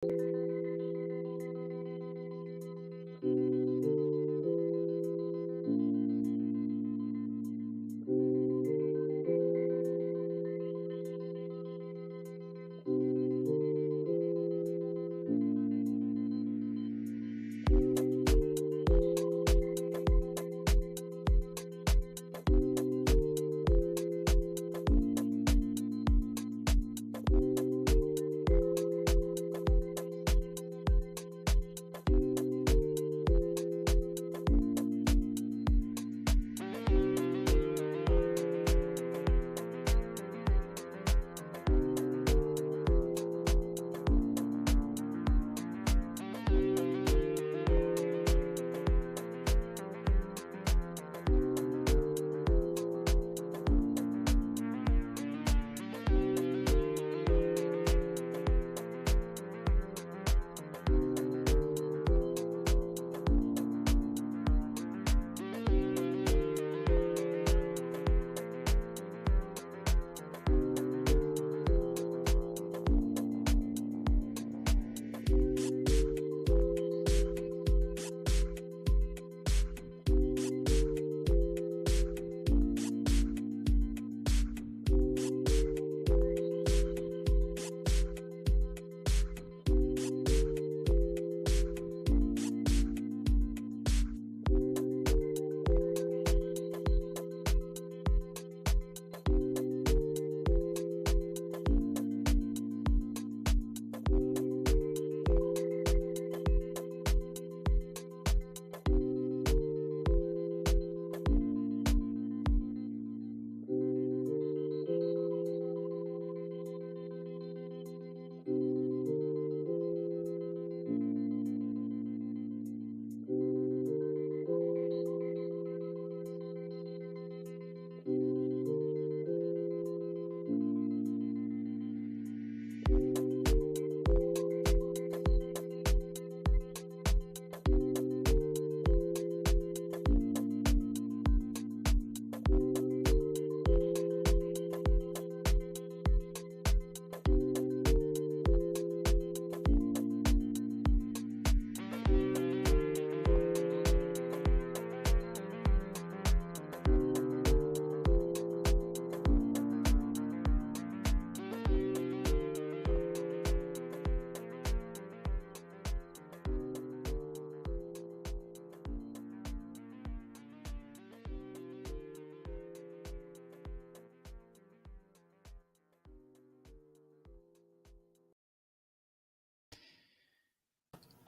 I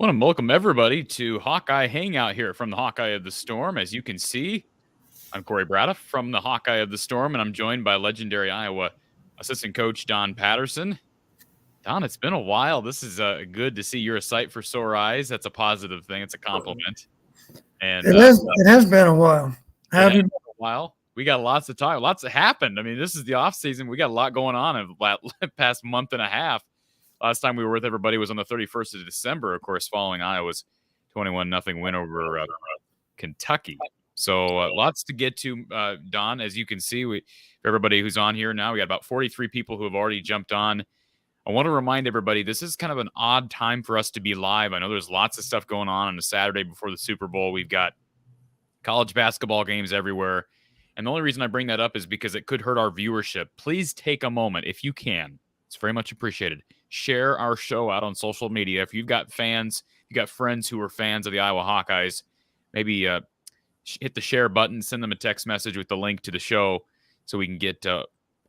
want to welcome everybody to Hawkeye Hangout here from the Hawkeye of the Storm. As you can see, I'm Corey Bradiff from the Hawkeye of the Storm, and I'm joined by legendary Iowa assistant coach Don Patterson. Don, it's been a while. This is good to see you're a sight for sore eyes. That's a positive thing. It's a compliment. And it has been a while. How have you been? A while. We got lots to talk. Lots that happened. I mean, this is the off season. We got a lot going on in the past month and a half. Last time we were with everybody was on the 31st of December, of course, following Iowa's 21-0 win over Kentucky. So lots to get to, Don. As you can see, for everybody who's on here now, we got about 43 people who have already jumped on. I want to remind everybody, this is kind of an odd time for us to be live. I know there's lots of stuff going on a Saturday before the Super Bowl. We've got college basketball games everywhere. And the only reason I bring that up is because it could hurt our viewership. Please take a moment, if you can. It's very much appreciated. Share our show out on social media. If you've got fans, you got friends who are fans of the Iowa Hawkeyes, maybe hit the share button, send them a text message with the link to the show so we can get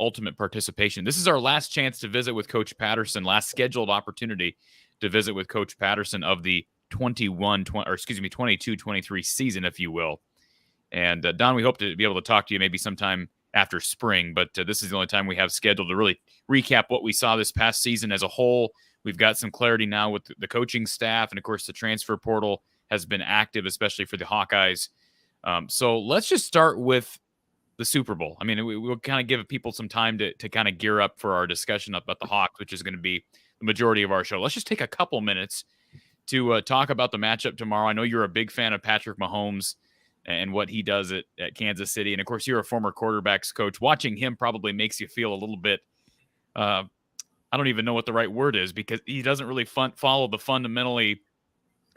ultimate participation. This is our last chance to visit with Coach Patterson, last scheduled opportunity to visit with Coach Patterson of the 22-23 season, if you will. And Don, we hope to be able to talk to you maybe sometime after spring, but this is the only time we have scheduled to really recap what we saw this past season as a whole. We've got some clarity now with the coaching staff, and of course the transfer portal has been active, especially for the Hawkeyes. So let's just start with the Super Bowl. I mean, we'll kind of give people some time to kind of gear up for our discussion about the Hawks, which is going to be the majority of our show. Let's just take a couple minutes to talk about the matchup tomorrow. I know you're a big fan of Patrick Mahomes and what he does at Kansas City. And, of course, you're a former quarterbacks coach. Watching him probably makes you feel a little bit, I I don't even know what the right word is, because he doesn't really follow the fundamentally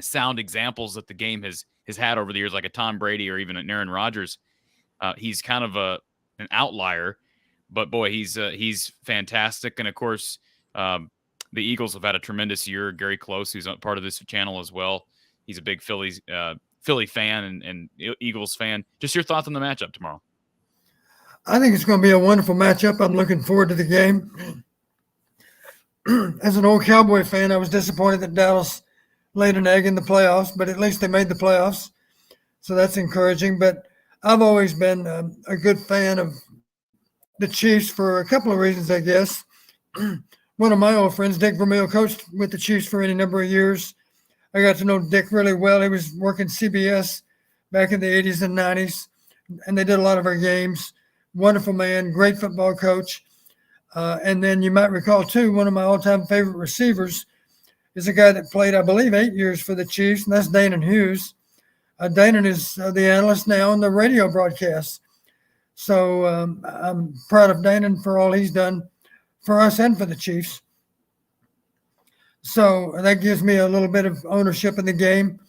sound examples that the game has had over the years, like a Tom Brady or even an Aaron Rodgers. He's kind of an outlier, but boy, he's fantastic. And of course, the Eagles have had a tremendous year. Gary Close, who's part of this channel as well, he's a big Philly fan and Eagles fan. Just your thoughts on the matchup tomorrow? I think it's going to be a wonderful matchup. I'm looking forward to the game. As an old Cowboy fan, I was disappointed that Dallas laid an egg in the playoffs, but at least they made the playoffs. So that's encouraging. But I've always been a good fan of the Chiefs for a couple of reasons, I guess. One of my old friends, Dick Vermeil, coached with the Chiefs for any number of years. I got to know Dick really well. He was working CBS back in the 80s and 90s, and they did a lot of our games. Wonderful man, great football coach. And then you might recall, too, one of my all-time favorite receivers is a guy that played, I believe, 8 years for the Chiefs, and that's Danon Hughes. Danon is the analyst now on the radio broadcast. So I'm proud of Danon for all he's done for us and for the Chiefs. So that gives me a little bit of ownership in the game.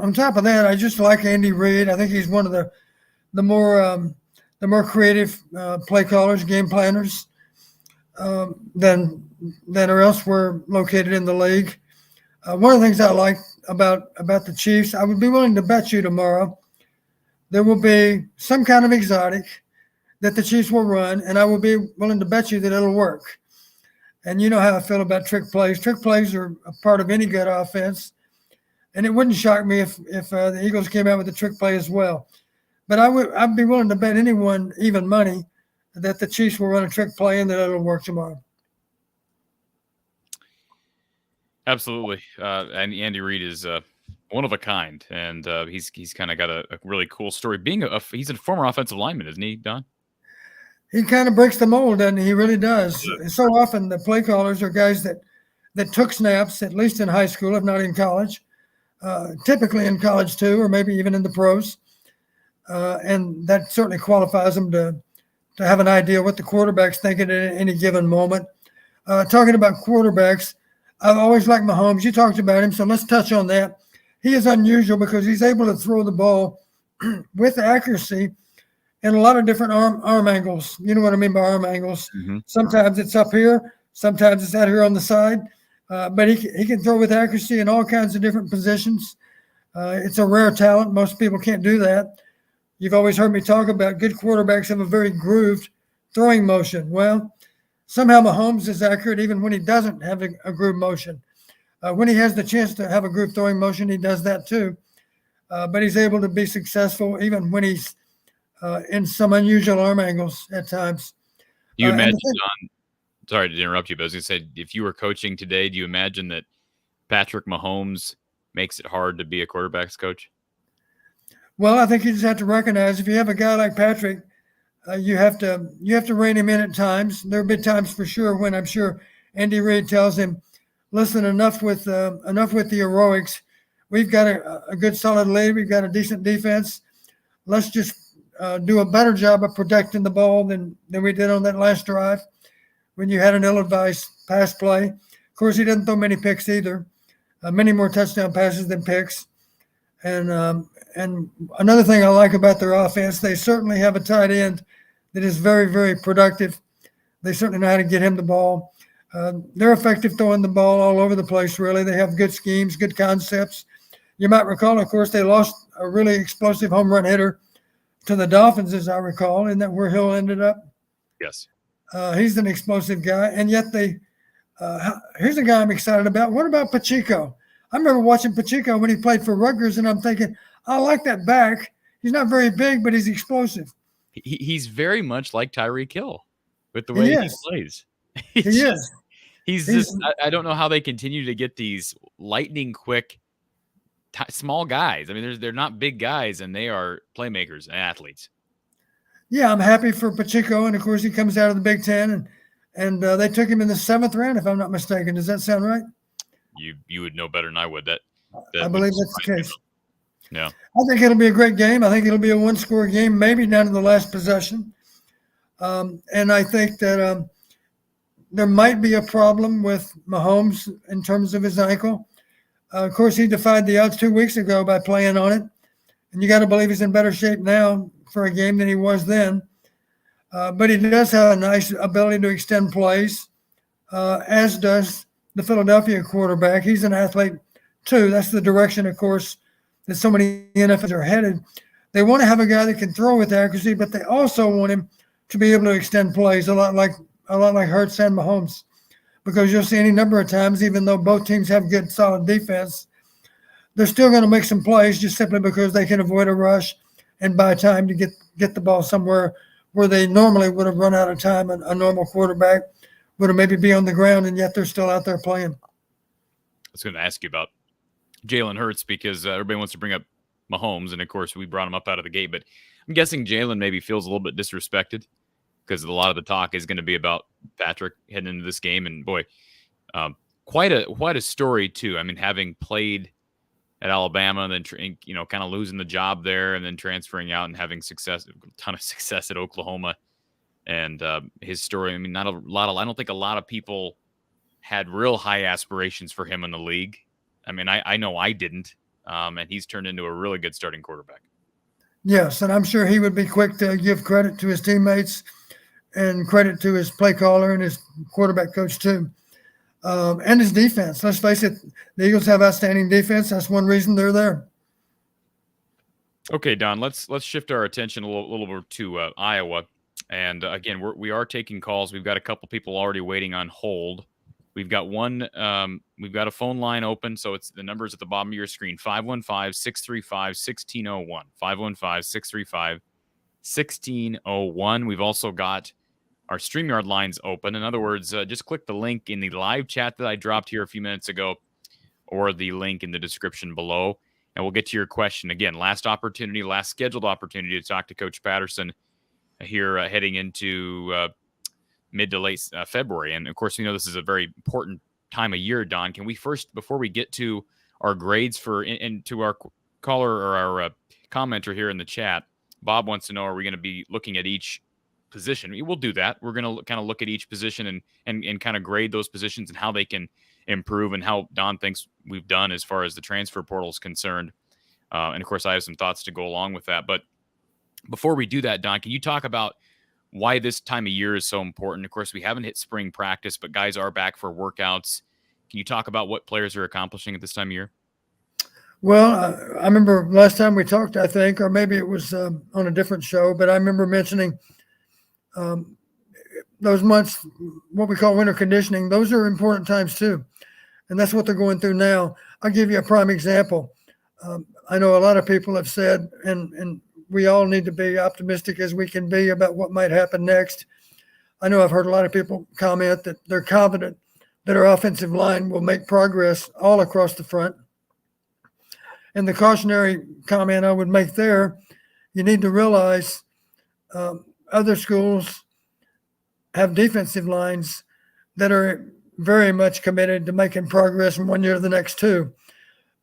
On top of that, I just like Andy Reid. I think he's one of the more creative play callers, game planners than or else we're located in the league. One of the things I like about the Chiefs, I would be willing to bet you tomorrow there will be some kind of exotic that the Chiefs will run, and I will be willing to bet you that it'll work. And you know how I feel about trick plays. Trick plays are a part of any good offense, and it wouldn't shock me if the Eagles came out with a trick play as well. But I'd be willing to bet anyone, even money, that the Chiefs will run a trick play and that it'll work tomorrow. Absolutely. And Andy Reid is one of a kind, and he's kind of got a really cool story. He's a former offensive lineman, isn't he, Don? He kind of breaks the mold, and he really does. So often the play callers are guys that took snaps, at least in high school, if not in college, typically in college too, or maybe even in the pros. And that certainly qualifies them to have an idea what the quarterback's thinking at any given moment. Talking about quarterbacks, I've always liked Mahomes. You talked about him, so let's touch on that. He is unusual because he's able to throw the ball with accuracy in a lot of different arm angles. You know what I mean by arm angles. Mm-hmm. Sometimes it's up here. Sometimes it's out here on the side. But he can throw with accuracy in all kinds of different positions. It's a rare talent. Most people can't do that. You've always heard me talk about good quarterbacks have a very grooved throwing motion. Well, somehow Mahomes is accurate even when he doesn't have a groove motion. When he has the chance to have a groove throwing motion, he does that too. But he's able to be successful even when he's in some unusual arm angles at times. Do you imagine, John, sorry to interrupt you, but I was going to say, if you were coaching today, do you imagine that Patrick Mahomes makes it hard to be a quarterback's coach? Well, I think you just have to recognize if you have a guy like Patrick, you have to rein him in at times. There have been times for sure when I'm sure Andy Reid tells him, listen, enough with the heroics. We've got a good solid lead. We've got a decent defense. Let's just do a better job of protecting the ball than we did on that last drive when you had an ill-advised pass play. Of course, he didn't throw many picks either. Many more touchdown passes than picks. And another thing I like about their offense, they certainly have a tight end that is very, very productive. They certainly know how to get him the ball. They're effective throwing the ball all over the place, really. They have good schemes, good concepts. You might recall, of course, they lost a really explosive home run hitter to the Dolphins, as I recall. Isn't that where Hill ended up? Yes. He's an explosive guy. And yet here's a guy I'm excited about. What about Pacheco? I remember watching Pacheco when he played for Rutgers, and I'm thinking, I like that back. He's not very big, but he's explosive. He's very much like Tyreek Hill with the way he plays. He's just, I don't know how they continue to get these lightning quick, small guys. I mean, they're not big guys, and they are playmakers and athletes. Yeah, I'm happy for Pacheco, and of course he comes out of the Big Ten, and they took him in the 7th round, if I'm not mistaken. Does that sound right? You would know better than I would. That I believe that's the case. Yeah, I think it'll be a great game. I think it'll be a one-score game, maybe down to the last possession. And I think that there might be a problem with Mahomes in terms of his ankle. Of course, he defied the odds 2 weeks ago by playing on it. And you got to believe he's in better shape now for a game than he was then. But he does have a nice ability to extend plays, as does the Philadelphia quarterback. He's an athlete too. That's the direction, of course, that so many NFLs are headed. They want to have a guy that can throw with accuracy, but they also want him to be able to extend plays a lot like Hurts and Mahomes, because you'll see any number of times, even though both teams have good, solid defense, they're still going to make some plays just simply because they can avoid a rush and buy time to get the ball somewhere where they normally would have run out of time. A normal quarterback would have maybe be on the ground, and yet they're still out there playing. I was going to ask you about Jalen Hurts because everybody wants to bring up Mahomes, and of course we brought him up out of the gate, but I'm guessing Jalen maybe feels a little bit disrespected because a lot of the talk is going to be about Patrick heading into this game. And boy, quite a story too. I mean, having played at Alabama and then kind of losing the job there and then transferring out and having a ton of success at Oklahoma, and his story. I mean, I don't think a lot of people had real high aspirations for him in the league. I mean, I know I didn't. And he's turned into a really good starting quarterback. Yes, and I'm sure he would be quick to give credit to his teammates and credit to his play caller and his quarterback coach too, and his defense. Let's face it, the Eagles have outstanding defense. That's one reason they're there. Okay, Don, let's shift our attention a little bit to Iowa. And again, we are taking calls. We've got a couple people already waiting on hold. We've got we've got a phone line open, so it's the numbers at the bottom of your screen, 515-635-1601, 515-635-1601. We've also got our StreamYard lines open. In other words, just click the link in the live chat that I dropped here a few minutes ago or the link in the description below, and we'll get to your question. Again, last scheduled opportunity to talk to Coach Patterson here heading into mid to late February. And of course, this is a very important time of year, Don. Can we first, before we get to our grades and to our caller or our commenter here in the chat, Bob wants to know, are we going to be looking at each position? We'll do that. We're going to kind of look at each position and kind of grade those positions and how they can improve and how Don thinks we've done as far as the transfer portal is concerned. And of course, I have some thoughts to go along with that. But before we do that, Don, can you talk about why this time of year is so important? Of course, we haven't hit spring practice, but guys are back for workouts. Can you talk about what players are accomplishing at this time of year? Well, I remember last time we talked, I think, or maybe it was on a different show, but I remember mentioning those months, what we call winter conditioning. Those are important times too. And that's what they're going through now. I'll give you a prime example. I know a lot of people have said, and we all need to be optimistic as we can be about what might happen next. I know I've heard a lot of people comment that they're confident that our offensive line will make progress all across the front. And the cautionary comment I would make there, you need to realize other schools have defensive lines that are very much committed to making progress from one year to the next too.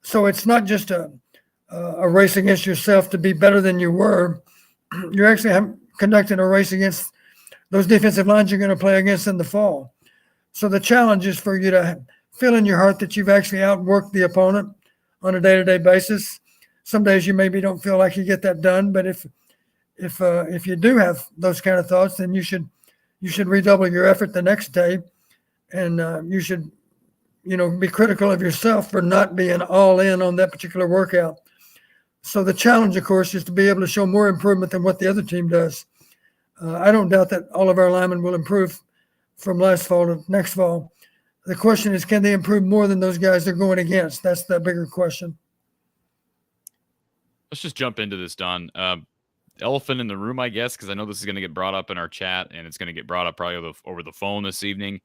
So it's not just a race against yourself to be better than you were. You're actually conducting a race against those defensive lines you're going to play against in the fall. So the challenge is for you to feel in your heart that you've actually outworked the opponent on a day-to-day basis. Some days you maybe don't feel like you get that done, but if you do have those kind of thoughts, then you should redouble your effort the next day, and you should be critical of yourself for not being all in on that particular workout. So the challenge, of course, is to be able to show more improvement than what the other team does. I don't doubt that all of our linemen will improve from last fall to next fall. The question is, can they improve more than those guys they're going against? That's the bigger question. Let's just jump into this, Don. Elephant in the room, I guess, because I know this is going to get brought up in our chat, and it's going to get brought up probably over the phone this evening,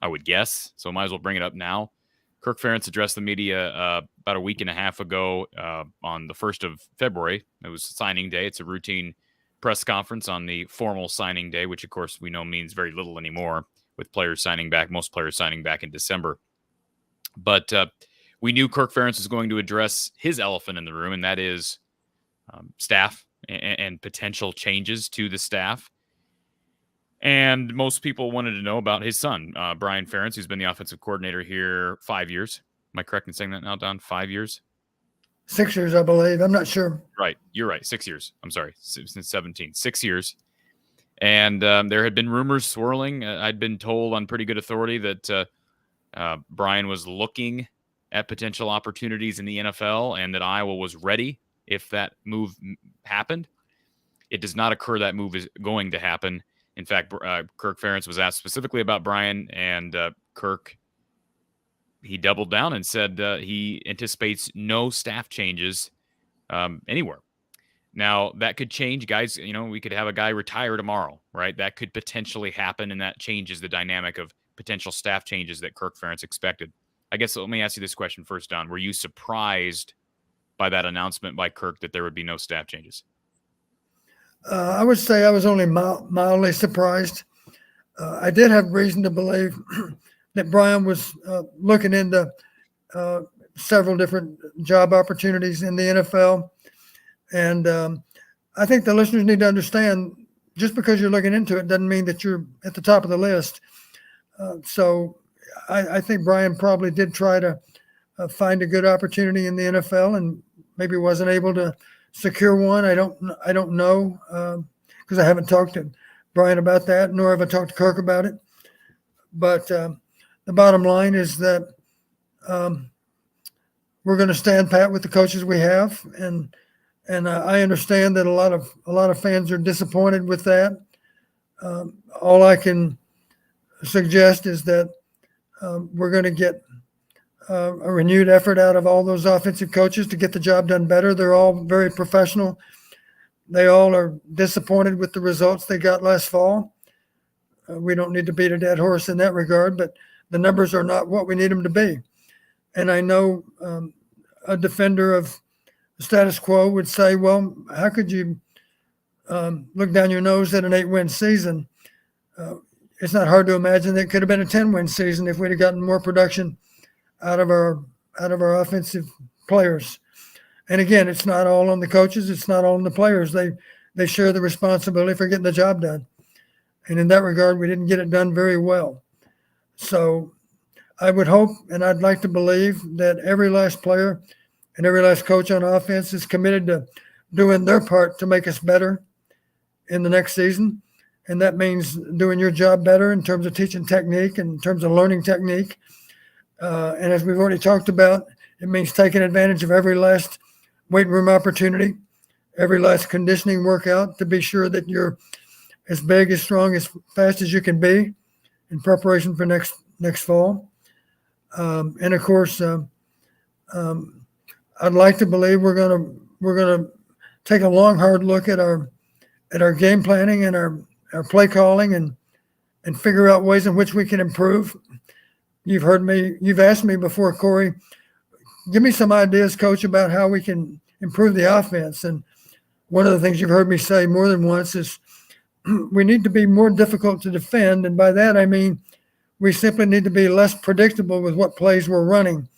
I would guess. So I might as well bring it up now. Kirk Ferentz addressed the media about a week and a half ago on the 1st of February. It was signing day. It's a routine press conference on the formal signing day, which, of course, we know means very little anymore with players signing back, most players signing back in December. But we knew Kirk Ferentz was going to address his elephant in the room, and that is staff and potential changes to the staff. And most people wanted to know about his son, Brian Ferentz, who's been the offensive coordinator here 5 years. Am I correct in saying that now, Don? 5 years? 6 years, I believe. I'm not sure. Right. You're right. 6 years. I'm sorry. Since 17. 6 years. And there had been rumors swirling. I'd been told on pretty good authority that Brian was looking at potential opportunities in the NFL and that Iowa was ready if that move happened. It does not occur that move is going to happen. In fact, Kirk Ferentz was asked specifically about Brian, and Kirk, he doubled down and said he anticipates no staff changes anywhere. Now, that could change, guys. We could have a guy retire tomorrow, right? That could potentially happen, and that changes the dynamic of potential staff changes that Kirk Ferentz expected. I guess let me ask you this question first, Don. Were you surprised by that announcement by Kirk that there would be no staff changes? I would say I was only mildly surprised. I did have reason to believe that Brian was looking into several different job opportunities in the NFL. And I think the listeners need to understand, just because you're looking into it doesn't mean that you're at the top of the list. So I think Brian probably did try to find a good opportunity in the NFL and maybe wasn't able to secure one. I don't know because I haven't talked to Brian about that, nor have I talked to Kirk about it. But the bottom line is that we're going to stand pat with the coaches we have, and I understand that a lot of fans are disappointed with that. All I can suggest is that we're going to get a renewed effort out of all those offensive coaches to get the job done better. They're all very professional. They all are disappointed with the results they got last fall. We don't need to beat a dead horse in that regard, but the numbers are not what we need them to be. And I know a defender of the status quo would say, well, how could you look down your nose at an 8-win season? It's not hard to imagine that it could have been a 10-win season if we'd have gotten more production out of our offensive players. And again, it's not all on the coaches. It's not all on the players. They share the responsibility for getting the job done. And in that regard, we didn't get it done very well. So I would hope, and I'd like to believe, that every last player and every last coach on offense is committed to doing their part to make us better in the next season. And that means doing your job better in terms of teaching technique and in terms of learning technique. And as we've already talked about, it means taking advantage of every last weight room opportunity, every last conditioning workout to be sure that you're as big, as strong, as fast as you can be in preparation for next fall. And of course, I'd like to believe we're gonna take a long, hard look at our game planning and our play calling and figure out ways in which we can improve. You've asked me before, Corey, give me some ideas, Coach, about how we can improve the offense. And one of the things you've heard me say more than once is we need to be more difficult to defend. And by that, I mean, we simply need to be less predictable with what plays we're running.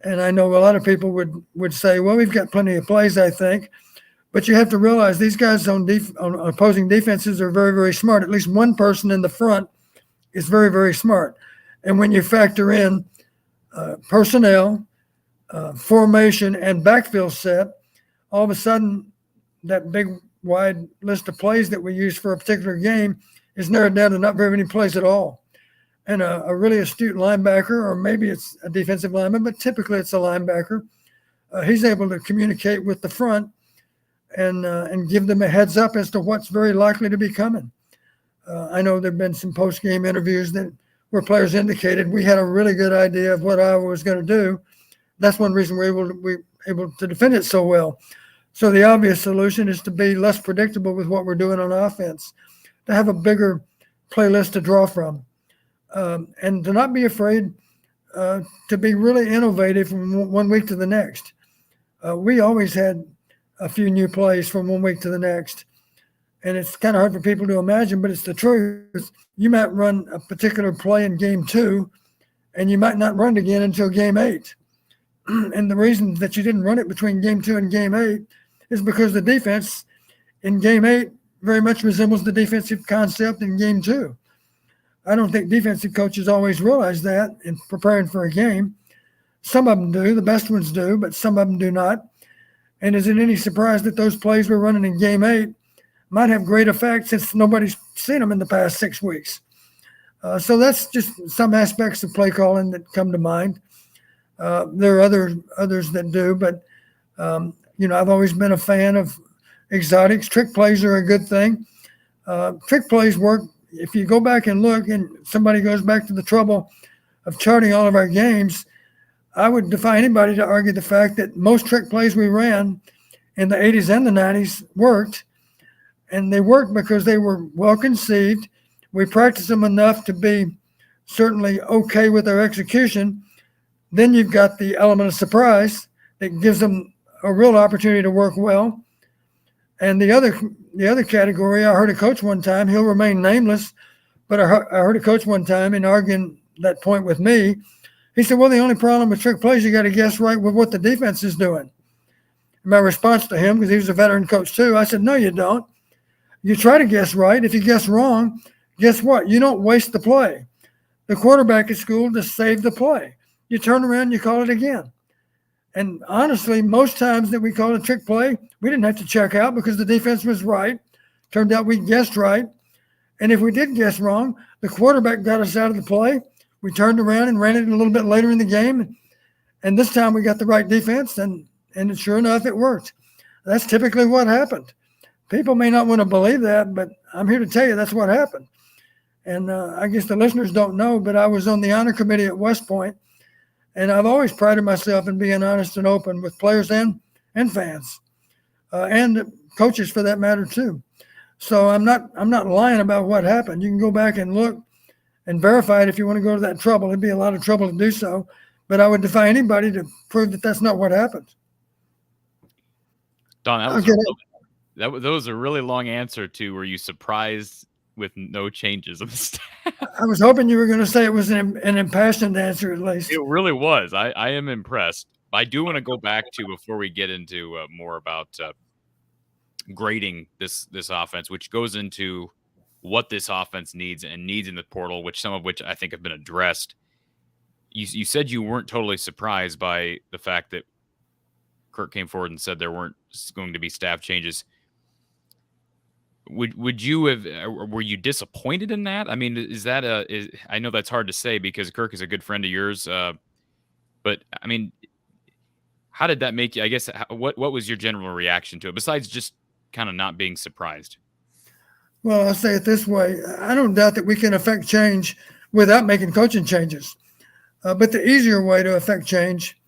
And I know a lot of people would say, well, we've got plenty of plays, I think. But you have to realize these guys on opposing defenses are very, very smart. At least one person in the front is very, very smart. And when you factor in personnel, formation, and backfield set, all of a sudden that big, wide list of plays that we use for a particular game is narrowed down to not very many plays at all. And a really astute linebacker, or maybe it's a defensive lineman, but typically it's a linebacker, he's able to communicate with the front and give them a heads up as to what's very likely to be coming. I know there have been some post-game interviews where players indicated we had a really good idea of what Iowa was going to do. That's one reason we're able to defend it so well. So the obvious solution is to be less predictable with what we're doing on offense, to have a bigger playlist to draw from, and to not be afraid to be really innovative from one week to the next. We always had a few new plays from one week to the next. And it's kind of hard for people to imagine, but it's the truth. You might run a particular play in game 2, and you might not run it again until game 8. And the reason that you didn't run it between game 2 and game 8 is because the defense in game 8 very much resembles the defensive concept in game two. I don't think defensive coaches always realize that in preparing for a game. Some of them do, the best ones do, but some of them do not. And is it any surprise that those plays we're running in game 8 might have great effect since nobody's seen them in the past 6 weeks? So that's just some aspects of play calling that come to mind. There are others that do, but I've always been a fan of exotics. Trick plays are a good thing. Trick plays work. If you go back and look, and somebody goes back to the trouble of charting all of our games, I would defy anybody to argue the fact that most trick plays we ran in the 80s and the 90s worked. And they worked because they were well conceived. We practiced them enough to be certainly okay with their execution. Then you've got the element of surprise that gives them a real opportunity to work well. And the other category, I heard a coach one time, he'll remain nameless, but I heard a coach one time in arguing that point with me. He said, well, the only problem with trick plays, you got to guess right with what the defense is doing. And my response to him, because he was a veteran coach too, I said, no, you don't. You try to guess right. If you guess wrong, guess what? You don't waste the play. The quarterback is schooled to save the play. You turn around, you call it again. And honestly, most times that we called a trick play, we didn't have to check out because the defense was right. Turned out we guessed right. And if we did guess wrong, the quarterback got us out of the play. We turned around and ran it a little bit later in the game. And this time we got the right defense, and sure enough, it worked. That's typically what happened. People may not want to believe that, but I'm here to tell you that's what happened. And I guess the listeners don't know, but I was on the honor committee at West Point. And I've always prided myself in being honest and open with players and fans, and coaches for that matter too. So I'm not lying about what happened. You can go back and look and verify it if you want to go to that trouble. It'd be a lot of trouble to do so, but I would defy anybody to prove that that's not what happened. Don, that was a really long answer to, were you surprised with no changes in the staff? I was hoping you were going to say it was an impassioned answer at least. It really was. I am impressed. I do want to go back to, before we get into more about grading this offense, which goes into what this offense needs in the portal, which some of which I think have been addressed. You said you weren't totally surprised by the fact that Kirk came forward and said there weren't going to be staff changes. Would you have? Were you disappointed in that? I mean, I know that's hard to say because Kirk is a good friend of yours, but I mean, how did that make you? I guess what was your general reaction to it besides just kind of not being surprised? Well, I'll say it this way: I don't doubt that we can affect change without making coaching changes, but the easier way to affect change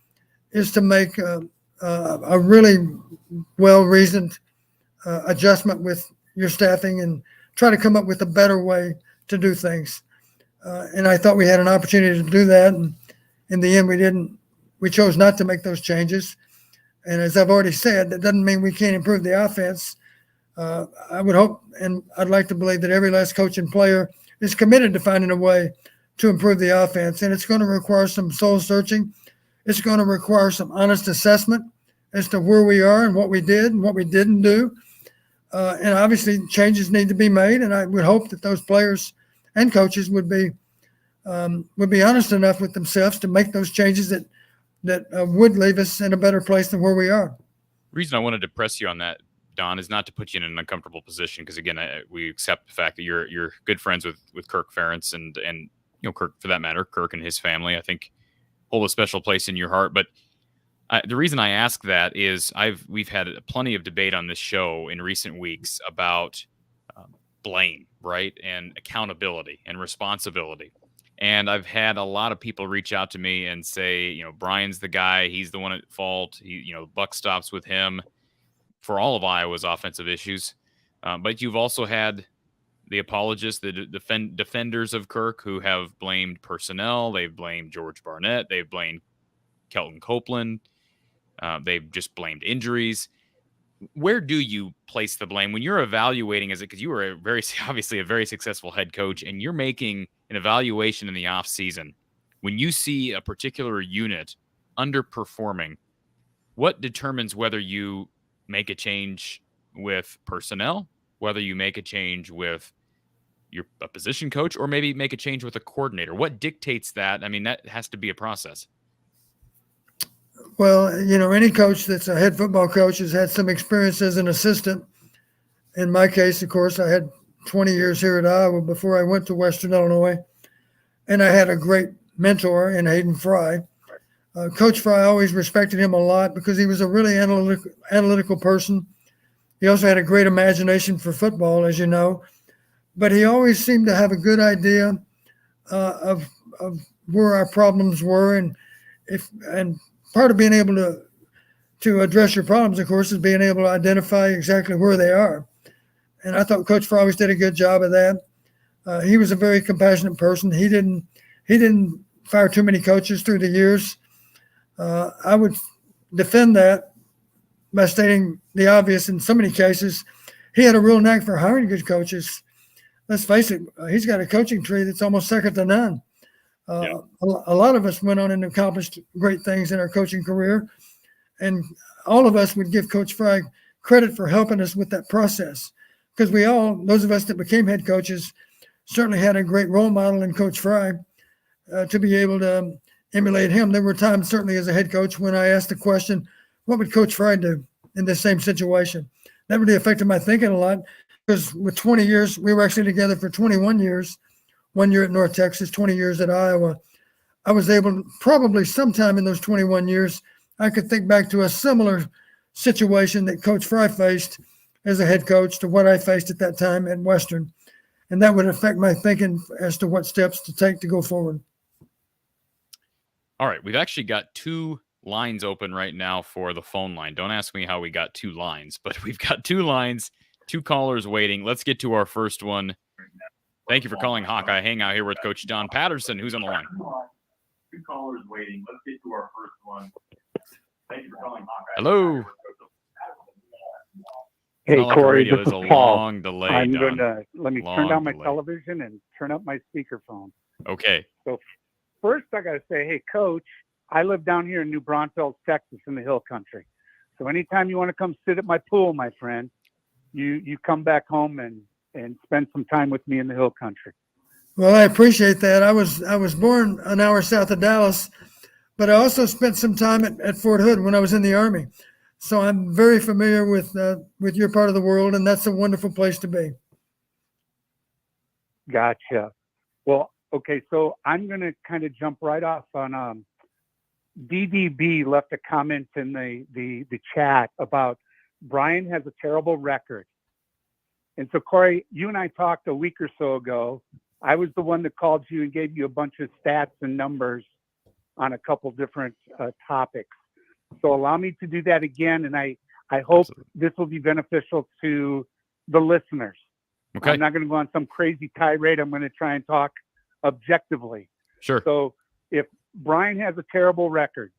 is to make a really well-reasoned adjustment with your staffing and try to come up with a better way to do things. And I thought we had an opportunity to do that. And in the end, we didn't. We chose not to make those changes. And as I've already said, that doesn't mean we can't improve the offense. I would hope, and I'd like to believe that every last coach and player is committed to finding a way to improve the offense. And it's going to require some soul searching. It's going to require some honest assessment as to where we are and what we did and what we didn't do. And obviously changes need to be made. And I would hope that those players and coaches would be honest enough with themselves to make those changes that would leave us in a better place than where we are. The reason I wanted to press you on that, Don, is not to put you in an uncomfortable position. Because again, we accept the fact that you're good friends with Kirk Ferentz and Kirk, for that matter, Kirk and his family, I think hold a special place in your heart. But the reason I ask that is we've had plenty of debate on this show in recent weeks about blame, right, and accountability and responsibility. And I've had a lot of people reach out to me and say, Brian's the guy, he's the one at fault. The buck stops with him for all of Iowa's offensive issues. But you've also had the apologists, the defenders of Kirk, who have blamed personnel. They've blamed George Barnett. They've blamed Kelton Copeland. They've just blamed injuries. Where do you place the blame when you're evaluating? Because you were obviously a very successful head coach, and you're making an evaluation in the off season. When you see a particular unit underperforming, what determines whether you make a change with personnel whether you make a change with a position coach or maybe make a change with a coordinator? What dictates that? I mean, that has to be a process. Well, any coach that's a head football coach has had some experience as an assistant. In my case, of course, I had 20 years here at Iowa before I went to Western Illinois, and I had a great mentor in Hayden Fry. Coach Fry, I always respected him a lot because he was a really analytical person. He also had a great imagination for football, as you know, but he always seemed to have a good idea of where our problems were, and part of being able to address your problems, of course, is being able to identify exactly where they are. And I thought Coach Fry always did a good job of that. He was a very compassionate person. He didn't fire too many coaches through the years. I would defend that by stating the obvious. In so many cases, he had a real knack for hiring good coaches. Let's face it, he's got a coaching tree that's almost second to none. A lot of us went on and accomplished great things in our coaching career, and all of us would give Coach Fry credit for helping us with that process, because those of us that became head coaches, certainly had a great role model in Coach Fry to be able to emulate him. There were times, certainly as a head coach, when I asked the question, what would Coach Fry do in this same situation? That really affected my thinking a lot, because with 20 years, we were actually together for 21 years, 1 year at North Texas, 20 years at Iowa. I was able, probably sometime in those 21 years, I could think back to a similar situation that Coach Fry faced as a head coach to what I faced at that time at Western. And that would affect my thinking as to what steps to take to go forward. All right. We've actually got 2 lines open right now for the phone line. Don't ask me how we got 2 lines, but we've got 2 lines, 2 callers waiting. Let's get to our first one. Thank you for calling Hawkeye Hangout here with Coach Don Patterson. Who's on the line? 2 callers waiting. Let's get to our first one. Thank you for calling Hawkeye. Hello. Hey, like Corey, radio. this There's is a Paul. long delay. I'm Don. going to let me turn down my delay. television and turn up my speakerphone. Okay. So first, I got to say, hey, Coach, I live down here in New Braunfels, Texas, in the Hill Country. So anytime you want to come sit at my pool, my friend, you come back home and spend some time with me in the Hill Country. Well, I appreciate that. I was born an hour south of Dallas, but I also spent some time at Fort Hood when I was in the Army. So I'm very familiar with your part of the world, and that's a wonderful place to be. Gotcha. Well, okay, so I'm going to kind of jump right off on DDB left a comment in the chat about Brian has a terrible record. And so, Corey, you and I talked a week or so ago. I was the one that called you and gave you a bunch of stats and numbers on a couple different topics. So allow me to do that again, and I hope this will be beneficial to the listeners. Okay. I'm not going to go on some crazy tirade. I'm going to try and talk objectively. Sure. So if Brian has a terrible record,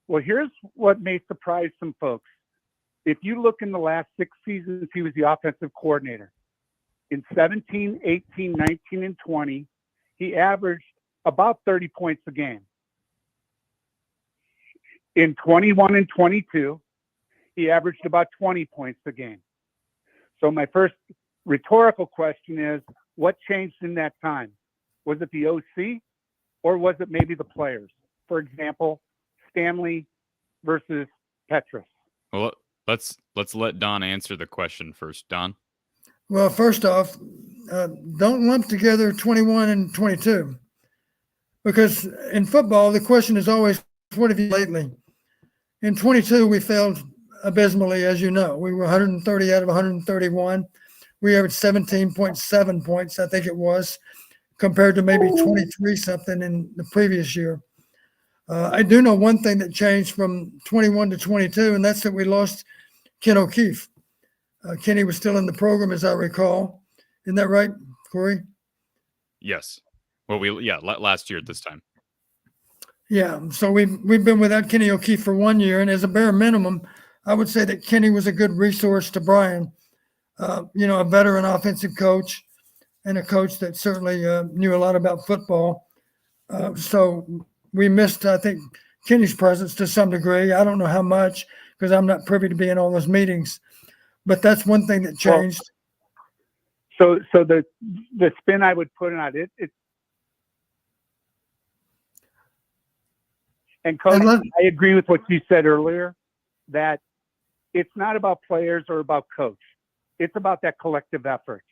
well, here's what may surprise some folks. If you look in the last 6 seasons, he was the offensive coordinator. In 17, 18, 19, and 20, he averaged about 30 points a game. In 21 and 22, he averaged about 20 points a game. So my first rhetorical question is, what changed in that time? Was it the OC or was it maybe the players? For example, Stanley versus Petrus. Well, let's let Don answer the question first. Don? Well, first off, don't lump together 21 and 22, because in football, the question is always, what have you lately? In 22, we failed abysmally, as you know. We were 130 out of 131. We averaged 17.7 points, I think it was, compared to maybe 23 something in the previous year. I do know one thing that changed from 21 to 22, and that's that we lost Ken O'Keefe. Kenny was still in the program, as I recall. Isn't that right, Corey? Yes. Well, last year at this time. Yeah, so we've been without Kenny O'Keefe for 1 year, and as a bare minimum, I would say that Kenny was a good resource to Brian. A veteran offensive coach and a coach that certainly knew a lot about football. So we missed, I think, Kenny's presence to some degree. I don't know how much, because I'm not privy to be in all those meetings. But that's one thing that changed. So the spin I would put on it. And Coach, I agree with what you said earlier, that it's not about players or about coach. It's about that collective effort.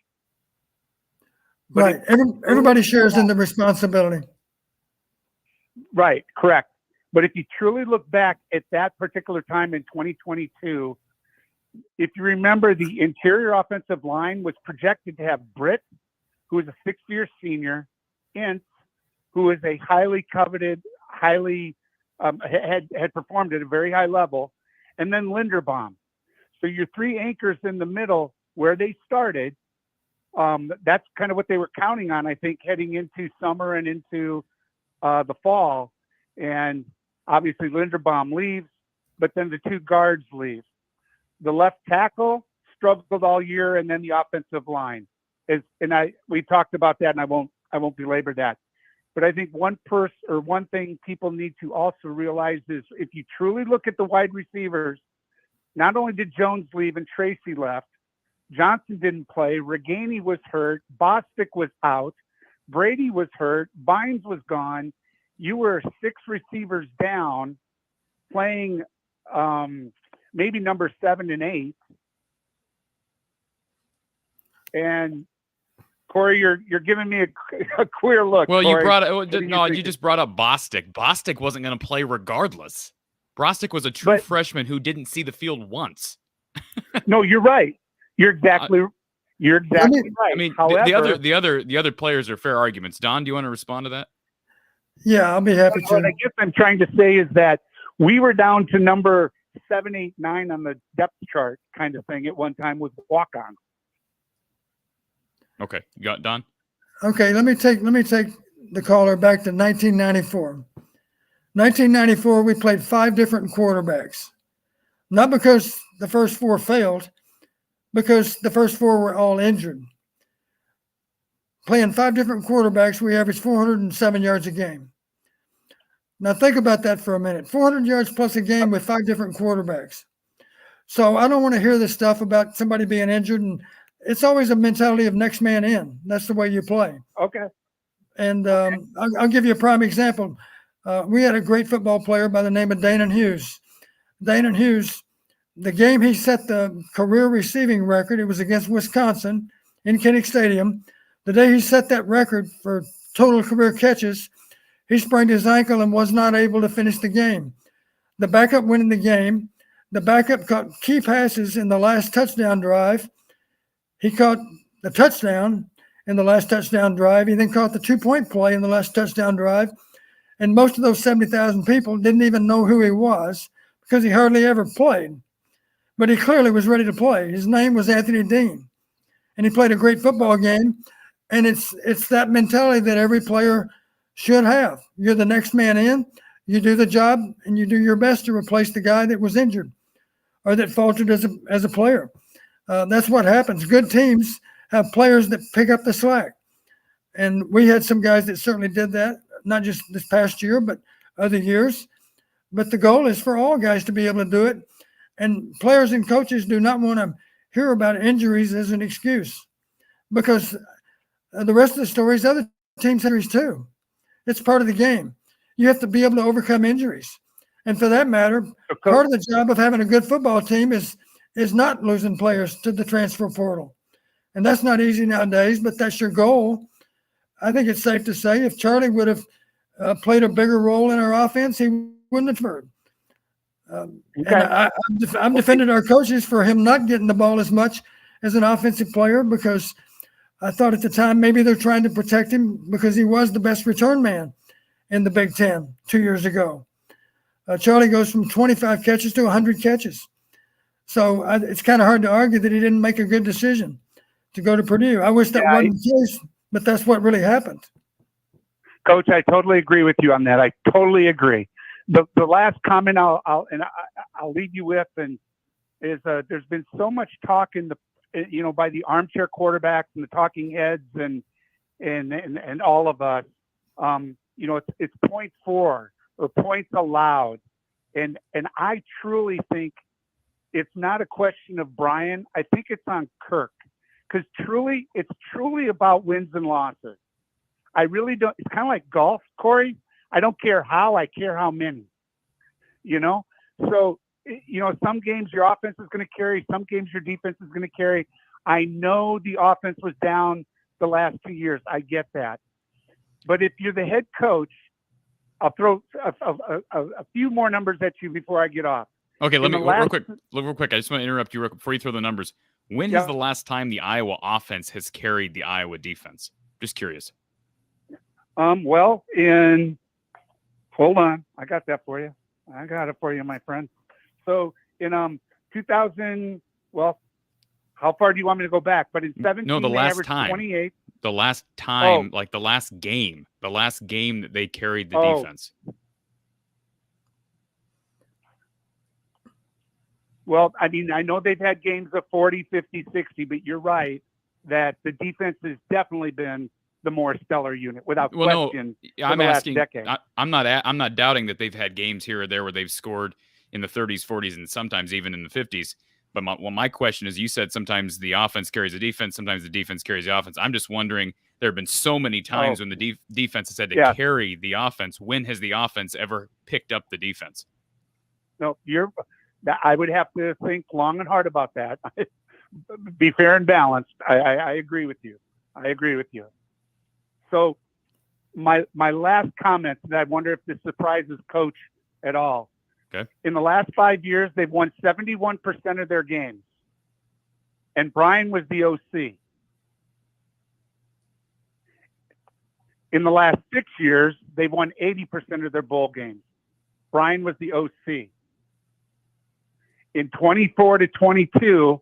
But right. Everybody shares in the responsibility. Right. Correct. But if you truly look back at that particular time in 2022, if you remember, the interior offensive line was projected to have Britt, who is a sixth-year senior, Ince, who is a highly coveted, had performed at a very high level, and then Linderbaum. So your three anchors in the middle where they started, that's kind of what they were counting on, I think, heading into summer and into the fall. And obviously Linderbaum leaves, but then the two guards leave. The left tackle struggled all year, and then the offensive line. We talked about that, and I won't belabor that. But I think one thing people need to also realize is, if you truly look at the wide receivers, not only did Jones leave and Tracy left, Johnson didn't play, Reganey was hurt, Bostic was out, Brady was hurt, Bynes was gone. You were 6 receivers down, playing maybe number 7 and 8. And Corey, you're giving me a queer look. Well, Corey. You just brought up Bostic. Bostic wasn't going to play regardless. Bostic was a true freshman who didn't see the field once. No, you're right. You're exactly right. I mean, however, the other players are fair arguments. Don, do you want to respond to that? Yeah, I'll be happy to. What I guess I'm trying to say is that we were down to number 7, 8, 9 on the depth chart kind of thing at one time with walk-ons. Okay, you got Don? Okay, let me take the caller back to 1994. 1994, we played 5 different quarterbacks. Not because the first 4 failed, because the first 4 were all injured. Playing 5 different quarterbacks, we averaged 407 yards a game. Now think about that for a minute. 400 yards plus a game with 5 different quarterbacks. So I don't want to hear this stuff about somebody being injured, and it's always a mentality of next man in. That's the way you play. Okay. And I'll give you a prime example. We had a great football player by the name of Danon Hughes. Danon Hughes, the game he set the career receiving record, it was against Wisconsin in Kinnick Stadium. The day he set that record for total career catches, he sprained his ankle and was not able to finish the game. The backup went in the game. The backup caught key passes in the last touchdown drive. He caught the touchdown in the last touchdown drive. He then caught the 2-point play in the last touchdown drive. And most of those 70,000 people didn't even know who he was because he hardly ever played. But he clearly was ready to play. His name was Anthony Dean. And he played a great football game. And it's that mentality that every player should have. You're the next man in. You do the job, and you do your best to replace the guy that was injured or that faltered as a player. That's what happens. Good teams have players that pick up the slack. And we had some guys that certainly did that, not just this past year, but other years. But the goal is for all guys to be able to do it. And players and coaches do not want to hear about injuries as an excuse, because the rest of the story is other teams' injuries too. It's part of the game. You have to be able to overcome injuries. And for that matter, part of the job of having a good football team is not losing players to the transfer portal. And that's not easy nowadays, but that's your goal. I think it's safe to say if Charlie would have played a bigger role in our offense, he wouldn't have hurt. And I'm defending our coaches for him not getting the ball as much as an offensive player, because I thought at the time maybe they're trying to protect him because he was the best return man in the Big Ten 2 years ago. Charlie goes from 25 catches to 100 catches. So it's kind of hard to argue that he didn't make a good decision to go to Purdue. I wish that wasn't the case, but that's what really happened. Coach, I totally agree with you on that. I totally agree. The last comment I'll leave you with is there's been so much talk by the armchair quarterbacks and the talking heads and all of us. It's 0.4 or points allowed, and I truly think it's not a question of Brian. I think it's on Kirk, because it's truly about wins and losses. I really don't. It's kind of like golf, Corey. I don't care how, I care how many. So some games your offense is going to carry, some games your defense is going to carry. I know the offense was down the last 2 years. I get that. But if you're the head coach, I'll throw a few more numbers at you before I get off. Okay, real quick. I just want to interrupt you before you throw the numbers. When is the last time the Iowa offense has carried the Iowa defense? Just curious. Hold on. I got that for you. I got it for you, my friend. So in 2000, how far do you want me to go back? But in 17, no, the last time. 28. The last time, like the last game that they carried the defense. Well, I mean, I know they've had games of 40, 50, 60, but you're right that the defense has definitely been the more stellar unit, without question. No, I'm asking. I'm not doubting that they've had games here or there where they've scored in the 30s, 40s, and sometimes even in the 50s. But my question is, you said sometimes the offense carries the defense, sometimes the defense carries the offense. I'm just wondering, there have been so many times when the defense has had to carry the offense. When has the offense ever picked up the defense? No, I would have to think long and hard about that. Be fair and balanced. I agree with you. So my last comment, and I wonder if this surprises Coach at all. Okay. In the last 5 years, they've won 71% of their games. And Brian was the OC. In the last 6 years, they've won 80% of their bowl games. Brian was the OC. In 24 to 22,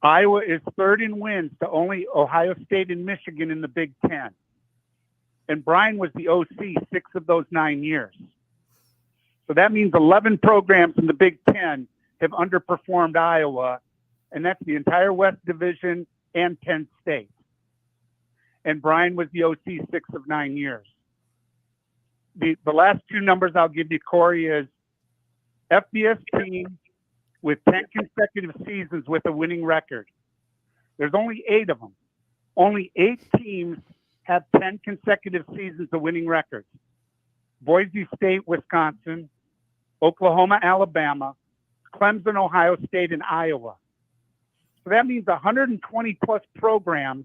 Iowa is third in wins to only Ohio State and Michigan in the Big Ten. And Brian was the OC 6 of those 9 years. So that means 11 programs in the Big Ten have underperformed Iowa, and that's the entire West Division and Penn State. And Brian was the OC 6 of 9 years. The last two numbers I'll give you, Corey, is FBS team with 10 consecutive seasons with a winning record. There's only 8 of them. Only 8 teams have 10 consecutive seasons of winning records. Boise State, Wisconsin, Oklahoma, Alabama, Clemson, Ohio State, and Iowa. So that means 120 plus programs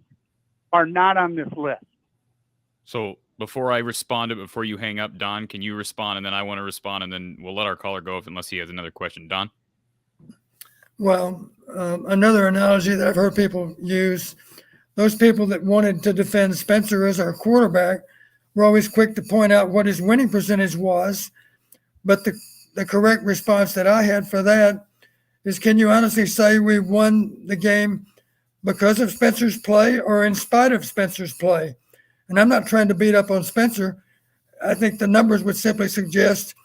are not on this list. So before I respond, before you hang up, Don, can you respond? And then I want to respond, and then we'll let our caller go unless he has another question. Don? Well, another analogy that I've heard people use, those people that wanted to defend Spencer as our quarterback were always quick to point out what his winning percentage was. But the correct response that I had for that is, can you honestly say we won the game because of Spencer's play or in spite of Spencer's play? And I'm not trying to beat up on Spencer. I think the numbers would simply suggest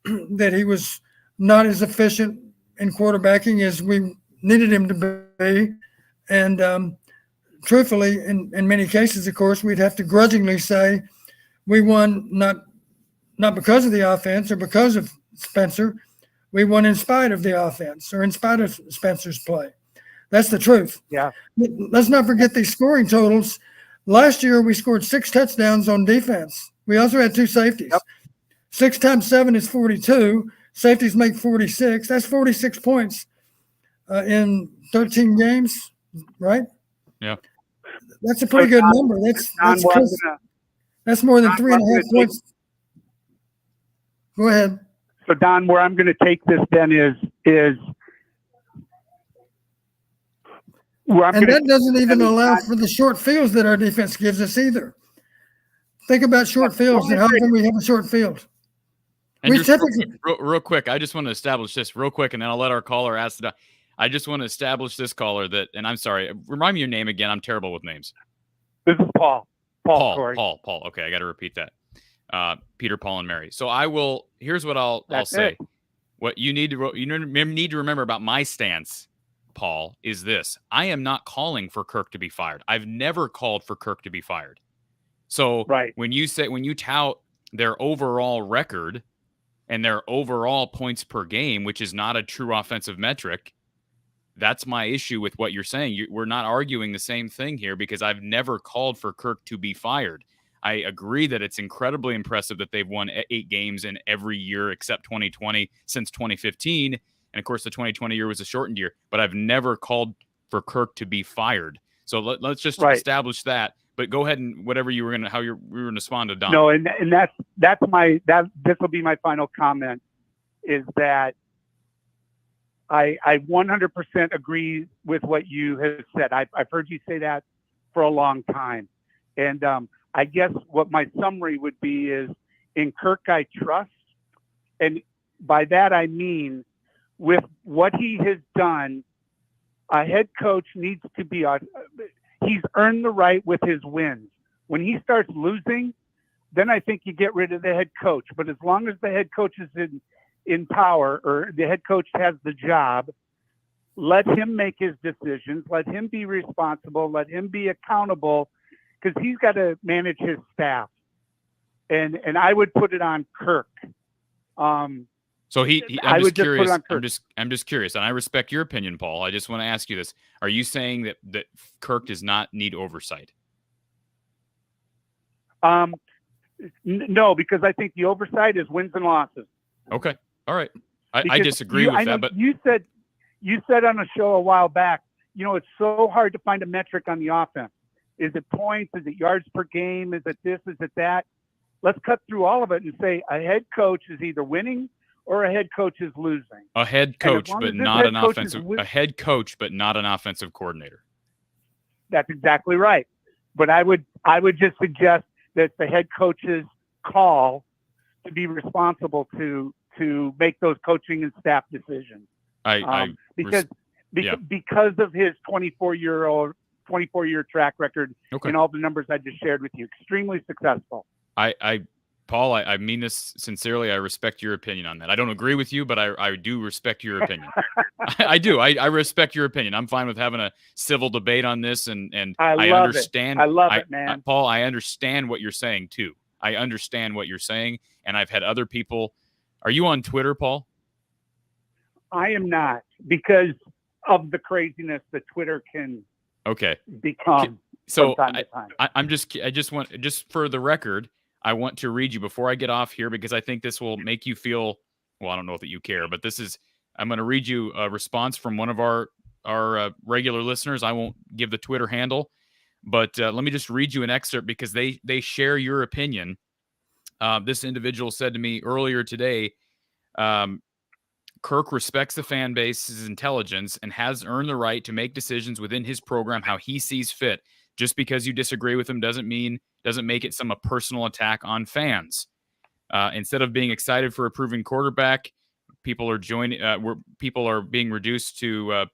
that he was not as efficient in quarterbacking as we needed him to be. And truthfully, in many cases, of course, we'd have to grudgingly say we won not because of the offense or because of Spencer. We won in spite of the offense or in spite of Spencer's play. That's the truth. Yeah. Let's not forget these scoring totals. Last year, we scored 6 touchdowns on defense. We also had 2 safeties. Yep. 6 times 7 is 42. Safeties make 46. That's 46 points in 13 games, right? Yeah. That's a pretty good number. That's more than 3.5 points. Go ahead. So, Don, where I'm going to take this then is and that doesn't even allow for the short fields that our defense gives us either. Think about short fields and how often we have a short field. And real quick, I just want to establish this real quick, and then I'll let our caller ask it. I just want to establish this caller that, and I'm sorry, remind me your name again. I'm terrible with names. This is Paul. Paul. Okay, I got to repeat that. Peter, Paul, and Mary. So here's what I'll say. What you need to remember about my stance, Paul, is this: I am not calling for Kirk to be fired. I've never called for Kirk to be fired. So when you tout their overall record and their overall points per game, which is not a true offensive metric, That's my issue with what you're saying. We're not arguing the same thing here because I've never called for Kirk to be fired. I agree that it's incredibly impressive that they've won 8 games in every year except 2020 since 2015. And of course, the 2020 year was a shortened year, but I've never called for Kirk to be fired. So let's just establish that. But go ahead and whatever you were going to, how you were going to respond to Don. No, and this will be my final comment, is that I 100% agree with what you have said. I've heard you say that for a long time. And I guess what my summary would be is, in Kirk I trust. And by that I mean, with what he has done, a head coach needs to be he's earned the right with his wins. When he starts losing, then I think you get rid of the head coach. But as long as the head coach is in power, or the head coach has the job, let him make his decisions, let him be responsible, let him be accountable, because he's got to manage his staff. And I would put it on Kirk. So I'm just curious. I'm just curious, and I respect your opinion, Paul. I just want to ask you this: are you saying that Kirk does not need oversight? No, because I think the oversight is wins and losses. Okay, all right. I disagree with that, but you said on a show a while back, it's so hard to find a metric on the offense. Is it points? Is it yards per game? Is it this? Is it that? Let's cut through all of it and say a head coach is either winning or a head coach is losing. A head coach, but not an offensive. A head coach, but not an offensive coordinator. That's exactly right. But I would just suggest that the head coach's call to be responsible to make those coaching and staff decisions. Because of his 24-year track record and all the numbers I just shared with you, extremely successful. Paul, I mean this sincerely. I respect your opinion on that. I don't agree with you, but I do respect your opinion. I do. I respect your opinion. I'm fine with having a civil debate on this, and I understand. I love it, man. Paul, I understand what you're saying too. I understand what you're saying, and I've had other people. Are you on Twitter, Paul? I am not, because of the craziness that Twitter can become. So from time to time. I just want for the record, I want to read you before I get off here, because I think this will make you feel, well, I don't know that you care, but I'm going to read you a response from one of our regular listeners. I won't give the Twitter handle, but let me just read you an excerpt because they share your opinion. This individual said to me earlier today, Kirk respects the fan base's intelligence and has earned the right to make decisions within his program how he sees fit. Just because you disagree with him doesn't make it some personal attack on fans. Instead of being excited for a proven quarterback, people are being reduced to.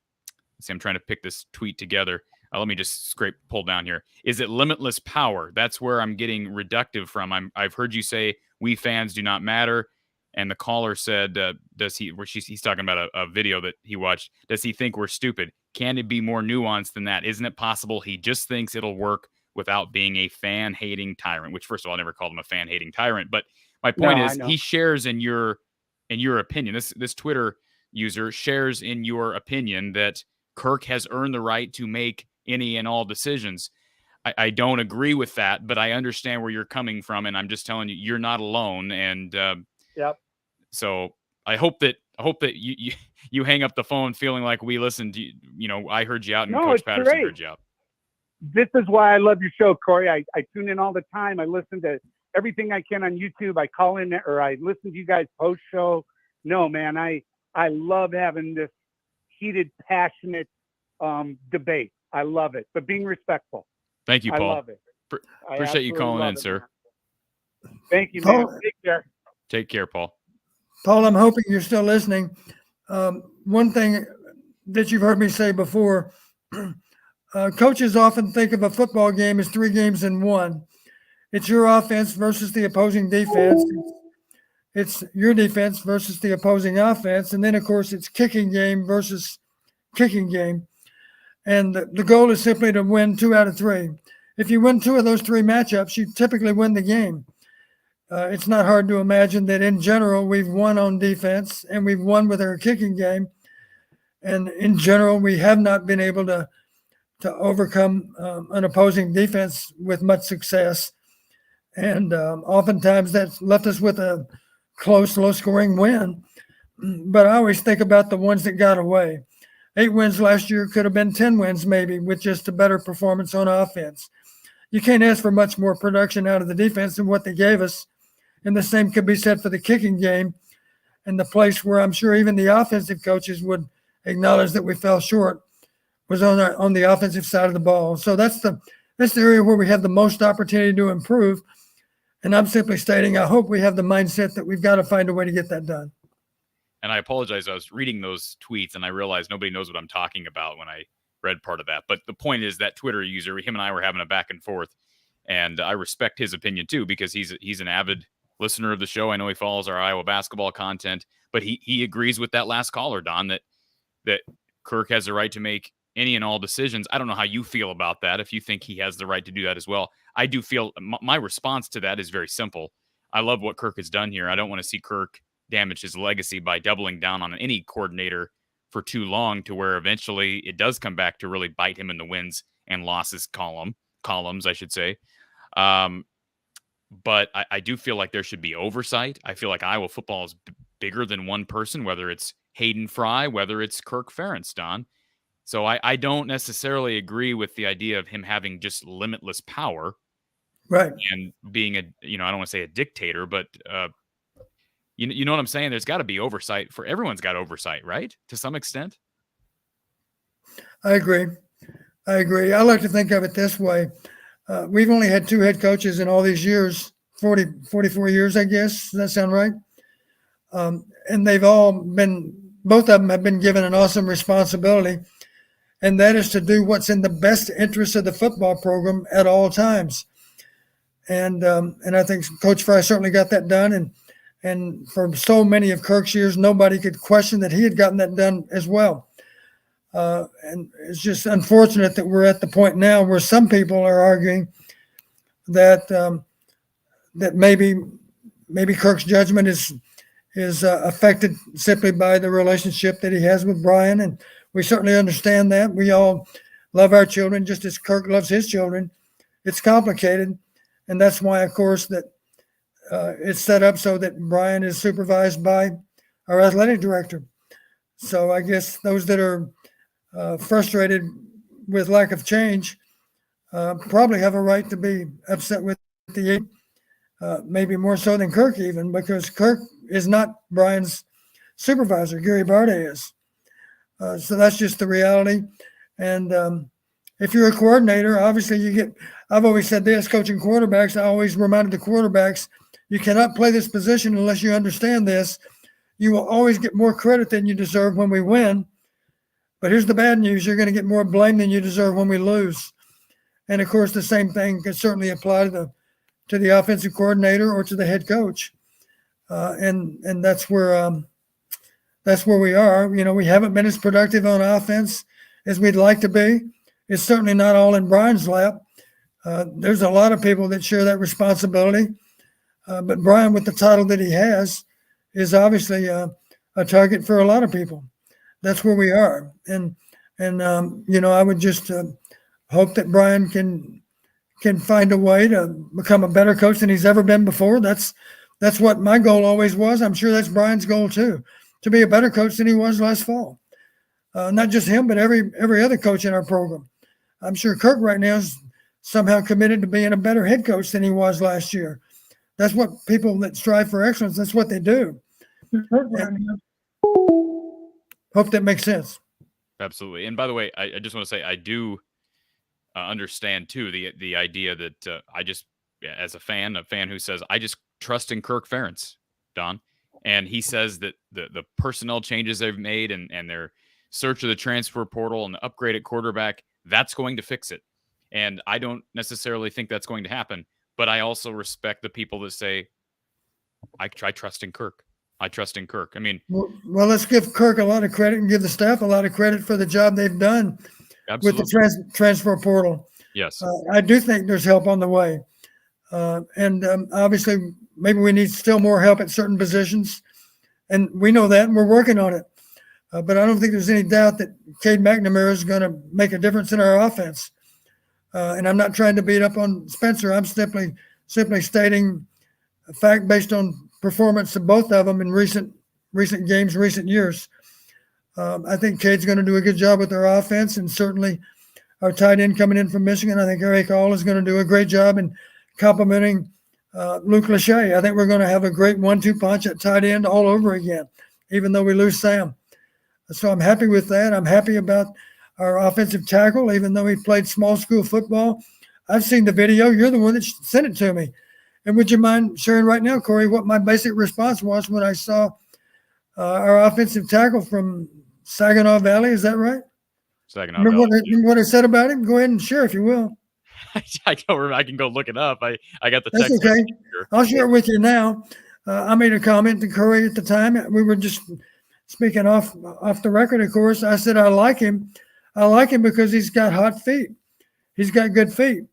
I'm trying to pick this tweet together. Let me just pull down here. Is it limitless power? That's where I'm getting reductive from. I've heard you say we fans do not matter, and the caller said, he's talking about a video that he watched. Does he think we're stupid? Can it be more nuanced than that? Isn't it possible he just thinks it'll work without being a fan-hating tyrant? Which, first of all, I never called him a fan-hating tyrant. But my point is, he shares in your opinion. This Twitter user shares in your opinion that Kirk has earned the right to make any and all decisions. I don't agree with that, but I understand where you're coming from, and I'm just telling you, you're not alone. And so I hope that you hang up the phone feeling like we listened to you. I heard you out, and Coach Patterson heard you out. This is why I love your show, Corey. I tune in all the time. I listen to everything I can on YouTube. I call in or I listen to you guys post show. No, man, I love having this heated, passionate debate. I love it, but being respectful. Thank you, Paul. I love it. Appreciate you calling in, sir. Thank you, man. Paul, take care. Take care, Paul. Paul, I'm hoping you're still listening. One thing that you've heard me say before, coaches often think of a football game as 3 games in one. It's your offense versus the opposing defense. It's your defense versus the opposing offense. And then, of course, it's kicking game versus kicking game. And the goal is simply to win 2 out of 3. If you win 2 of those 3 matchups, you typically win the game. It's not hard to imagine that in general, we've won on defense and we've won with our kicking game. And in general, we have not been able to overcome an opposing defense with much success. And oftentimes that's left us with a close, low-scoring win. But I always think about the ones that got away. 8 wins last year could have been 10 wins maybe with just a better performance on offense. You can't ask for much more production out of the defense than what they gave us. And the same could be said for the kicking game, and the place where I'm sure even the offensive coaches would acknowledge that we fell short was on the offensive side of the ball. So that's the area where we have the most opportunity to improve. And I'm simply stating, I hope we have the mindset that we've got to find a way to get that done. And I apologize. I was reading those tweets and I realized nobody knows what I'm talking about when I read part of that. But the point is that Twitter user, him and I were having a back and forth, and I respect his opinion too, because he's an avid listener of the show. I know he follows our Iowa basketball content, but he agrees with that last caller, Don, that Kirk has the right to make any and all decisions. I don't know how you feel about that, if you think he has the right to do that as well. I do feel my response to that is very simple. I love what Kirk has done here. I don't want to see Kirk damage his legacy by doubling down on any coordinator for too long, to where eventually it does come back to really bite him in the wins and losses columns, I should say. But I do feel like there should be oversight. I feel like Iowa football is bigger than one person, whether it's Hayden Fry, whether it's Kirk Ferentz, Don. So I don't necessarily agree with the idea of him having just limitless power, right? And being I don't want to say a dictator, but you know what I'm saying? There's got to be oversight everyone's got oversight, right? To some extent. I agree. I like to think of it this way. We've only had 2 head coaches in all these years, 44 years, I guess. Does that sound right? And both of them have been given an awesome responsibility, and that is to do what's in the best interest of the football program at all times. And I think Coach Fry certainly got that done. And for so many of Kirk's years, nobody could question that he had gotten that done as well. And it's just unfortunate that we're at the point now where some people are arguing that that maybe Kirk's judgment is affected simply by the relationship that he has with Brian. And we certainly understand that. We all love our children just as Kirk loves his children. It's complicated. And that's why, of course, that it's set up so that Brian is supervised by our athletic director. So I guess those that are frustrated with lack of change probably have a right to be upset with the maybe more so than Kirk even, because Kirk is not Brian's supervisor. Gary Barday is. So that's just the reality. And if you're a coordinator, obviously I've always said this, coaching quarterbacks, I always reminded the quarterbacks, you cannot play this position unless you understand this. You will always get more credit than you deserve when we win. But here's the bad news. You're going to get more blame than you deserve when we lose. And, of course, the same thing can certainly apply to the offensive coordinator or to the head coach. And that's where we are. You know, we haven't been as productive on offense as we'd like to be. It's certainly not all in Brian's lap. There's a lot of people that share that responsibility. But Brian, with the title that he has, is obviously a target for a lot of people. That's where we are. And I would just hope that Brian can find a way to become a better coach than he's ever been before. That's what my goal always was. I'm sure that's Brian's goal too, to be a better coach than he was last fall. Not just him, but every other coach in our program. I'm sure Kirk right now is somehow committed to being a better head coach than he was last year. That's what people that strive for excellence, that's what they do. And hope that makes sense. Absolutely. And by the way, I just want to say I do understand too the idea that I just, as a fan who says I just trust in Kirk Ferentz, Don, and he says that the personnel changes they've made and their search of the transfer portal and the upgrade at quarterback, that's going to fix it. And I don't necessarily think that's going to happen, but I also respect the people that say I trust in Kirk. I trust in Kirk. I mean, well, let's give Kirk a lot of credit and give the staff a lot of credit for the job they've done with the transfer portal. Yes. I do think there's help on the way. And obviously, maybe we need still more help at certain positions. And we know that, and we're working on it. But I don't think there's any doubt that Cade McNamara is going to make a difference in our offense. And I'm not trying to beat up on Spencer. I'm simply stating a fact based on performance of both of them in recent games, recent years. I think Cade's going to do a good job with our offense, and certainly our tight end coming in from Michigan, I think Eric Hall is going to do a great job in complimenting Luke Lachey. I think we're going to have a great 1-2 punch at tight end all over again, even though we lose Sam. So I'm happy with that. I'm happy about our offensive tackle, even though he played small school football. I've seen the video. You're the one that sent it to me. And would you mind sharing right now, Corey, what my basic response was when I saw our offensive tackle from Saginaw Valley? Is that right? Saginaw Remember Valley. what I said about him? Go ahead and share if you will. I don't remember. I can go look it up. I got the That's text. okay. I'll share it with you now. I made a comment to Curry at the time. We were just speaking off the record, of course. I said I like him. I like him because he's got hot feet. He's got good feet.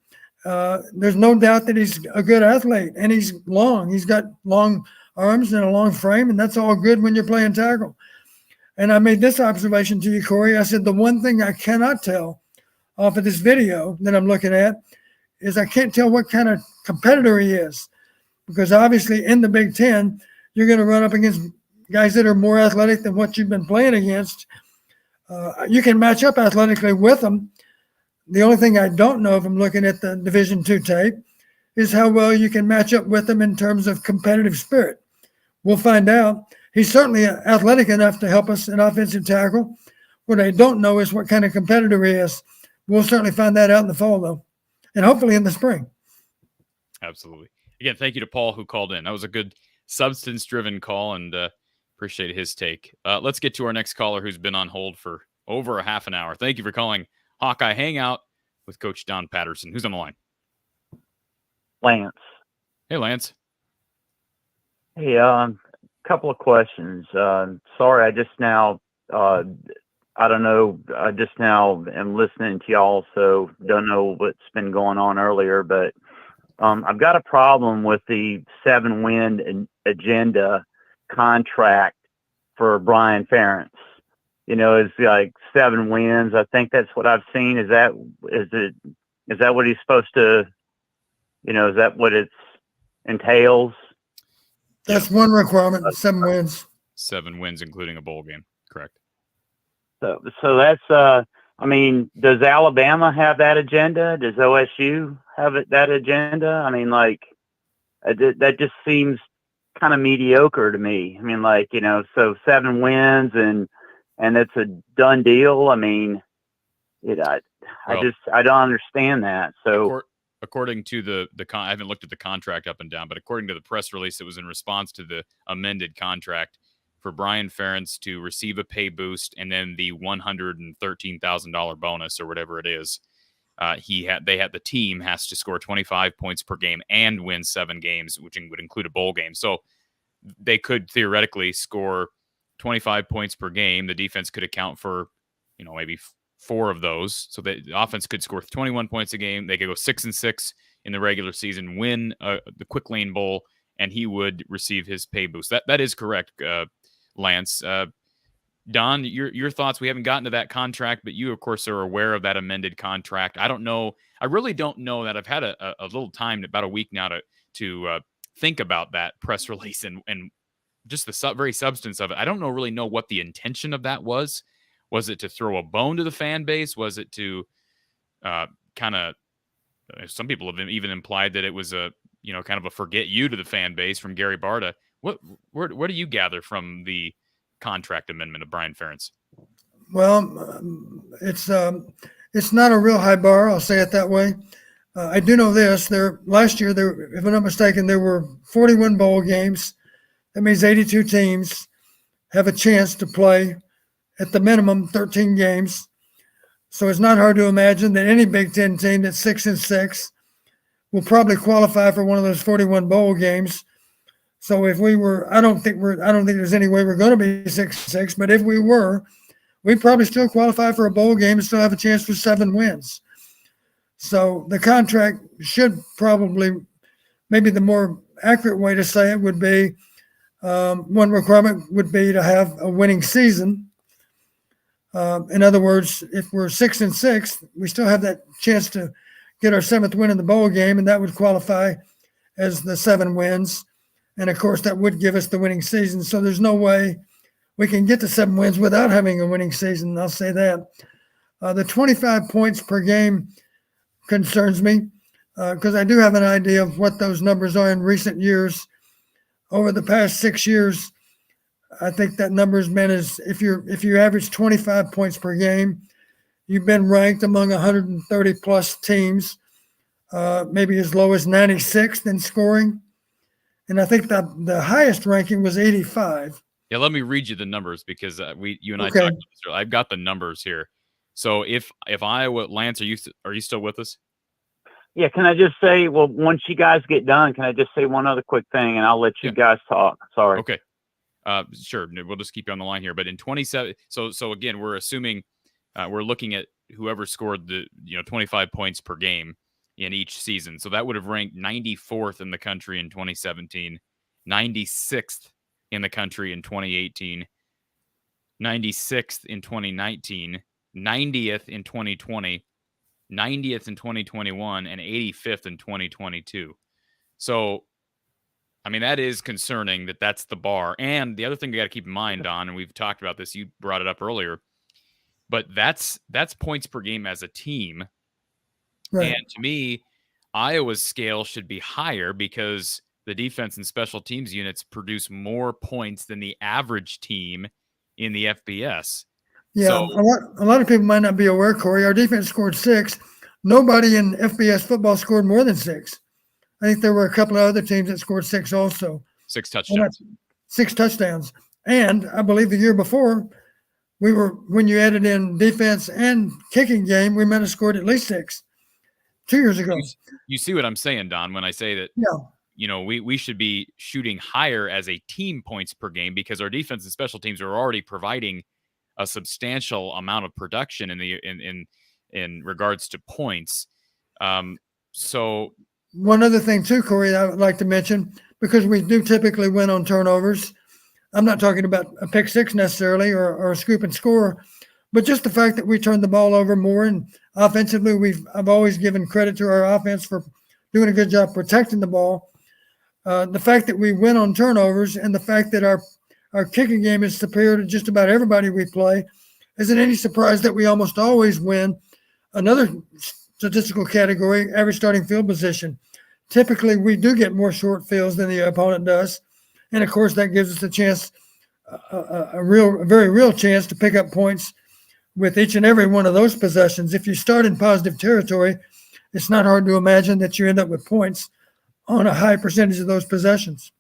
There's no doubt that he's a good athlete, and he's long. He's got long arms and a long frame, and that's all good when you're playing tackle. And I made this observation to you, Corey. I said the one thing I cannot tell off of this video that I'm looking at is I can't tell what kind of competitor he is, because obviously in the Big Ten, you're going to run up against guys that are more athletic than what you've been playing against. You can match up athletically with them. The only thing I don't know, if I'm looking at the Division II tape, is how well you can match up with them in terms of competitive spirit. We'll find out. He's certainly athletic enough to help us in offensive tackle. What I don't know is what kind of competitor he is. We'll certainly find that out in the fall, though, and hopefully in the spring. Absolutely. Again, thank you to Paul who called in. That was a good substance-driven call, and appreciate his take. Let's get to our next caller who's been on hold for over a half an hour. Thank you for calling Hawkeye Hangout with Coach Don Patterson. Who's on the line? Lance. Hey, Lance. Hey, couple of questions. Sorry, I just now, I don't know, I just now am listening to y'all, so don't know what's been going on earlier, but I've got a problem with the 7-win agenda contract for Brian Ferentz. You know, it's like 7 wins. I think that's what I've seen. Is that what he's supposed to, you know, is that what it entails? That's one requirement, 7 wins. 7 wins, including a bowl game. Correct. So that's, I mean, does Alabama have that agenda? Does OSU have that agenda? I mean, like, that just seems kind of mediocre to me. I mean, like, you know, so 7 wins and it's a done deal. I mean, I don't understand that. So according to I haven't looked at the contract up and down, but according to the press release that was in response to the amended contract, for Brian Ferentz to receive a pay boost and then the $113,000 bonus or whatever it is, the team has to score 25 points per game and win 7 games, which would include a bowl game. So they could theoretically score 25 points per game. The defense could account for, you know, maybe 4 of those. So the offense could score 21 points a game. They could go 6-6 in the regular season, win the Quick Lane Bowl, and he would receive his pay boost. That is correct, Lance. Don, your thoughts? We haven't gotten to that contract, but you, of course, are aware of that amended contract. I don't know. I really don't know that. I've had a little time, about a week now, to think about that press release and just the very substance of it. I don't really know what the intention of that was. Was it to throw a bone to the fan base? Was it to kind of, some people have even implied that it was a, you know, kind of a forget you to the fan base from Gary Barta. Where do you gather from the contract amendment of Brian Ferentz? Well, it's not a real high bar. I'll say it that way. I do know this. Last year, if I'm not mistaken, there were 41 bowl games. That means 82 teams have a chance to play at the minimum 13 games. So it's not hard to imagine that any Big Ten team that's 6-6 will probably qualify for one of those 41 bowl games. So if we were, I don't think there's any way we're going to be 6-6, but if we were, we'd probably still qualify for a bowl game and still have a chance for 7 wins. So the contract should probably, maybe the more accurate way to say it would be, one requirement would be to have a winning season. In other words, if we're 6-6, we still have that chance to get our 7th win in the bowl game, and that would qualify as the 7 wins. And of course, that would give us the winning season. So there's no way we can get to 7 wins without having a winning season. I'll say that. The 25 points per game concerns me because I do have an idea of what those numbers are in recent years. Over the past 6 years, I think that number's been as if you average 25 points per game, you've been ranked among 130 plus teams, maybe as low as 96th in scoring. And I think that the highest ranking was 85. Yeah, let me read you the numbers because you and I Okay. talked about this earlier. I've got the numbers here. So if Iowa, Lance, are you still with us? Yeah, can I just say, well, once you guys get done, can I just say one other quick thing, and I'll let you guys talk. Sorry. Okay. Sure. We'll just keep you on the line here. But in 27, so again, we're assuming we're looking at whoever scored the 25 points per game in each season. So that would have ranked 94th in the country in 2017, 96th in the country in 2018, 96th in 2019, 90th in 2020, 90th in 2021, and 85th in 2022. So, I mean, that is concerning that that's the bar. And the other thing we got to keep in mind, Don, and we've talked about this, you brought it up earlier, but that's points per game as a team. Right. And to me, Iowa's scale should be higher because the defense and special teams units produce more points than the average team in the FBS. Yeah, So, a lot of people might not be aware, Corey. Our defense scored 6. Nobody in FBS football scored more than 6. I think there were a couple of other teams that scored 6 also. 6 touchdowns. 6 touchdowns. And I believe the year before, when you added in defense and kicking game, we might have scored at least 6 2 years ago. You see what I'm saying, Don, when I say that, we should be shooting higher as a team points per game because our defense and special teams are already providing a substantial amount of production in regards to points. So one other thing too, Corey, I would like to mention, because we do typically win on turnovers. I'm not talking about a pick 6 necessarily or a scoop and score, but just the fact that we turn the ball over more, and offensively, I've always given credit to our offense for doing a good job protecting the ball. The fact that we win on turnovers and the fact that our kicking game is superior to just about everybody we play, isn't any surprise that we almost always win. Another statistical category, average starting field position. Typically, we do get more short fields than the opponent does. And of course, that gives us a chance, a very real chance to pick up points with each and every one of those possessions. If you start in positive territory, it's not hard to imagine that you end up with points on a high percentage of those possessions.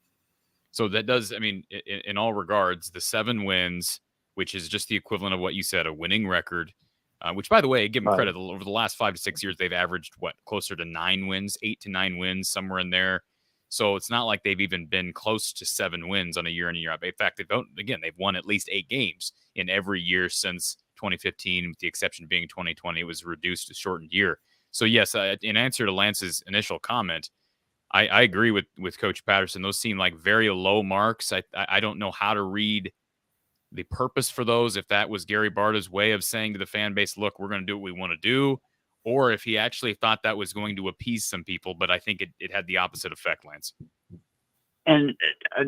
So that does, I mean, in all regards, the 7 wins, which is just the equivalent of what you said, a winning record, which, by the way, give them credit. Over the last 5 to 6 years, they've averaged, closer to 9 wins, 8 to 9 wins, somewhere in there. So it's not like they've even been close to 7 wins on a year in and year out. In fact, they've won at least 8 games in every year since 2015, with the exception being 2020. It was reduced to shortened year. So yes, in answer to Lance's initial comment, I agree with Coach Patterson. Those seem like very low marks. I don't know how to read the purpose for those, if that was Gary Barta's way of saying to the fan base, look, we're going to do what we want to do, or if he actually thought that was going to appease some people. But I think it had the opposite effect, Lance. And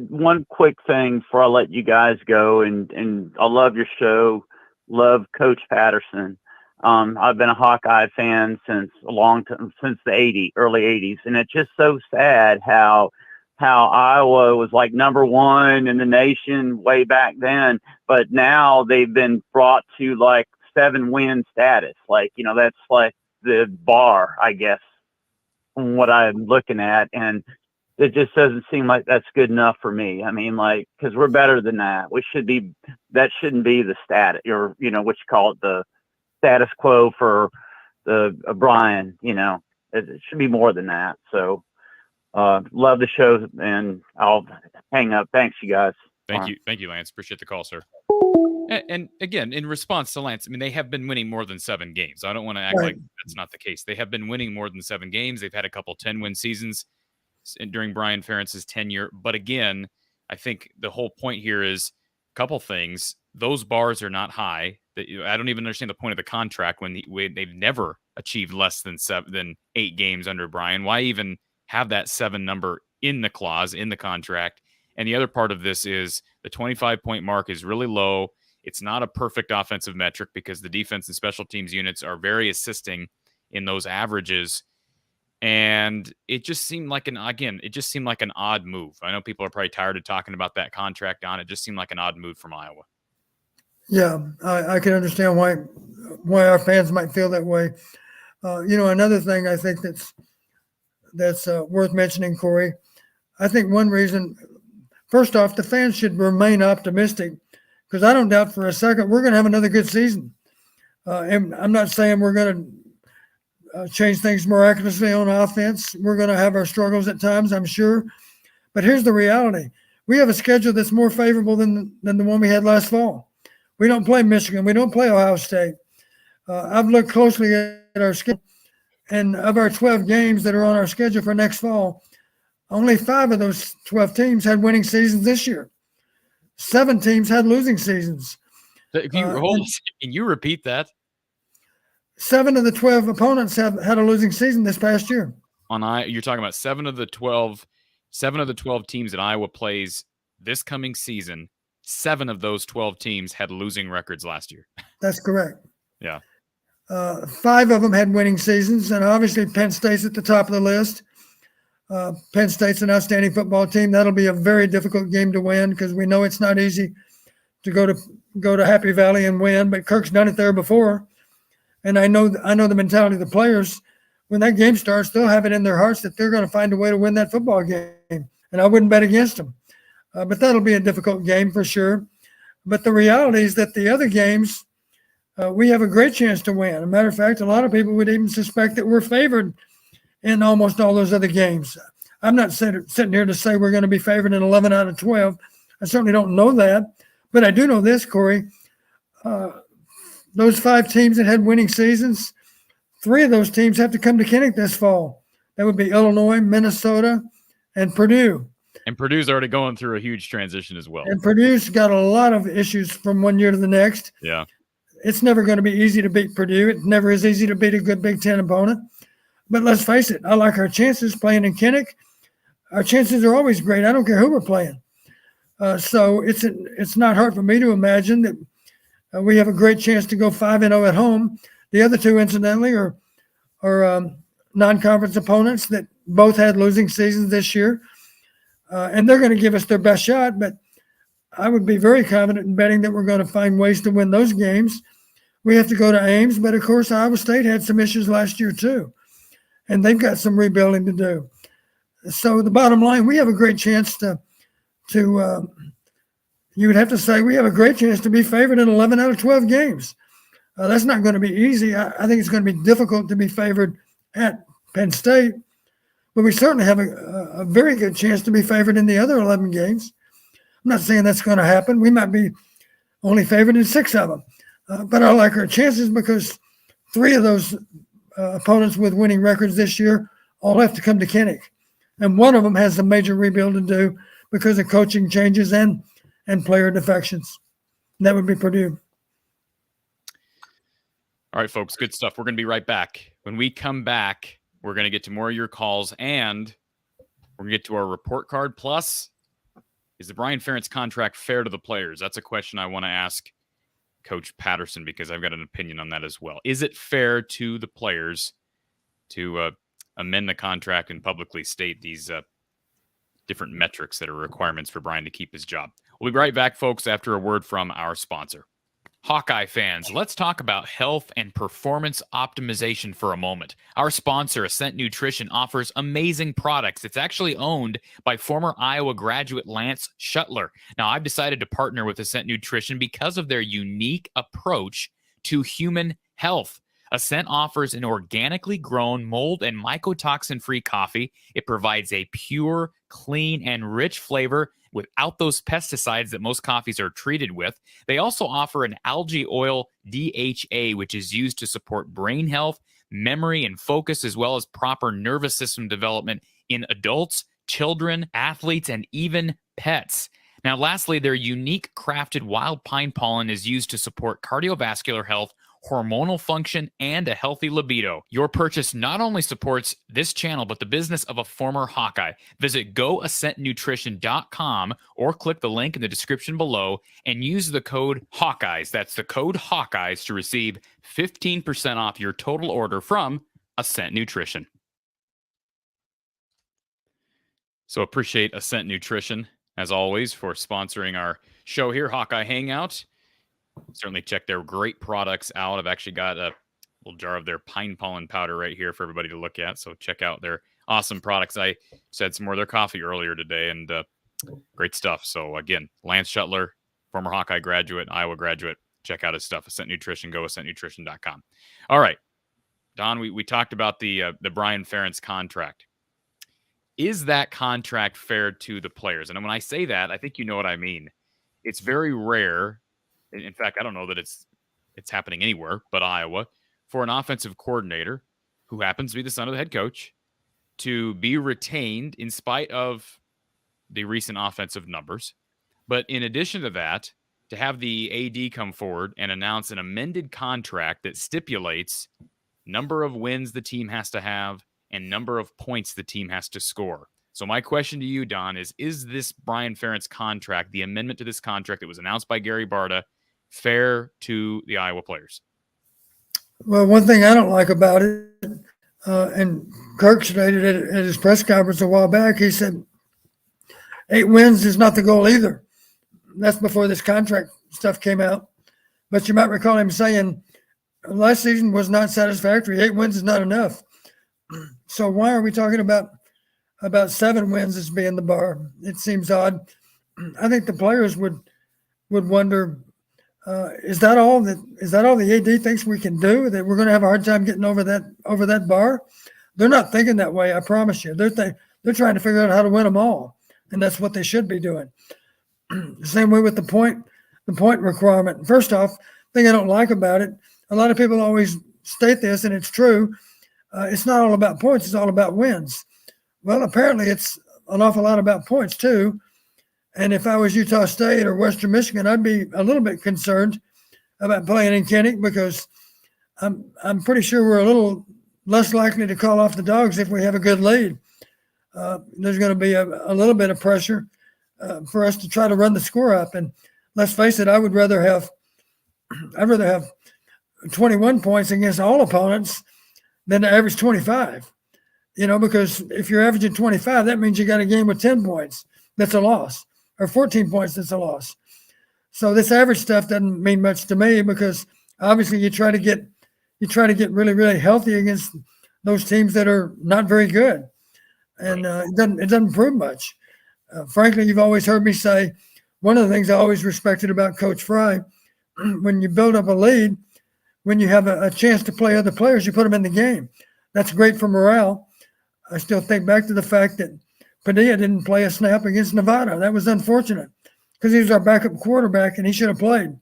one quick thing before I let you guys go, and I love your show, love Coach Patterson. I've been a Hawkeye fan since a long time, since the early 80s. And it's just so sad how Iowa was like number 1 in the nation way back then, but now they've been brought to like 7-win status. Like, that's like the bar, I guess, from what I'm looking at. And it just doesn't seem like that's good enough for me. I mean, like, cause we're better than that. That shouldn't be the status, or, what you call it, the status quo for the Brian, it should be more than that. So, love the show, and I'll hang up. Thanks, you guys. Thank you, Lance. Appreciate the call, sir. And again, in response to Lance, I mean, they have been winning more than 7 games. I don't want to act like that's not the case. They have been winning more than 7 games. They've had a couple 10-win seasons during Brian Ferentz's tenure. But again, I think the whole point here is a couple things. Those bars are not high. I don't even understand the point of the contract when they've never achieved less than 8 games under Brian. Why even have that 7 number in the clause, in the contract? And the other part of this is the 25-point mark is really low. It's not a perfect offensive metric because the defense and special teams units are very assisting in those averages. And it just seemed like an odd move. I know people are probably tired of talking about that contract on. It just seemed like an odd move from Iowa. Yeah, I can understand why our fans might feel that way. Another thing I think that's worth mentioning, Corey, I think one reason, first off, the fans should remain optimistic because I don't doubt for a second we're going to have another good season. And I'm not saying we're going to change things miraculously on offense. We're going to have our struggles at times, I'm sure. But here's the reality. We have a schedule that's more favorable than the one we had last fall. We don't play Michigan. We don't play Ohio State. I've looked closely at our schedule, and of our 12 games that are on our schedule for next fall, only 5 of those 12 teams had winning seasons this year. 7 teams had losing seasons. Can you repeat that? 7 of the 12 opponents have had a losing season this past year. You're talking about 7 of the 12 teams that Iowa plays this coming season. 7 of those 12 teams had losing records last year. That's correct. Yeah. 5 of them had winning seasons, and obviously Penn State's at the top of the list. Penn State's an outstanding football team. That'll be a very difficult game to win because we know it's not easy to go to Happy Valley and win, but Kirk's done it there before. And I know the mentality of the players. When that game starts, they'll have it in their hearts that they're going to find a way to win that football game. And I wouldn't bet against them. But that'll be a difficult game for sure. But the reality is that the other games, we have a great chance to win. As a matter of fact, a lot of people would even suspect that we're favored in almost all those other games. I'm not sitting here to say we're going to be favored in 11 out of 12. I certainly don't know that. But I do know this, Corey. Those 5 teams that had winning seasons, 3 of those teams have to come to Kinnick this fall. That would be Illinois, Minnesota, and Purdue. And Purdue's already going through a huge transition as well. And Purdue's got a lot of issues from one year to the next. Yeah. It's never going to be easy to beat Purdue. It never is easy to beat a good Big Ten opponent. But let's face it, I like our chances playing in Kinnick. Our chances are always great. I don't care who we're playing. So it's not hard for me to imagine that we have a great chance to go 5-0 at home. The other 2, incidentally, are non-conference opponents that both had losing seasons this year. And they're going to give us their best shot, but I would be very confident in betting that we're going to find ways to win those games. We have to go to Ames, but of course, Iowa State had some issues last year too, and they've got some rebuilding to do. So the bottom line, we have a great chance to you would have to say we have a great chance to be favored in 11 out of 12 games. That's not going to be easy. I think it's going to be difficult to be favored at Penn State. But we certainly have a very good chance to be favored in the other 11 games. I'm not saying that's going to happen. We might be only favored in 6 of them. But I like our chances because 3 of those opponents with winning records this year all have to come to Kinnick. And one of them has a major rebuild to do because of coaching changes and player defections. And that would be Purdue. All right, folks, good stuff. We're going to be right back. When we come back, we're going to get to more of your calls, and we're going to get to our report card. Plus, is the Brian Ferentz contract fair to the players? That's a question I want to ask Coach Patterson because I've got an opinion on that as well. Is it fair to the players to amend the contract and publicly state these different metrics that are requirements for Brian to keep his job? We'll be right back, folks, after a word from our sponsor. Hawkeye fans, let's talk about health and performance optimization for a moment. Our sponsor, Ascent Nutrition, offers amazing products. It's actually owned by former Iowa graduate Lance Shuttler. Now, I've decided to partner with Ascent Nutrition because of their unique approach to human health. Ascent offers an organically grown, mold and mycotoxin-free coffee. It provides a pure, clean, and rich flavor without those pesticides that most coffees are treated with. They also offer an algae oil DHA, which is used to support brain health, memory, and focus, as well as proper nervous system development in adults, children, athletes, and even pets. Now, lastly, their unique crafted wild pine pollen is used to support cardiovascular health, hormonal function, and a healthy libido. Your purchase not only supports this channel, but the business of a former Hawkeye. Visit goascentnutrition.com or click the link in the description below and use the code Hawkeyes. That's the code Hawkeyes to receive 15% off your total order from Ascent Nutrition. So appreciate Ascent Nutrition, as always, for sponsoring our show here, Hawkeye Hangout. Certainly check their great products out. I've actually got a little jar of their pine pollen powder right here for everybody to look at. So check out their awesome products. I said some more of their coffee earlier today, and great stuff. So again, Lance Shuttler, former Hawkeye graduate, Iowa graduate. Check out his stuff. Ascent Nutrition, goascentnutrition.com. All right, Don, we talked about the Brian Ferentz contract. Is that contract fair to the players? And when I say that, I think you know what I mean. It's very rare. In fact, I don't know that it's happening anywhere but Iowa for an offensive coordinator who happens to be the son of the head coach to be retained in spite of the recent offensive numbers. But in addition to that, to have the AD come forward and announce an amended contract that stipulates number of wins the team has to have and number of points the team has to score. So my question to you, Don, is this Brian Ferentz contract, the amendment to this contract that was announced by Gary Barta, fair to the Iowa players? Well, one thing I don't like about it, and Kirk stated it at his press conference a while back, he said 8 wins is not the goal either. That's before this contract stuff came out. But you might recall him saying last season was not satisfactory. 8 wins is not enough. So why are we talking about 7 wins as being the bar? It seems odd. I think the players would wonder, is that all the AD thinks we can do? That we're going to have a hard time getting over that bar? They're not thinking that way. I promise you. They're trying to figure out how to win them all, and that's what they should be doing. Same way with the point requirement. First off, thing I don't like about it, a lot of people always state this, and it's true. It's not all about points. It's all about wins. Well, apparently it's an awful lot about points too. And if I was Utah State or Western Michigan, I'd be a little bit concerned about playing in Kinnick because I'm pretty sure we're a little less likely to call off the Dogs if we have a good lead. There's going to be a little bit of pressure for us to try to run the score up. And let's face it, I'd rather have 21 points against all opponents than to average 25. Because if you're averaging 25, that means you got a game with 10 points. That's a loss. Or 14 points, that's a loss. So this average stuff doesn't mean much to me because obviously you try to get really, really healthy against those teams that are not very good. And it doesn't prove much. Frankly, you've always heard me say one of the things I always respected about Coach Fry, when you build up a lead, when you have a chance to play other players, you put them in the game. That's great for morale. I still think back to the fact that Padilla didn't play a snap against Nevada. That was unfortunate because he was our backup quarterback and he should have played.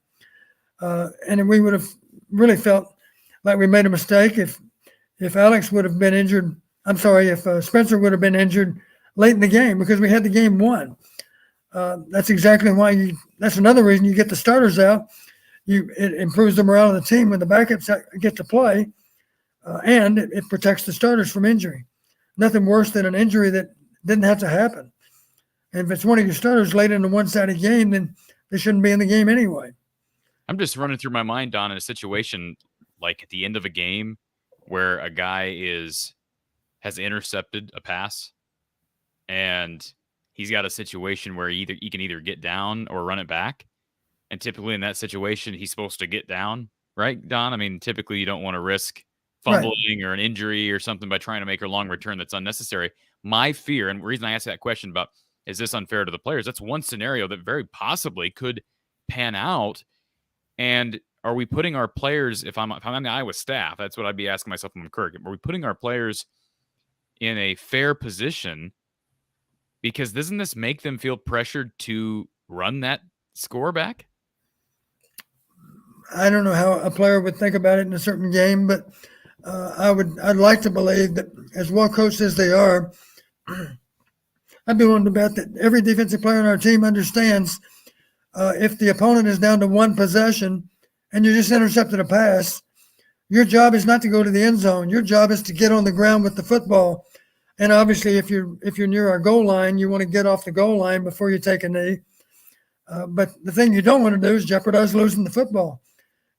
And we would have really felt like we made a mistake if Alex would have been injured. I'm sorry, if Spencer would have been injured late in the game because we had the game won. That's exactly why that's another reason you get the starters out. It improves the morale of the team when the backups get to play, and it protects the starters from injury. Nothing worse than an injury that didn't have to happen. And if it's one of your starters late in a one-sided game, then they shouldn't be in the game anyway. I'm just running through my mind, Don, in a situation like at the end of a game where a guy has intercepted a pass and he's got a situation where he can either get down or run it back. And typically in that situation, he's supposed to get down, right, Don? I mean, typically you don't want to risk fumbling or an injury or something by trying to make a long return that's unnecessary. My fear, and the reason I asked that question about, is this unfair to the players? That's one scenario that very possibly could pan out. And are we putting our players, if I'm on the Iowa staff, that's what I'd be asking myself when I'm Kirk. Are we putting our players in a fair position? Because doesn't this make them feel pressured to run that score back? I don't know how a player would think about it in a certain game, but I'd like to believe that as well coached as they are, I'd be willing to bet that every defensive player on our team understands if the opponent is down to one possession and you just intercepted a pass, your job is not to go to the end zone. Your job is to get on the ground with the football. And obviously, if you're near our goal line, you want to get off the goal line before you take a knee. But the thing you don't want to do is jeopardize losing the football.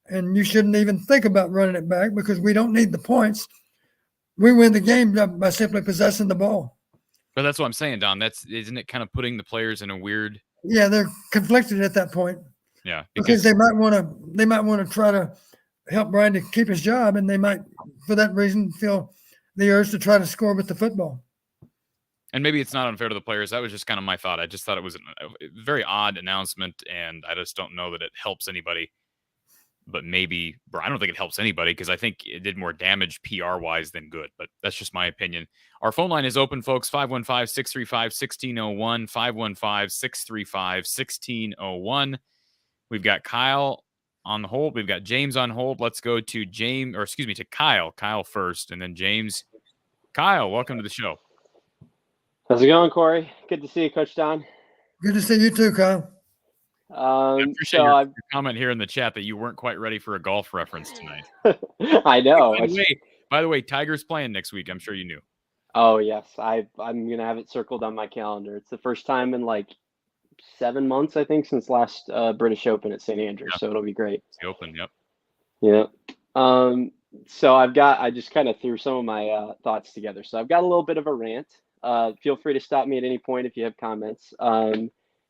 And you shouldn't even think about running it back because we don't need the points. We win the game by simply possessing the ball. But that's what I'm saying, Don. Isn't it kind of putting the players in a weird? Yeah, they're conflicted at that point. Yeah, because they might want to try to help Brian to keep his job, and they might, for that reason, feel the urge to try to score with the football. And maybe it's not unfair to the players. That was just kind of my thought. I just thought it was a very odd announcement, and I just don't know that it helps anybody. But maybe I don't think it helps anybody because I think it did more damage PR-wise than good. But that's just my opinion. Our phone line is open, folks, 515-635-1601, 515-635-1601. We've got Kyle on hold. We've got James on hold. Let's go to Kyle. Kyle first, and then James. Kyle, welcome to the show. How's it going, Corey? Good to see you, Coach Don. Good to see you too, Kyle. I appreciate your comment here in the chat that you weren't quite ready for a golf reference tonight. I know. By the way, Tiger's playing next week. I'm sure you knew. Oh, yes. I'm going to have it circled on my calendar. It's the first time in like 7 months, I think, since last British Open at St. Andrews. So it'll be great. It's the Open, yep. Yeah. So I just kind of threw some of my thoughts together. So I've got a little bit of a rant. Feel free to stop me at any point if you have comments.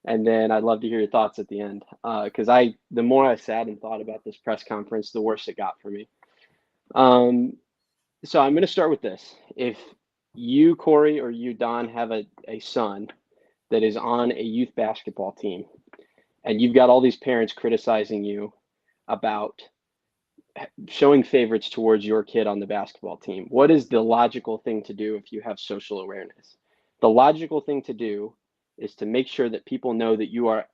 And then I'd love to hear your thoughts at the end. Because the more I sat and thought about this press conference, the worse it got for me. So I'm going to start with this. If you, Corey, or you, Don, have a son that is on a youth basketball team, and you've got all these parents criticizing you about showing favorites towards your kid on the basketball team, what is the logical thing to do if you have social awareness? The logical thing to do is to make sure that people know that you are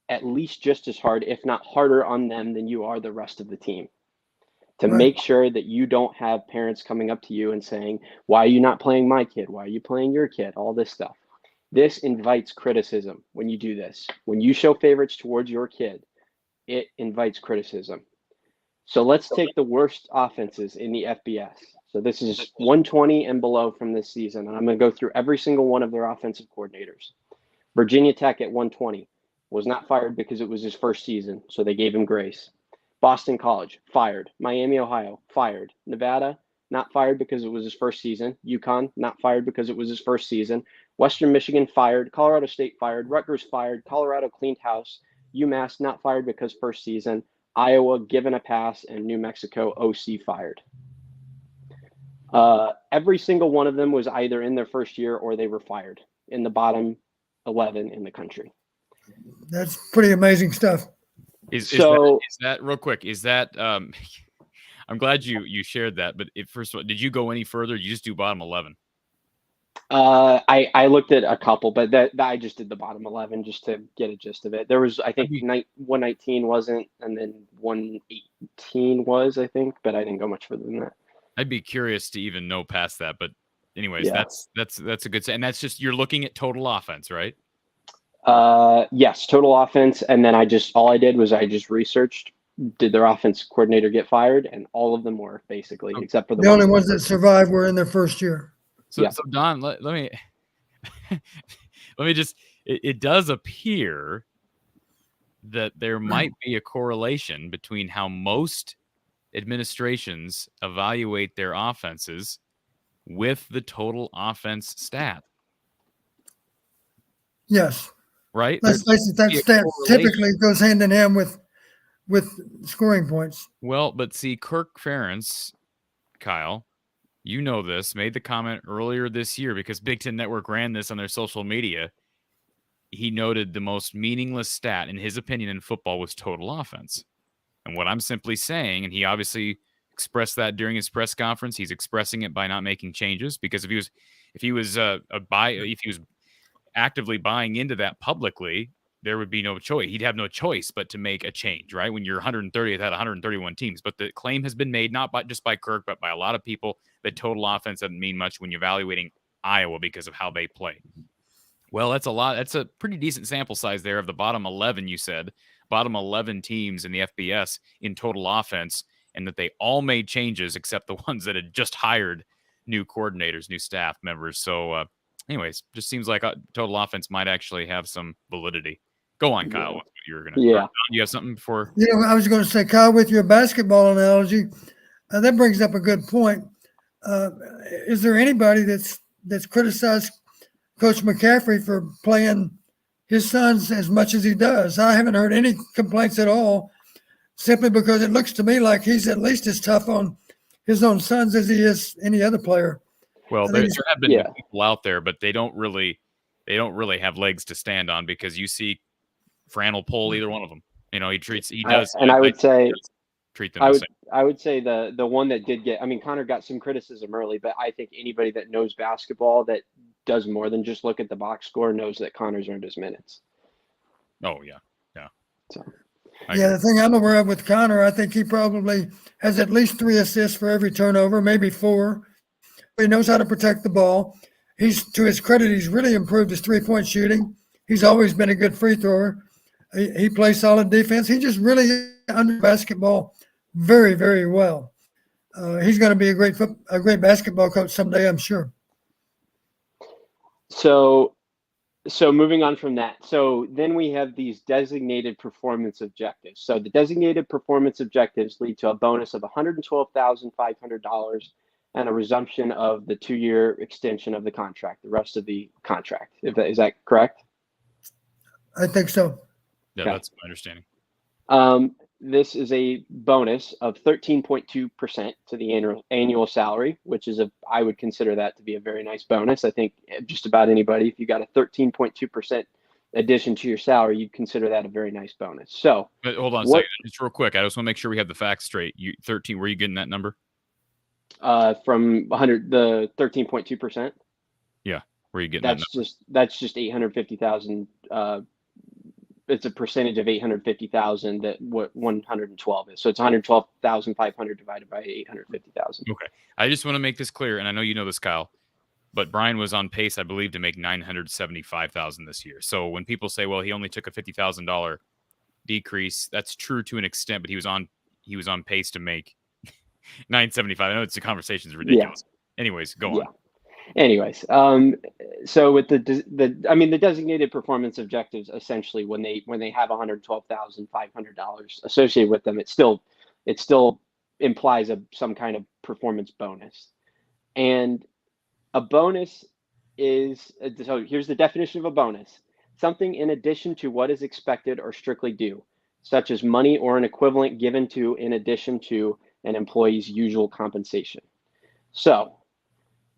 at least just as hard, if not harder on them than you are the rest of the team. To make sure that you don't have parents coming up to you and saying, why are you not playing my kid? Why are you playing your kid? All this stuff. This invites criticism when you do this. When you show favorites towards your kid, it invites criticism. So let's take the worst offenses in the FBS. So this is 120 and below from this season. And I'm going to go through every single one of their offensive coordinators. Virginia Tech at 120 was not fired because it was his first season. So they gave him grace. Boston College, fired. Miami, Ohio, fired. Nevada, not fired because it was his first season. UConn, not fired because it was his first season. Western Michigan, fired. Colorado State, fired. Rutgers, fired. Colorado cleaned house. UMass, not fired because first season. Iowa, given a pass. And New Mexico, OC, fired. Every single one of them was either in their first year or they were fired in the bottom 11 in the country. That's pretty amazing stuff. Is that real quick? Is that I'm glad you shared that. But first of all, did you go any further? Did you just do bottom 11? I looked at a couple, but that I just did the bottom 11 just to get a gist of it. There was, I think, 119 wasn't, and then 118 was, I think, but I didn't go much further than that. I'd be curious to even know past that, but anyways, yeah. that's a good. And that's just you're looking at total offense, right? Yes, total offense, and then all I did was I just researched. Did their offense coordinator get fired? And all of them were basically, except for the only ones that survived were in their first year. So Don, let me just. It does appear that there might be a correlation between how most administrations evaluate their offenses with the total offense stat. Yes. Right? Let's face it, that stat typically goes hand in hand with scoring points. Well, but see, Kirk Ferentz, Kyle, you know this, made the comment earlier this year because Big Ten Network ran this on their social media. He noted the most meaningless stat, in his opinion, in football was total offense. And what I'm simply saying, and he obviously expressed that during his press conference, he's expressing it by not making changes because if he was actively buying into that publicly, there would be no choice. He'd have no choice but to make a change, right? When you're 130th out of 131 teams. But the claim has been made, not just by Kirk, but by a lot of people, that total offense doesn't mean much when you're evaluating Iowa because of how they play. Well, that's a lot. That's a pretty decent sample size there of the bottom 11, you said. Bottom 11 teams in the FBS in total offense, and that they all made changes except the ones that had just hired new coordinators, new staff members. So, anyways, just seems like total offense might actually have some validity. Go on, Kyle. What you were going to You have something before? Yeah, I was going to say, Kyle, with your basketball analogy, that brings up a good point. Is there anybody that's criticized Coach McCaffrey for playing his sons as much as he does? I haven't heard any complaints at all, simply because it looks to me like he's at least as tough on his own sons as he is any other player. Well, there have been people out there, but they don't really have legs to stand on, because you see Fran will pull either one of them. You know, he does. And I would say treat them the same. I would say the one that did get, I mean, Connor got some criticism early, but I think anybody that knows basketball that does more than just look at the box score knows that Connor's earned his minutes. Oh yeah. So. The thing I'm aware of with Connor, I think he probably has at least 3 assists for every turnover, maybe 4. He knows how to protect the ball. To his credit, he's really improved his 3-point shooting. He's always been a good free thrower. He plays solid defense. He just really under basketball very, very well. He's going to be a great basketball coach someday, I'm sure. So moving on from that. So then we have these designated performance objectives. So the designated performance objectives lead to a bonus of $112,500 and a resumption of the 2-year extension of the contract, the rest of the contract. Is that correct? I think so. Yeah, okay. That's my understanding. This is a bonus of 13.2% to the annual salary, which is I would consider that to be a very nice bonus. I think just about anybody, if you got a 13.2% addition to your salary, you'd consider that a very nice bonus. So, but hold on a second, just real quick. I just want to make sure we have the facts straight. 13, where are you getting that number? From 100, the 13.2%. Yeah, where are you getting that's just 850,000. It's a percentage of 850,000 that what 112 is. So it's 112,500 divided by 850,000. Okay. I just want to make this clear, and I know you know this, Kyle, but Brian was on pace, I believe, to make 975,000 this year. So when people say, well, he only took a $50,000 decrease, that's true to an extent, but he was on pace to make 975. I know the conversation is ridiculous. Yeah. Anyways, go on. Anyways, so with the designated performance objectives, essentially when they have $112,500 associated with them, it still implies some kind of performance bonus. And a bonus is, so here's the definition of a bonus: something in addition to what is expected or strictly due, such as money or an equivalent given to in addition to an employee's usual compensation. So,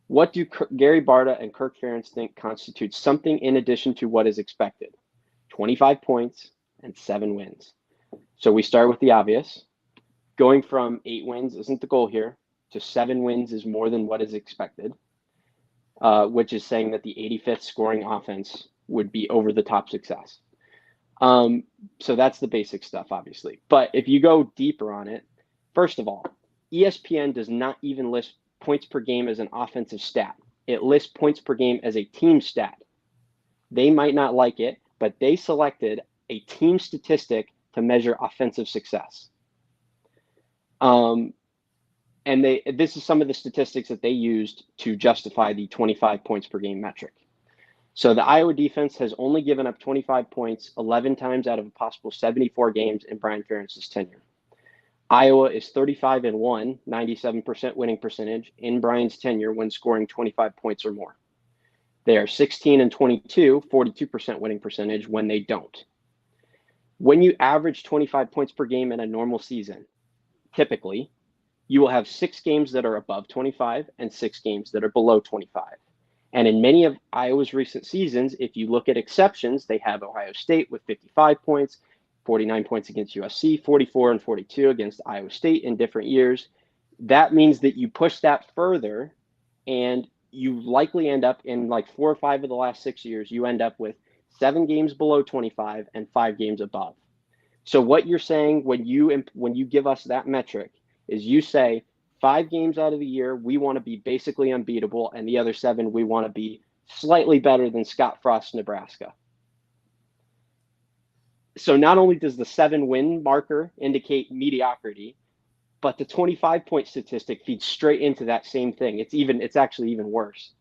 what do Gary Barta and Kirk Ferentz think constitutes something in addition to what is expected? 25 points and 7 wins. So we start with the obvious. Going from 8 wins isn't the goal here to 7 wins is more than what is expected, which is saying that the 85th scoring offense would be over the top success. So that's the basic stuff, obviously. But if you go deeper on it, first of all, ESPN does not even list points per game as an offensive stat. It lists points per game as a team stat. They might not like it, but they selected a team statistic to measure offensive success. And this is some of the statistics that they used to justify the 25 points per game metric. So the Iowa defense has only given up 25 points 11 times out of a possible 74 games in Brian Ferentz's tenure. Iowa is 35-1, 97% winning percentage in Brian's tenure when scoring 25 points or more. They are 16-22, 42% winning percentage when they don't. When you average 25 points per game in a normal season, typically, you will have 6 games that are above 25 and 6 games that are below 25. And in many of Iowa's recent seasons, if you look at exceptions, they have Ohio State with 55 points, 49 points against USC, 44 and 42 against Iowa State in different years. That means that you push that further and you likely end up in like 4 or 5 of the last 6 years, you end up with 7 games below 25 and 5 games above. So what you're saying when you give us that metric is you say 5 games out of the year, we want to be basically unbeatable, and the other 7, we want to be slightly better than Scott Frost's Nebraska. So not only does the 7-win marker indicate mediocrity, but the 25-point statistic feeds straight into that same thing. It's actually even worse.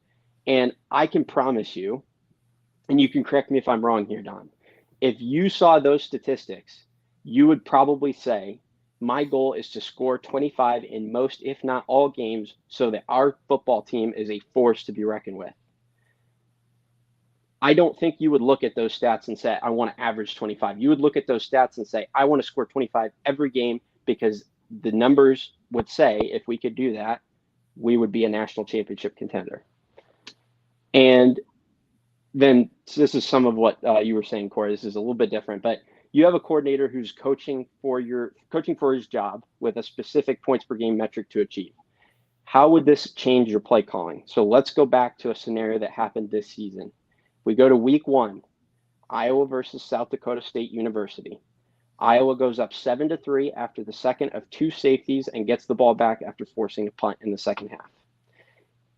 And I can promise you, and you can correct me if I'm wrong here, Don, if you saw those statistics, you would probably say, my goal is to score 25 in most, if not all, games so that our football team is a force to be reckoned with. I don't think you would look at those stats and say, I want to average 25. You would look at those stats and say, I want to score 25 every game, because the numbers would say if we could do that, we would be a national championship contender. And then so this is some of what you were saying, Corey. This is a little bit different, but you have a coordinator who's coaching for his job with a specific points per game metric to achieve. How would this change your play calling? So let's go back to a scenario that happened this season. We go to week 1, Iowa versus South Dakota State University. Iowa goes up 7-3 after the second of 2 safeties and gets the ball back after forcing a punt in the second half.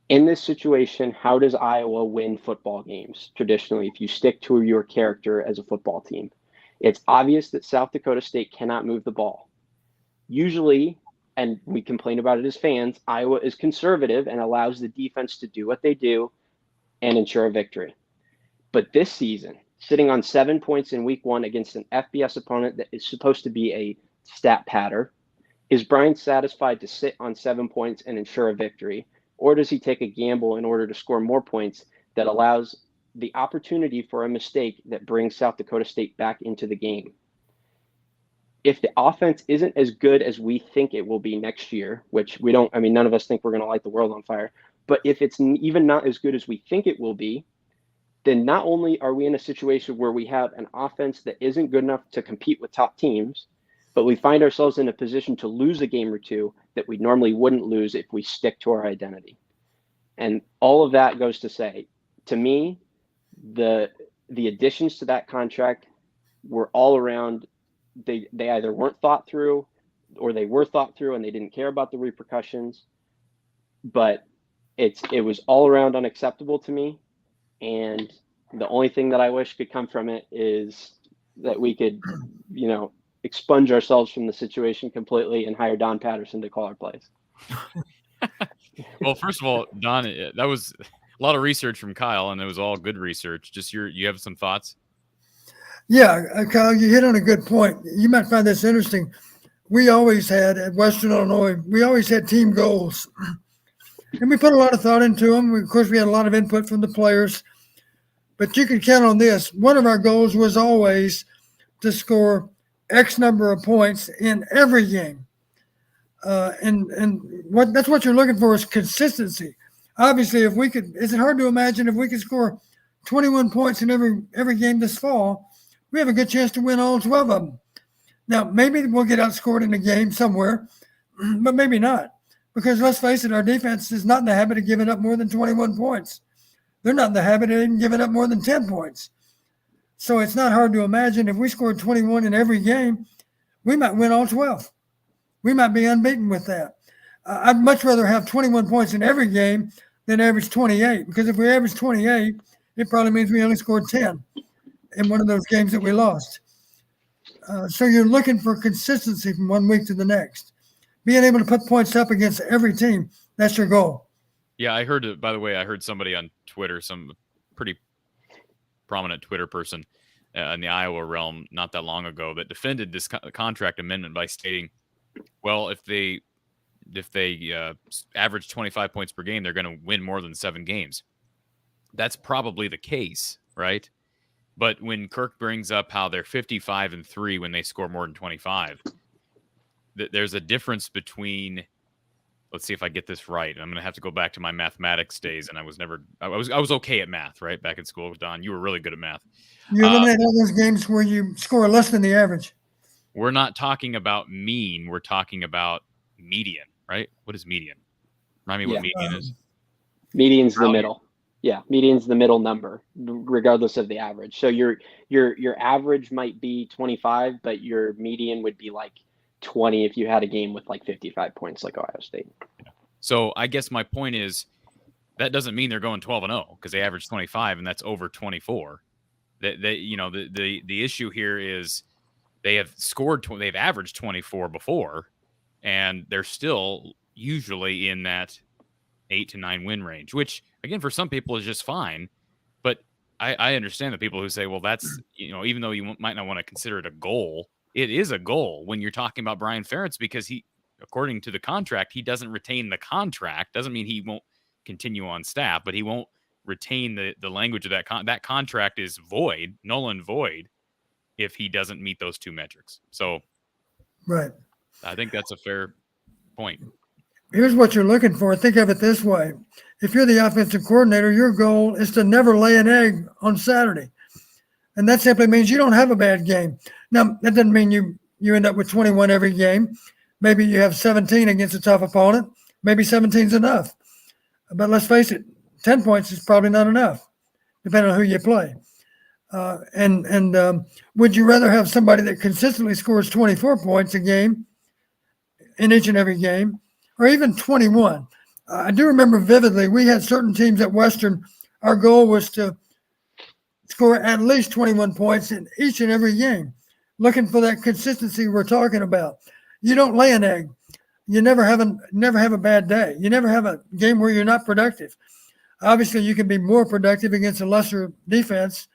In this situation, how does Iowa win football games traditionally if you stick to your character as a football team? It's obvious that South Dakota State cannot move the ball. Usually, and we complain about it as fans, Iowa is conservative and allows the defense to do what they do and ensure a victory. But this season, sitting on 7 points in week 1 against an FBS opponent that is supposed to be a stat patter, is Brian satisfied to sit on 7 points and ensure a victory? Or does he take a gamble in order to score more points that allows the opportunity for a mistake that brings South Dakota State back into the game? If the offense isn't as good as we think it will be next year, which none of us think we're going to light the world on fire, but if it's even not as good as we think it will be, then not only are we in a situation where we have an offense that isn't good enough to compete with top teams, but we find ourselves in a position to lose a game or two that we normally wouldn't lose if we stick to our identity. And all of that goes to say, to me, the additions to that contract were all around, they either weren't thought through or they were thought through and they didn't care about the repercussions, but it was all around unacceptable to me. And the only thing that I wish could come from it is that we could, expunge ourselves from the situation completely and hire Don Patterson to call our plays. Well, first of all, Don, that was a lot of research from Kyle, and it was all good research. Just you have some thoughts? Yeah, Kyle, you hit on a good point. You might find this interesting. We always had, at Western Illinois, team goals. And we put a lot of thought into them. Of course, we had a lot of input from the players. But you can count on this. One of our goals was always to score X number of points in every game. That's what you're looking for is consistency. Obviously, is it hard to imagine if we could score 21 points in every game this fall, we have a good chance to win all 12 of them. Now, maybe we'll get outscored in a game somewhere, but maybe not. Because let's face it, our defense is not in the habit of giving up more than 21 points. They're not in the habit of even giving up more than 10 points. So it's not hard to imagine if we scored 21 in every game, we might win all 12. We might be unbeaten with that. I'd much rather have 21 points in every game than average 28, because if we average 28, it probably means we only scored 10 in one of those games that we lost. So you're looking for consistency from 1 week to the next. Being able to put points up against every team, that's your goal. Yeah, I heard somebody on Twitter, some pretty prominent Twitter person in the Iowa realm not that long ago, that defended this contract amendment by stating, well, if they average 25 points per game, they're going to win more than 7 games. That's probably the case, right? But when Kirk brings up how they're 55-3 when they score more than 25, there's a difference between, let's see if I get this right. I'm going to have to go back to my mathematics days, and I was okay at math, right? Back in school, Don, you were really good at math. You eliminate all those games where you score less than the average. We're not talking about mean. We're talking about median, right? What is median? Remind me what median is. Median's the middle. Yeah, median's the middle number, regardless of the average. So your average might be 25, but your median would be like 20 if you had a game with like 55 points like Ohio State. So I guess my point is that doesn't mean they're going 12-0 because they average 25 and that's over 24. The issue here is they've averaged 24 before, and they're still usually in that 8 to 9 win range, which again for some people is just fine. But I understand the people who say, well, that's, even though you might not want to consider it a goal, it is a goal when you're talking about Brian Ferentz, because he, according to the contract, he doesn't retain the contract. Doesn't mean he won't continue on staff, but he won't retain the language of that contract is void, null and void, if he doesn't meet those two metrics. So, right. I think that's a fair point. Here's what you're looking for. Think of it this way. If you're the offensive coordinator, your goal is to never lay an egg on Saturday. And that simply means you don't have a bad game. Now, that doesn't mean you end up with 21 every game. Maybe you have 17 against a tough opponent. Maybe 17 is enough. But let's face it, 10 points is probably not enough, depending on who you play. Would you rather have somebody that consistently scores 24 points a game in each and every game, or even 21? I do remember vividly, we had certain teams at Western. Our goal was to score at least 21 points in each and every game, looking for that consistency we're talking about. You don't lay an egg. You never have a bad day. You never have a game where you're not productive. Obviously, you can be more productive against a lesser defense,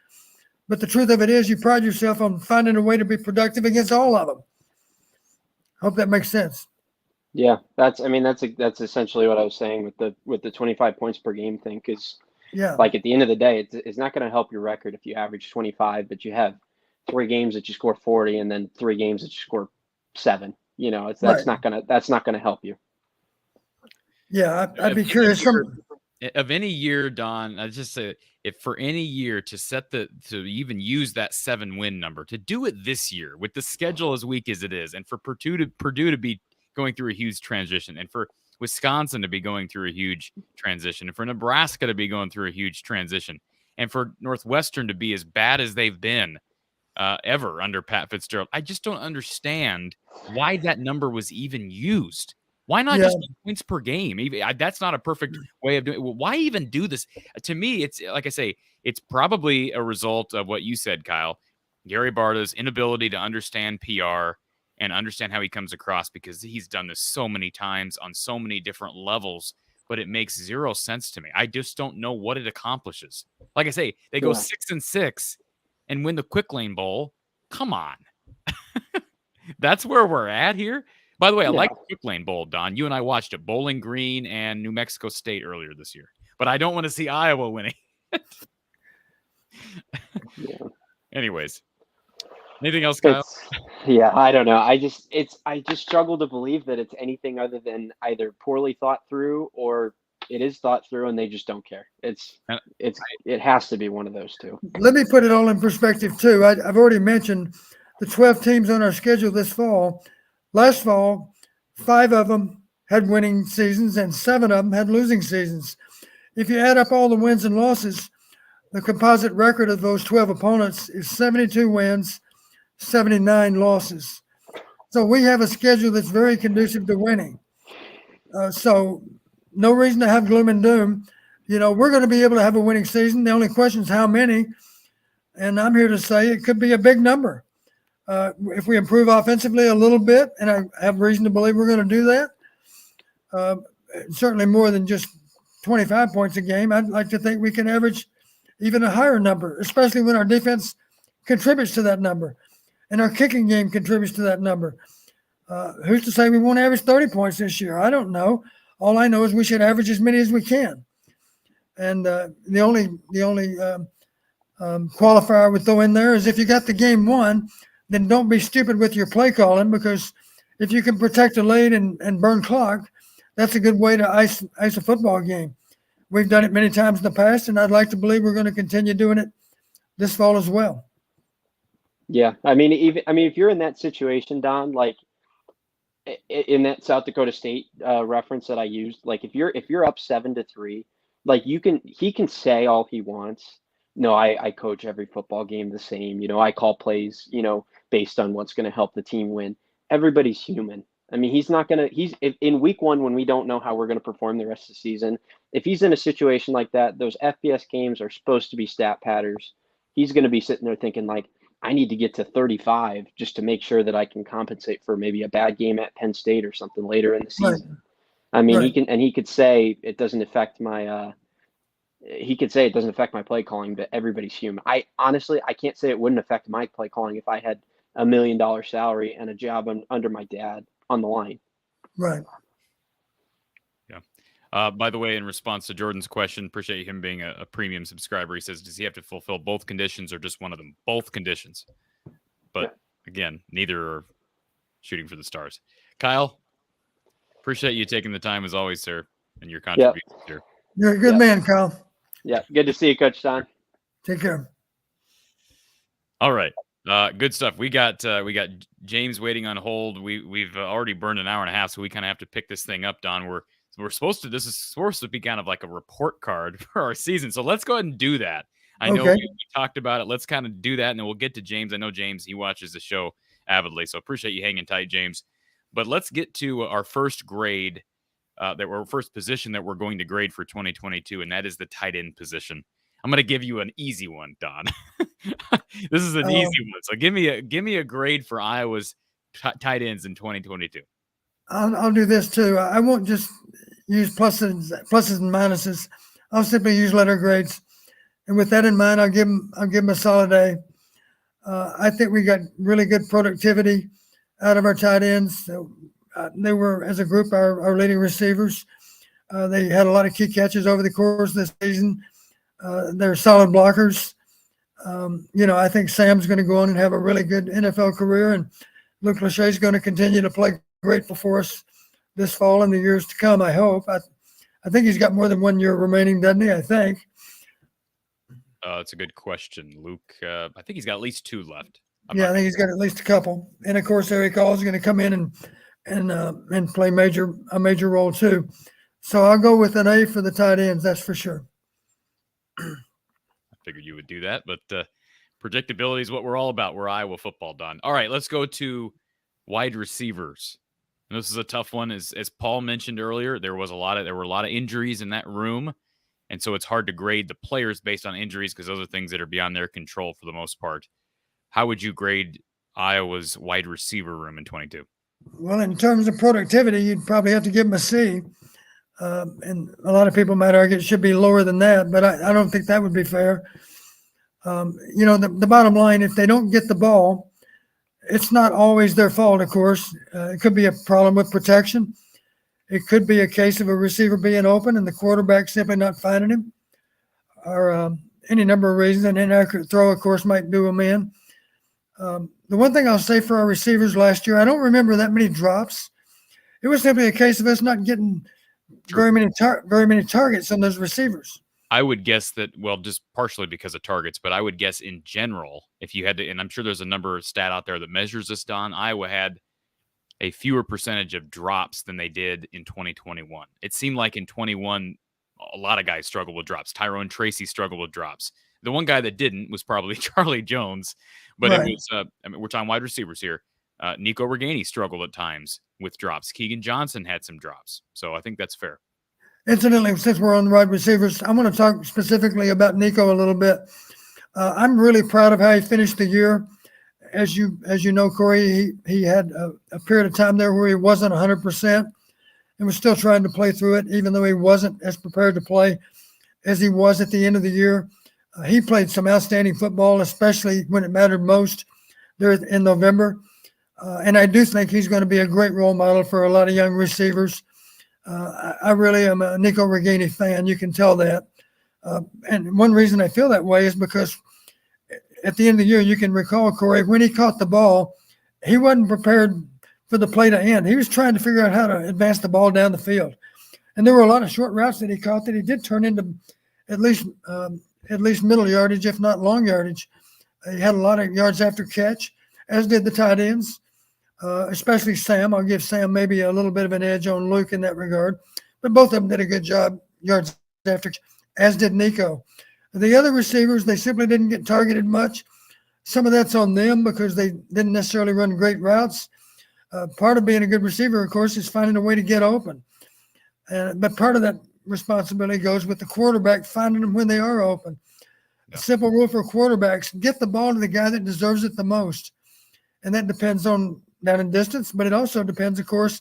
but the truth of it is you pride yourself on finding a way to be productive against all of them. Hope that makes sense. Yeah, that's essentially what I was saying with the 25 points per game thing, because like at the end of the day, it's not going to help your record if you average 25, but you have 3 games that you score 40 and then 3 games that you score 7. That's not gonna help you. Yeah, I'd be curious. Of any year, Don, I just say, if for any year to even use that 7-win number, to do it this year with the schedule as weak as it is, and for Purdue to be going through a huge transition, and for Wisconsin to be going through a huge transition, and for Nebraska to be going through a huge transition, and for Northwestern to be as bad as they've been ever under Pat Fitzgerald, I just don't understand why that number was even used. Why not just points per game? That's not a perfect way of doing it. Why even do this? To me, it's like I say, it's probably a result of what you said, Kyle. Gary Barta's inability to understand PR and understand how he comes across, because he's done this so many times on so many different levels, but it makes zero sense to me. I just don't know what it accomplishes. Like I say, they go 6-6 and win the Quick Lane Bowl. Come on. That's where we're at here. By the way, I like the Quick Lane Bowl, Don. You and I watched it, Bowling Green and New Mexico State earlier this year. But I don't want to see Iowa winning. Anyways. Anything else, Kyle? I don't know. I just struggle to believe that it's anything other than either poorly thought through or it is thought through and they just don't care. It has to be one of those two. Let me put it all in perspective too. I've already mentioned the 12 teams on our schedule this fall. Last fall, 5 of them had winning seasons and 7 of them had losing seasons. If you add up all the wins and losses, the composite record of those 12 opponents is 72 wins, 79 losses. So we have a schedule that's very conducive to winning. So no reason to have gloom and doom. We're going to be able to have a winning season. The only question is how many. And I'm here to say it could be a big number. If we improve offensively a little bit, and I have reason to believe we're going to do that, certainly more than just 25 points a game. I'd like to think we can average even a higher number, especially when our defense contributes to that number and our kicking game contributes to that number. Who's to say we won't average 30 points this year? I don't know. All I know is we should average as many as we can. And the only qualifier I would throw in there is if you got the game won, then don't be stupid with your play calling, because if you can protect a lead and burn clock, that's a good way to ice a football game. We've done it many times in the past, and I'd like to believe we're going to continue doing it this fall as well. Yeah, if you're in that situation, Don, like in that South Dakota State reference that I used, like if you're up 7-3, like he can say all he wants. No, I coach every football game the same. I call plays, based on what's going to help the team win. Everybody's human. I mean, he's not going to, in week one, when we don't know how we're going to perform the rest of the season, if he's in a situation like that, those FBS games are supposed to be stat patters. He's going to be sitting there thinking like, I need to get to 35 just to make sure that I can compensate for maybe a bad game at Penn State or something later in the season. Right. I mean, he could say it doesn't affect my, play calling, but everybody's human. I can't say it wouldn't affect my play calling if I had $1 million salary and a job under my dad on the line. Right. Yeah. By the way, in response to Jordan's question, appreciate him being a premium subscriber. He says, does he have to fulfill both conditions or just one of them? Both conditions. But again, neither are shooting for the stars. Kyle, appreciate you taking the time as always, sir, and your contributions here. You're a good man, Kyle. Yeah. Good to see you, Coach Don. Take care. All right. Good stuff. We got James waiting on hold. We've already burned an hour and a half, so we kind of have to pick this thing up, Don. This is supposed to be kind of like a report card for our season. So let's go ahead and do that. I know we talked about it. Let's kind of do that, and then we'll get to James. I know James, he watches the show avidly, so appreciate you hanging tight, James. But let's get to our first grade, first position that we're going to grade for 2022, and that is the tight end position. I'm going to give you an easy one, Don. This is an easy one. So give me a grade for Iowa's tight ends in 2022. I'll do this too. I won't just use pluses and minuses. I'll simply use letter grades. And with that in mind, I'll give them a solid A. I think we got really good productivity out of our tight ends. So, they were, as a group, our leading receivers. They had a lot of key catches over the course of this season. They're solid blockers. I think Sam's going to go on and have a really good NFL career, and Luke Lachey is going to continue to play great for us this fall and the years to come, I hope. I think he's got more than 1 year remaining, doesn't he? I think. That's a good question, Luke. I think he's got at least 2 left. I think he's got at least a couple. And, of course, Eric Hall is going to come in and play a major role too. So I'll go with an A for the tight ends, that's for sure. I figured you would do that, but predictability is what we're all about. We're Iowa football, Don. All right, let's go to wide receivers. And this is a tough one. As Paul mentioned earlier, there were a lot of injuries in that room, and so it's hard to grade the players based on injuries because those are things that are beyond their control for the most part. How would you grade Iowa's wide receiver room in 22? Well, in terms of productivity, you'd probably have to give them a C. And a lot of people might argue it should be lower than that, but I don't think that would be fair. The bottom line, if they don't get the ball, it's not always their fault, of course. It could be a problem with protection. It could be a case of a receiver being open and the quarterback simply not finding him, or any number of reasons. An inaccurate throw, of course, might do them in. The one thing I'll say for our receivers last year, I don't remember that many drops. It was simply a case of us not getting very many targets on those receivers. I would guess that, just partially because of targets, but I would guess in general, if you had to, and I'm sure there's a number of stat out there that measures this, Don, Iowa had a fewer percentage of drops than they did in 2021. It seemed like in 21, a lot of guys struggled with drops. Tyrone Tracy struggled with drops. The one guy that didn't was probably Charlie Jones, but It was, we're talking wide receivers here. Nico Reganey struggled at times with drops. Keegan Johnson had some drops. So I think that's fair. Incidentally, since we're on the wide receivers, I want to talk specifically about Nico a little bit. I'm really proud of how he finished the year. As you know, Corey, he had a period of time there where he wasn't 100% and was still trying to play through it, even though he wasn't as prepared to play as he was at the end of the year. He played some outstanding football, especially when it mattered most there in November. And I do think he's going to be a great role model for a lot of young receivers. I really am a Nico Reganey fan. You can tell that. And one reason I feel that way is because at the end of the year, you can recall, Corey, when he caught the ball, he wasn't prepared for the play to end. He was trying to figure out how to advance the ball down the field. And there were a lot of short routes that he caught that he did turn into at least middle yardage, if not long yardage. He had a lot of yards after catch, as did the tight ends. Especially Sam. I'll give Sam maybe a little bit of an edge on Luke in that regard. But both of them did a good job, yards after, as did Nico. The other receivers, they simply didn't get targeted much. Some of that's on them because they didn't necessarily run great routes. Part of being a good receiver, of course, is finding a way to get open. But part of that responsibility goes with the quarterback finding them when they are open. Yeah. Simple rule for quarterbacks: get the ball to the guy that deserves it the most. And that depends on down and distance, but it also depends, of course,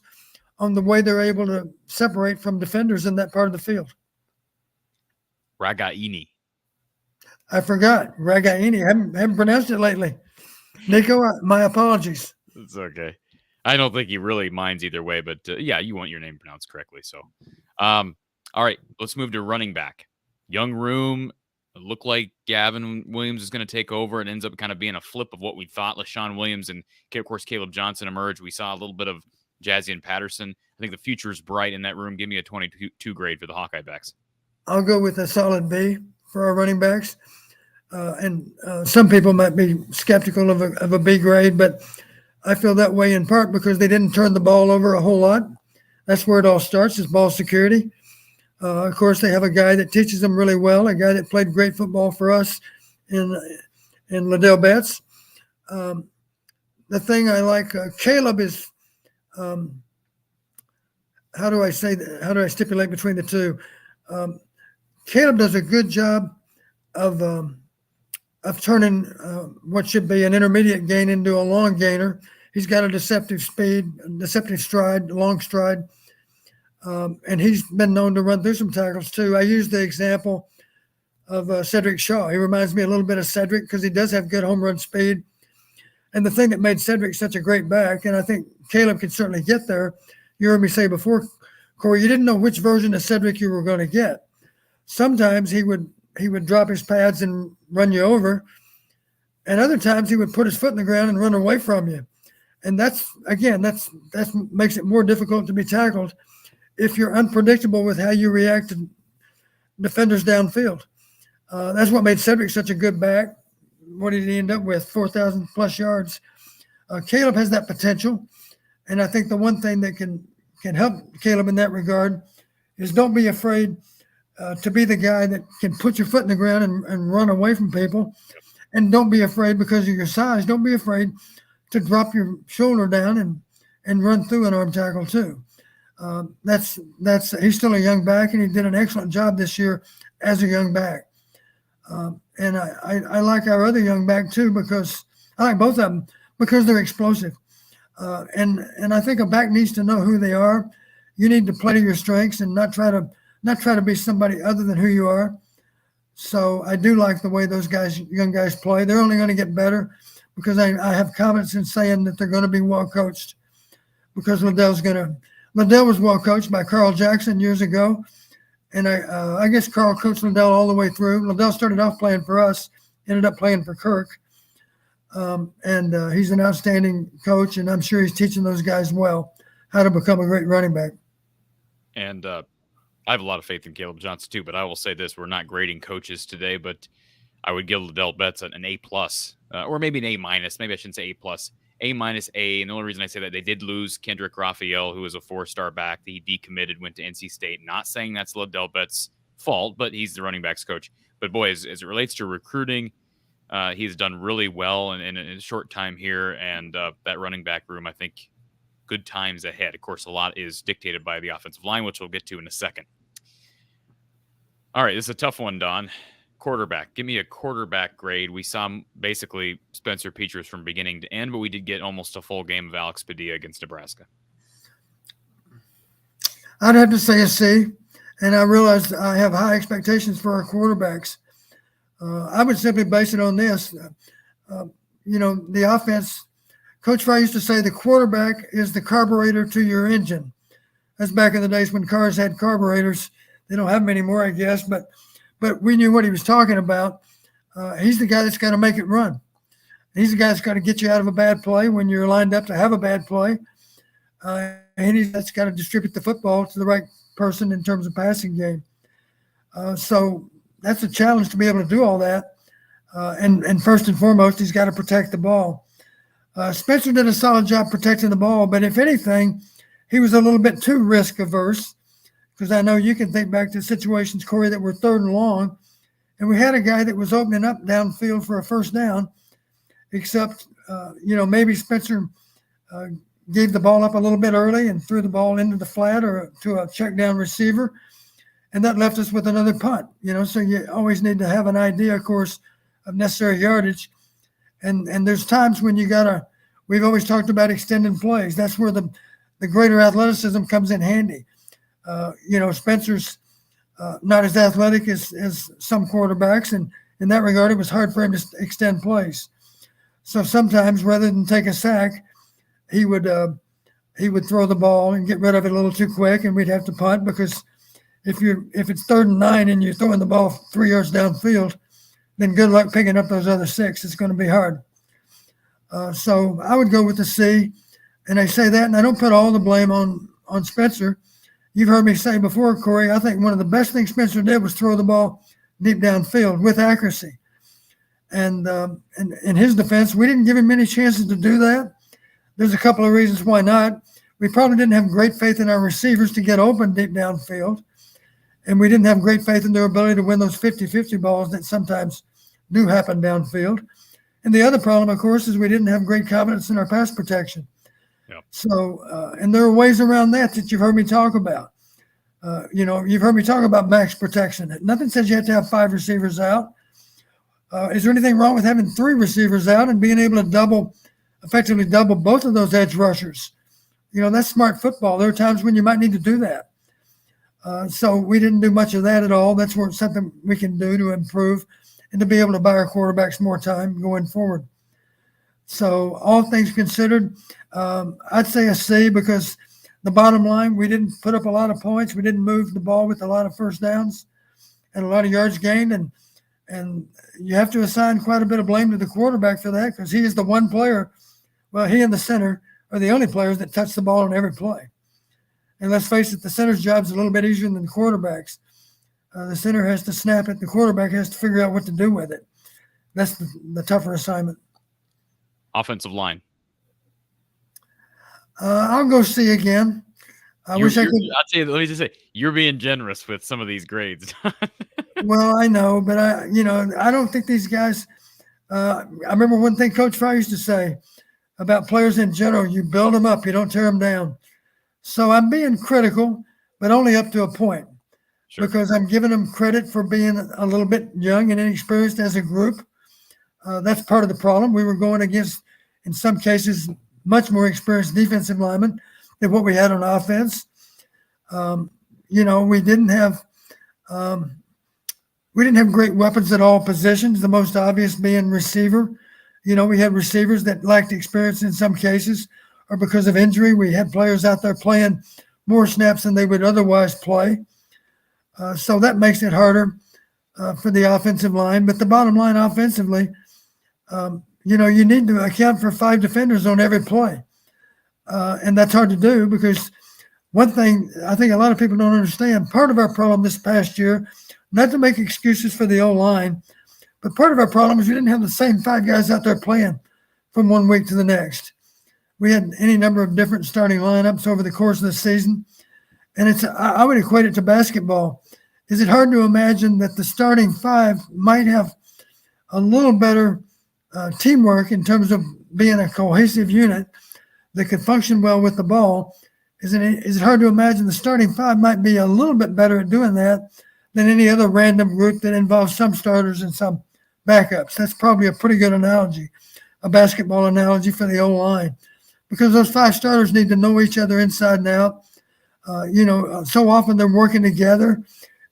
on the way they're able to separate from defenders in that part of the field. Ragaini. I forgot. Ragaini. Haven't pronounced it lately. Nico, my apologies. It's okay. I don't think he really minds either way, but yeah, you want your name pronounced correctly. So, all right, let's move to running back. Young room. It looked like Gavin Williams is going to take over. It ends up kind of being a flip of what we thought. LaShawn Williams and, of course, Caleb Johnson emerged. We saw a little bit of Jazzy and Patterson. I think the future is bright in that room. Give me a 22 grade for the Hawkeye backs. I'll go with a solid B for our running backs. And some people might be skeptical of a B grade, but I feel that way in part because they didn't turn the ball over a whole lot. That's where it all starts, is ball security. Of course, they have a guy that teaches them really well, a guy that played great football for us in Liddell Betts. The thing I like, Caleb is, how do I stipulate between the two? Caleb does a good job of turning what should be an intermediate gain into a long gainer. He's got a deceptive speed, deceptive stride, long stride. And he's been known to run through some tackles too. I use the example of Cedric Shaw. He reminds me a little bit of Cedric because he does have good home run speed. And the thing that made Cedric such a great back, and I think Caleb can certainly get there, you heard me say before, Corey, you didn't know which version of Cedric you were going to get. Sometimes he would drop his pads and run you over, and other times he would put his foot in the ground and run away from you. And that makes it more difficult to be tackled if you're unpredictable with how you react to defenders downfield. That's what made Cedric such a good back. What did he end up with? 4,000 plus yards. Caleb has that potential, and I think the one thing that can help Caleb in that regard is don't be afraid to be the guy that can put your foot in the ground and run away from people. And don't be afraid because of your size. Don't be afraid to drop your shoulder down and run through an arm tackle too. He's still a young back, and he did an excellent job this year as a young back. And I like our other young back too, because I like both of them because they're explosive. And I think a back needs to know who they are. You need to play to your strengths and not try to be somebody other than who you are. So I do like the way those young guys play. They're only going to get better because I have confidence in saying that they're going to be well coached, because Liddell was well coached by Carl Jackson years ago. And I guess Carl coached Liddell all the way through. Liddell started off playing for us, ended up playing for Kirk. And he's an outstanding coach, and I'm sure he's teaching those guys well how to become a great running back. And I have a lot of faith in Caleb Johnson too, but I will say this: we're not grading coaches today, but I would give Liddell Betts an A+, or maybe an A-. Maybe I shouldn't say A+. A-, A. And the only reason I say that, they did lose Kendrick Raphael, who was a 4-star back. He decommitted, went to NC State. Not saying that's Liddell Betts' fault, but he's the running backs coach. But boy, as it relates to recruiting, he's done really well in a short time here. And that running back room, I think, good times ahead. Of course, a lot is dictated by the offensive line, which we'll get to in a second. All right, this is a tough one, Don. Quarterback. Give me a quarterback grade. We saw basically Spencer Petras from beginning to end, but we did get almost a full game of Alex Padilla against Nebraska. I'd have to say a C, and I realized I have high expectations for our quarterbacks. I would simply base it on this. The offense, Coach Fry used to say the quarterback is the carburetor to your engine. That's back in the days when cars had carburetors. They don't have them anymore, I guess, but we knew what he was talking about. He's the guy that's got to make it run. He's the guy that's got to get you out of a bad play when you're lined up to have a bad play. And he's that's got to distribute the football to the right person in terms of passing game. So that's a challenge to be able to do all that. And first and foremost, he's got to protect the ball. Spencer did a solid job protecting the ball, but if anything, he was a little bit too risk averse. Because I know you can think back to situations, Corey, that were 3rd and long, and we had a guy that was opening up downfield for a first down, except, maybe Spencer gave the ball up a little bit early and threw the ball into the flat or to a check down receiver. And that left us with another punt, so you always need to have an idea, of course, of necessary yardage. And there's times when we've always talked about extending plays. That's where the greater athleticism comes in handy. Spencer's not as athletic as some quarterbacks. And in that regard, it was hard for him to extend plays. So sometimes rather than take a sack, he would throw the ball and get rid of it a little too quick, and we'd have to punt because if it's 3rd and 9 and you're throwing the ball 3 yards downfield, then good luck picking up those other 6. It's going to be hard. So I would go with the C, and I say that, and I don't put all the blame on Spencer. You've heard me say before, Corey, I think one of the best things Spencer did was throw the ball deep downfield with accuracy. And in his defense, we didn't give him many chances to do that. There's a couple of reasons why not. We probably didn't have great faith in our receivers to get open deep downfield. And we didn't have great faith in their ability to win those 50-50 balls that sometimes do happen downfield. And the other problem, of course, is we didn't have great confidence in our pass protection. Yep. So, and there are ways around that you've heard me talk about. You've heard me talk about max protection. Nothing says you have to have 5 receivers out. Is there anything wrong with having 3 receivers out and being able to effectively double both of those edge rushers? That's smart football. There are times when you might need to do that. So we didn't do much of that at all. That's something we can do to improve and to be able to buy our quarterbacks more time going forward. So all things considered, I'd say a C because the bottom line, we didn't put up a lot of points. We didn't move the ball with a lot of first downs and a lot of yards gained. And you have to assign quite a bit of blame to the quarterback for that because he is the one player. Well, he and the center are the only players that touch the ball on every play. And let's face it, the center's job is a little bit easier than the quarterback's. The center has to snap it. The quarterback has to figure out what to do with it. That's the tougher assignment. Offensive line. I'll go C again. I wish I could. I'll tell you, let me just say, you're being generous with some of these grades. Well, I know, but I don't think these guys. I remember one thing Coach Fry used to say about players in general: you build them up, you don't tear them down. So I'm being critical, but only up to a point. Sure. Because I'm giving them credit for being a little bit young and inexperienced as a group. That's part of the problem. We were going against, in some cases, much more experienced defensive linemen than what we had on offense. We didn't have great weapons at all positions. The most obvious being receiver. We had receivers that lacked experience in some cases, or because of injury, we had players out there playing more snaps than they would otherwise play. So that makes it harder for the offensive line. But the bottom line offensively, you need to account for 5 defenders on every play. And that's hard to do because one thing I think a lot of people don't understand, part of our problem this past year, not to make excuses for the O-line, but part of our problem is we didn't have the same 5 guys out there playing from one week to the next. We had any number of different starting lineups over the course of the season. And I would equate it to basketball. Is it hard to imagine that the starting 5 might have a little better teamwork in terms of being a cohesive unit that could function well with the ball? Is it hard to imagine the starting 5 might be a little bit better at doing that than any other random group that involves some starters and some backups? That's probably a pretty good analogy, a basketball analogy for the O-line, because those 5 starters need to know each other inside and out. So often they're working together.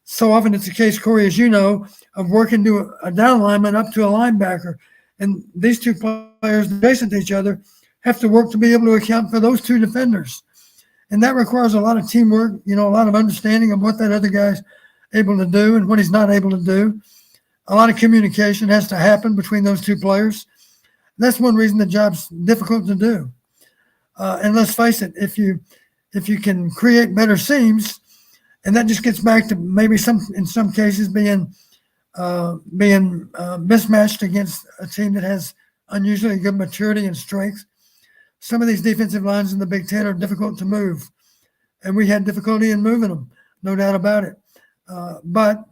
So often it's the case, Corey, as you know, of working to a down lineman up to a linebacker. And these 2 players adjacent to each other have to work to be able to account for those 2 defenders. And that requires a lot of teamwork, a lot of understanding of what that other guy's able to do and what he's not able to do. A lot of communication has to happen between those 2 players. That's one reason the job's difficult to do. And let's face it, if you can create better seams, and that just gets back to maybe in some cases being mismatched against a team that has unusually good maturity and strength. Some of these defensive lines in the Big Ten are difficult to move, and we had difficulty in moving them, no doubt about it. But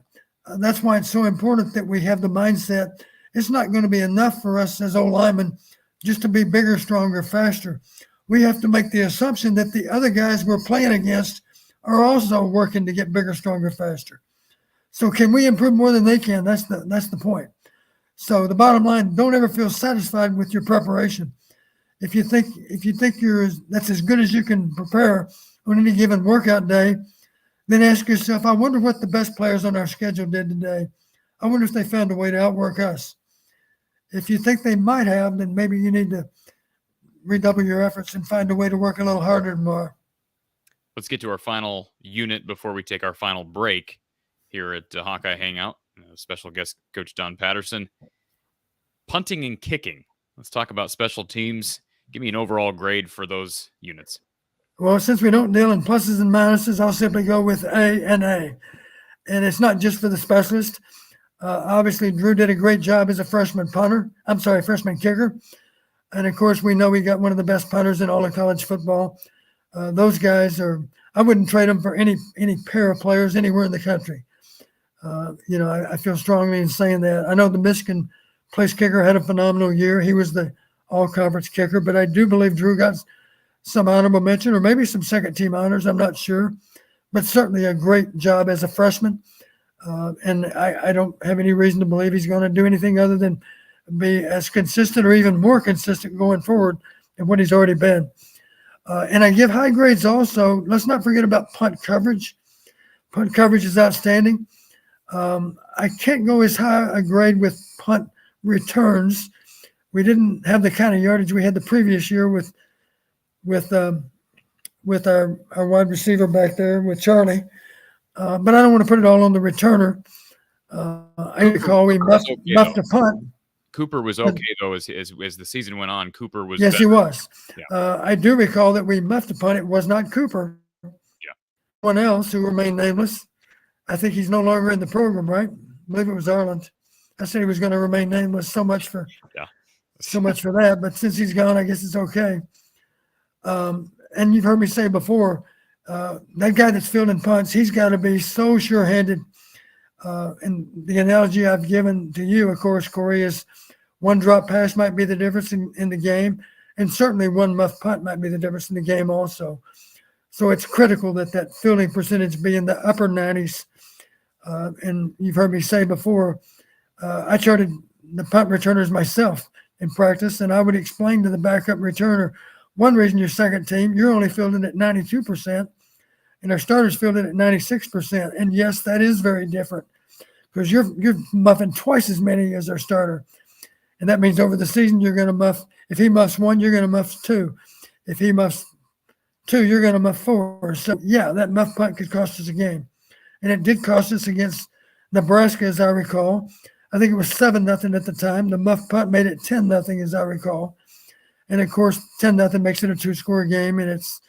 that's why it's so important that we have the mindset. It's not going to be enough for us as O-linemen just to be bigger, stronger, faster. we have to make the assumption that the other guys we're playing against are also working to get bigger, stronger, faster. So can we improve more than they can? That's the point. So the bottom line, don't ever feel satisfied with your preparation. If you think that's as good as you can prepare on any given workout day, then ask yourself, I wonder what the best players on our schedule did today. I wonder if they found a way to outwork us. If you think they might have, then maybe you need to redouble your efforts and find a way to work a little harder tomorrow. Let's get to our final unit before we take our final break here at Hawkeye Hangout. Special guest Coach Don Patterson. Punting and kicking. Let's talk about special teams. Give me an overall grade for those units. Well, since we don't deal in pluses and minuses, I'll simply go with A and A. And it's not just for the specialist. Obviously, Drew did a great job as a freshman kicker. And, of course, we know we got one of the best punters in all of college football. Those guys I wouldn't trade them for any pair of players anywhere in the country. I feel strongly in saying that. I know the Michigan place kicker had a phenomenal year. He was the all-conference kicker, but I do believe Drew got some honorable mention or maybe some second-team honors. I'm not sure, but certainly a great job as a freshman. And I don't have any reason to believe he's going to do anything other than be as consistent or even more consistent going forward than what he's already been. And I give high grades also. Let's not forget about punt coverage. Punt coverage is outstanding. I can't go as high a grade with punt returns. We didn't have the kind of yardage we had the previous year with our wide receiver back there with Charlie. But I don't want to put it all on the returner. I recall we muffed a punt. Cooper was okay, though, as the season went on. Cooper was Yes, better. he was. Yeah. I do recall that we muffed a punt. It was not Cooper. Yeah. Someone else who remained nameless. I think he's no longer in the program, right? I believe it was Ireland. I said he was going to remain nameless. So much for that. But since he's gone, I guess it's okay. And you've heard me say before, that guy that's fielding punts, he's got to be so sure-handed. And the analogy I've given to you, of course, Corey, is one drop pass might be the difference in the game, and certainly one muff punt might be the difference in the game also. So it's critical that fielding percentage be in the upper 90s. And you've heard me say before, I charted the punt returners myself in practice, and I would explain to the backup returner, one reason your second team, you're only fielding at 92%, and our starters fielding at 96%. And yes, that is very different because you're muffing twice as many as our starter. And that means over the season, you're going to muff. If he muffs one, you're going to muff two. If he muffs two, you're going to muff four. So, yeah, that muff punt could cost us a game. And it did cost us against Nebraska, as I recall. I think it was 7-0 at the time. The muff punt made it 10-0, as I recall. And, of course, 10-0 makes it a two-score game, and it's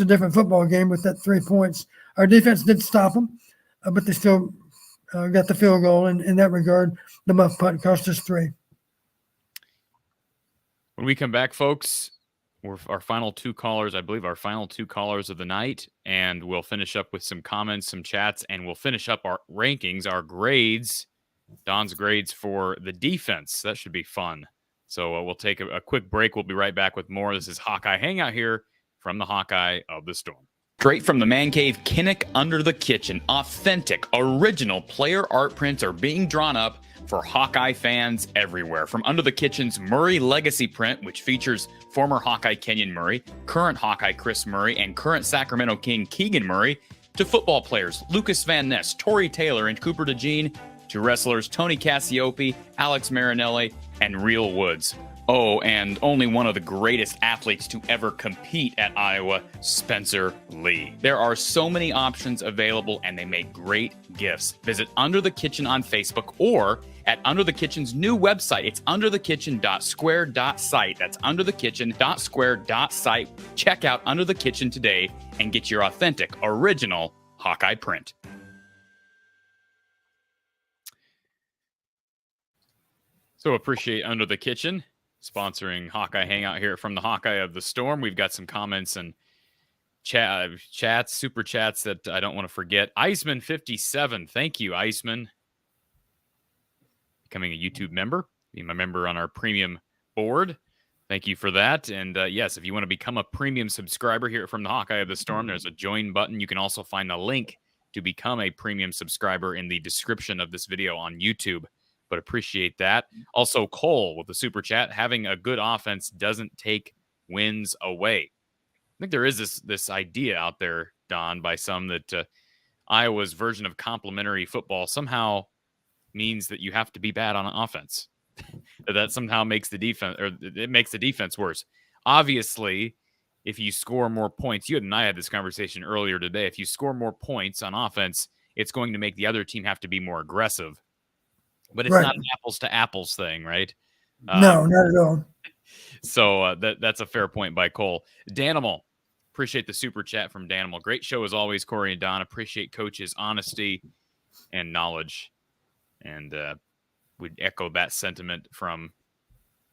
a different football game with that 3 points. Our defense did stop them, but they still got the field goal. And in that regard, the muff punt cost us 3. When we come back, folks, we're our final two callers, I believe our final two callers of the night, and we'll finish up with some comments, some chats, and we'll finish up our rankings, our grades, Don's grades for the defense. That should be fun. So we'll take a quick break. We'll be right back with more. This is Hawkeye Hangout here from the Hawkeye of the Storm. Straight from the man cave, Kinnick Under the Kitchen. Authentic, original player art prints are being drawn up for Hawkeye fans everywhere. From Under the Kitchen's Murray Legacy print, which features former Hawkeye Kenyon Murray, current Hawkeye Chris Murray, and current Sacramento King Keegan Murray, to football players Lucas Van Ness, Torrey Taylor, and Cooper DeJean, to wrestlers Tony Cassiope, Alex Marinelli, and Real Woods. Oh, and only one of the greatest athletes to ever compete at Iowa, Spencer Lee. There are so many options available, and they make great gifts. Visit Under the Kitchen on Facebook or at Under the Kitchen's new website. It's underthekitchen.square.site. That's underthekitchen.square.site. Check out Under the Kitchen today and get your authentic, original Hawkeye print. So appreciate Under the Kitchen sponsoring Hawkeye Hangout here from the Hawkeye of the Storm. We've got some comments and chats, super chats that I don't want to forget. Iceman57, thank you, Iceman. Becoming a YouTube member, being a member on our premium board. Thank you for that. And yes, if you want to become a premium subscriber here from the Hawkeye of the Storm, there's a join button. You can also find the link to become a premium subscriber in the description of this video on YouTube. But appreciate that. Also, Cole with the super chat, having a good offense doesn't take wins away. I think there is this idea out there, Don, by some that Iowa's version of complimentary football somehow means that you have to be bad on offense. That somehow makes the defense, or it makes the defense worse. Obviously, if you score more points, you and I had this conversation earlier today. If you score more points on offense, it's going to make the other team have to be more aggressive. But it's not an apples to apples thing, right? No, not at all. So that's a fair point by Cole. Danimal, appreciate the super chat from Danimal. Great show as always, Corey and Don. Appreciate Coach's honesty and knowledge. And we'd echo that sentiment from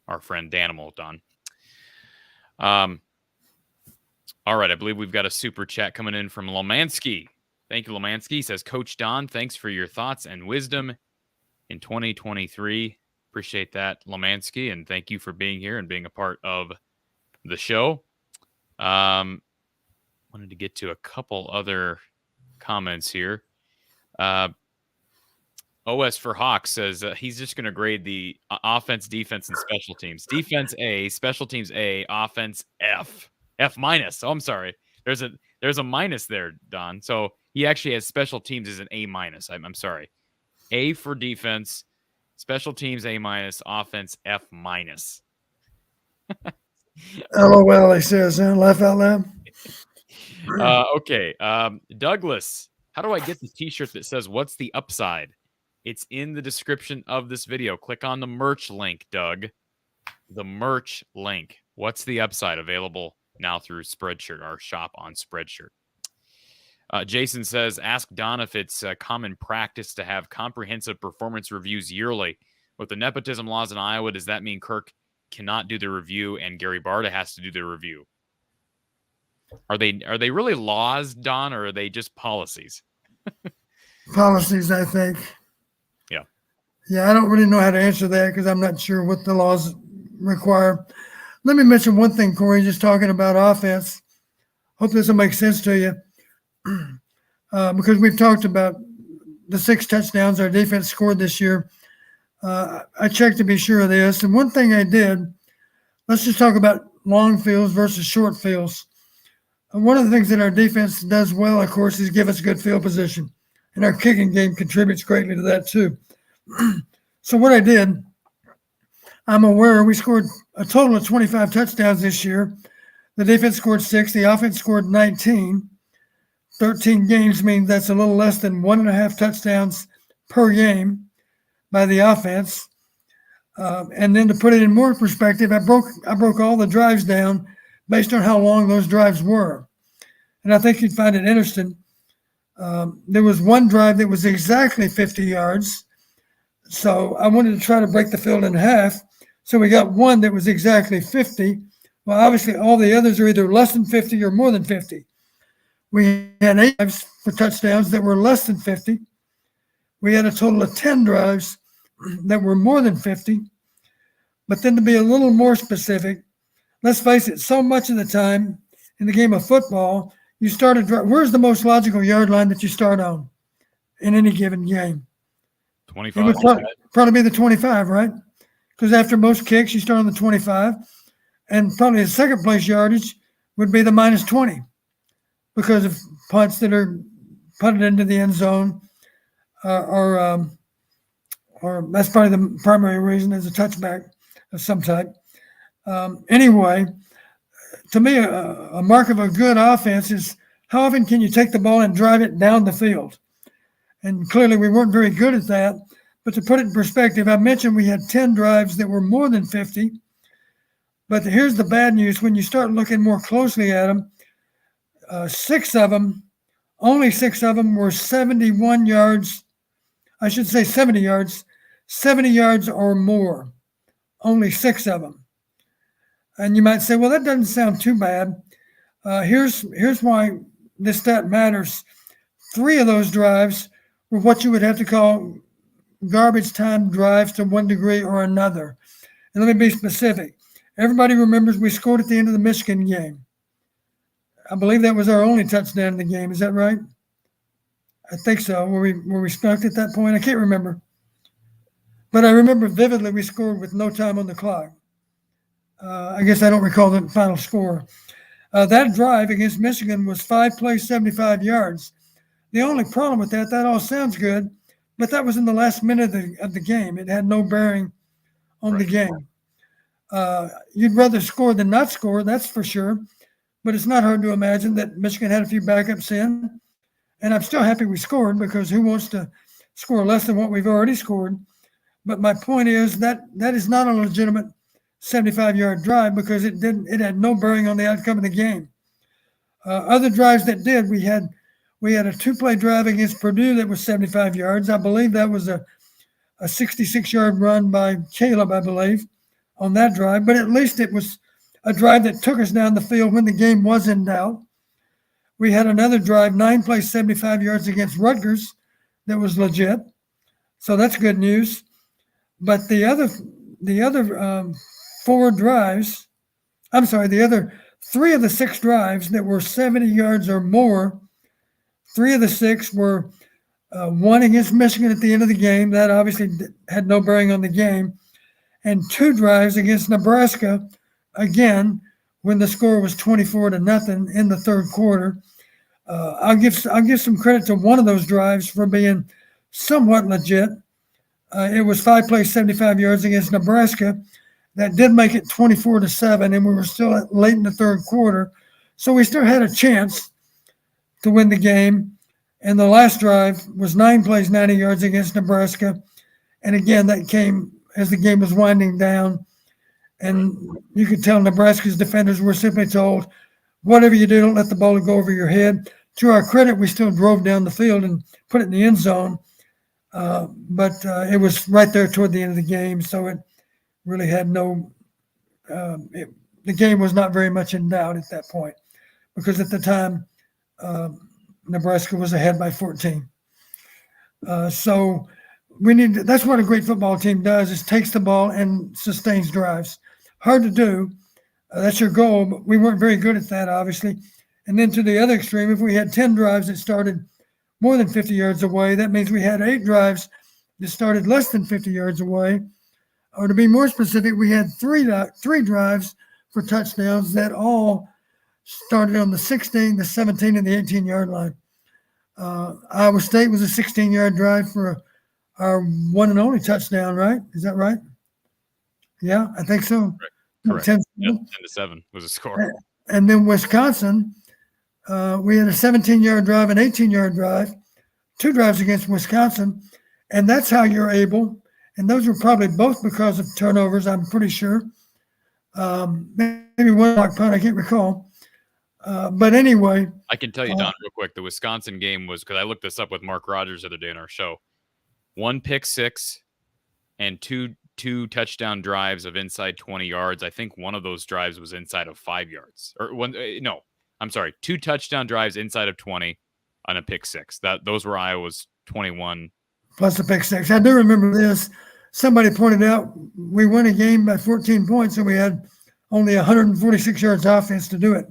our friend Danimal, Don. All right, I believe we've got a super chat coming in from Lomansky. Thank you, Lomansky. He says, Coach Don, thanks for your thoughts and wisdom in 2023. Appreciate that, Lomansky, and thank you for being here and being a part of the show. Wanted to get to a couple other comments here. OS for Hawk says he's just going to grade the offense, defense, and special teams. Defense A, special teams A, offense F. F minus. Oh, I'm sorry. There's a minus there, Don. So he actually has special teams as an A minus. I'm sorry. A for defense, special teams A minus, offense F minus. LOL, he says, laugh out loud. Okay. Douglas, how do I get the t-shirt that says, what's the upside? It's in the description of this video. Click on the merch link, Doug. The merch link. What's the upside? Available now through Spreadshirt, our shop on Spreadshirt. Jason says, ask Don if it's common practice to have comprehensive performance reviews yearly. With the nepotism laws in Iowa, does that mean Kirk cannot do the review and Gary Barta has to do the review? Are they really laws, Don, or are they just policies? Policies, I think. Yeah. Yeah, I don't really know how to answer that because I'm not sure what the laws require. Let me mention one thing, Corey, just talking about offense. Hope this will make sense to you. Because we've talked about the 6 touchdowns our defense scored this year. I checked to be sure of this. And one thing I did, let's just talk about long fields versus short fields. And one of the things that our defense does well, of course, is give us good field position. And our kicking game contributes greatly to that too. So what I did, I'm aware we scored a total of 25 touchdowns this year. The defense scored 6. The offense scored 19. 13 games means that's a little less than 1.5 touchdowns per game by the offense. And then to put it in more perspective, I broke all the drives down based on how long those drives were. And I think you'd find it interesting. There was one drive that was exactly 50 yards. So I wanted to try to break the field in half. So we got one that was exactly 50. Well, obviously all the others are either less than 50 or more than 50. We had 8 drives for touchdowns that were less than 50. We had a total of 10 drives that were more than 50. But then to be a little more specific, let's face it, so much of the time in the game of football, you start a drive. Where's the most logical yard line that you start on in any given game? 25. It would probably be the 25, right? Because after most kicks, you start on the 25. And probably the second place yardage would be the minus 20 because of punts that are punted into the end zone or that's probably the primary reason is a touchback of some type. Anyway, to me, a mark of a good offense is how often can you take the ball and drive it down the field? And clearly we weren't very good at that. But to put it in perspective, I mentioned we had 10 drives that were more than 50. But here's the bad news. When you start looking more closely at them, 6 of them, only 6 of them were 71 yards. I should say 70 yards, 70 yards or more. Only 6 of them. And you might say, well, that doesn't sound too bad. Here's why this stat matters. 3 of those drives were what you would have to call garbage time drives to one degree or another. And let me be specific. Everybody remembers we scored at the end of the Michigan game. I believe that was our only touchdown in the game. Is that right? I think so. Were we stuck at that point? I can't remember. But I remember vividly we scored with no time on the clock. I guess I don't recall the final score. That drive against Michigan was 5 plays, 75 yards. The only problem with that all sounds good, but that was in the last minute of the game. It had no bearing on the game. You'd rather score than not score, that's for sure. But it's not hard to imagine that Michigan had a few backups in. And I'm still happy we scored, because who wants to score less than what we've already scored? But my point is that is not a legitimate 75-yard drive, because it had no bearing on the outcome of the game. Other drives that did, we had a 2-play drive against Purdue that was 75 yards. I believe that was a 66-yard run by Caleb, I believe, on that drive. But at least it was a drive that took us down the field when the game was in doubt. We had another drive, 9 plays, 75 yards against Rutgers, that was legit. So that's good news. But the other 4 drives, the other 3 of the 6 drives that were 70 yards or more, 3 of the 6 were one against Michigan at the end of the game. That obviously had no bearing on the game. And 2 drives against Nebraska, again, when the score was 24-0 in the third quarter. I'll give some credit to one of those drives for being somewhat legit. It was 5 plays, 75 yards against Nebraska. That did make it 24-7, and we were still late in the third quarter. So we still had a chance to win the game. And the last drive was 9 plays, 90 yards against Nebraska. And again, that came as the game was winding down. And you could tell Nebraska's defenders were simply told, whatever you do, don't let the ball go over your head. To our credit, we still drove down the field and put it in the end zone. But it was right there toward the end of the game. So it really had the game was not very much in doubt at that point, because at the time, Nebraska was ahead by 14. So that's what a great football team does, is takes the ball and sustains drives. Hard to do. That's your goal, but we weren't very good at that, obviously. And then to the other extreme, if we had 10 drives that started more than 50 yards away, that means we had 8 drives that started less than 50 yards away. Or to be more specific, we had three drives for touchdowns that all started on the 16, the 17, and the 18-yard line. Iowa State was a 16-yard drive for our one and only touchdown, right? Is that right? Yeah, I think so. Correct. 10-7 was a score. And then Wisconsin, we had a 17-yard drive, an 18-yard drive, 2 drives against Wisconsin. And that's how you're able, and those were probably both because of turnovers, I'm pretty sure. Maybe one block punt, I can't recall. But anyway. I can tell you, Don, real quick, the Wisconsin game was, because I looked this up with Mark Rogers the other day in our show, 1 pick six and two touchdown drives of inside 20 yards. I think one of those drives was inside of 5 yards. Or 2 touchdown drives inside of 20 on a pick six. Those were Iowa's 21. Plus a pick six. I do remember this. Somebody pointed out we won a game by 14 points and we had only 146 yards offense to do it.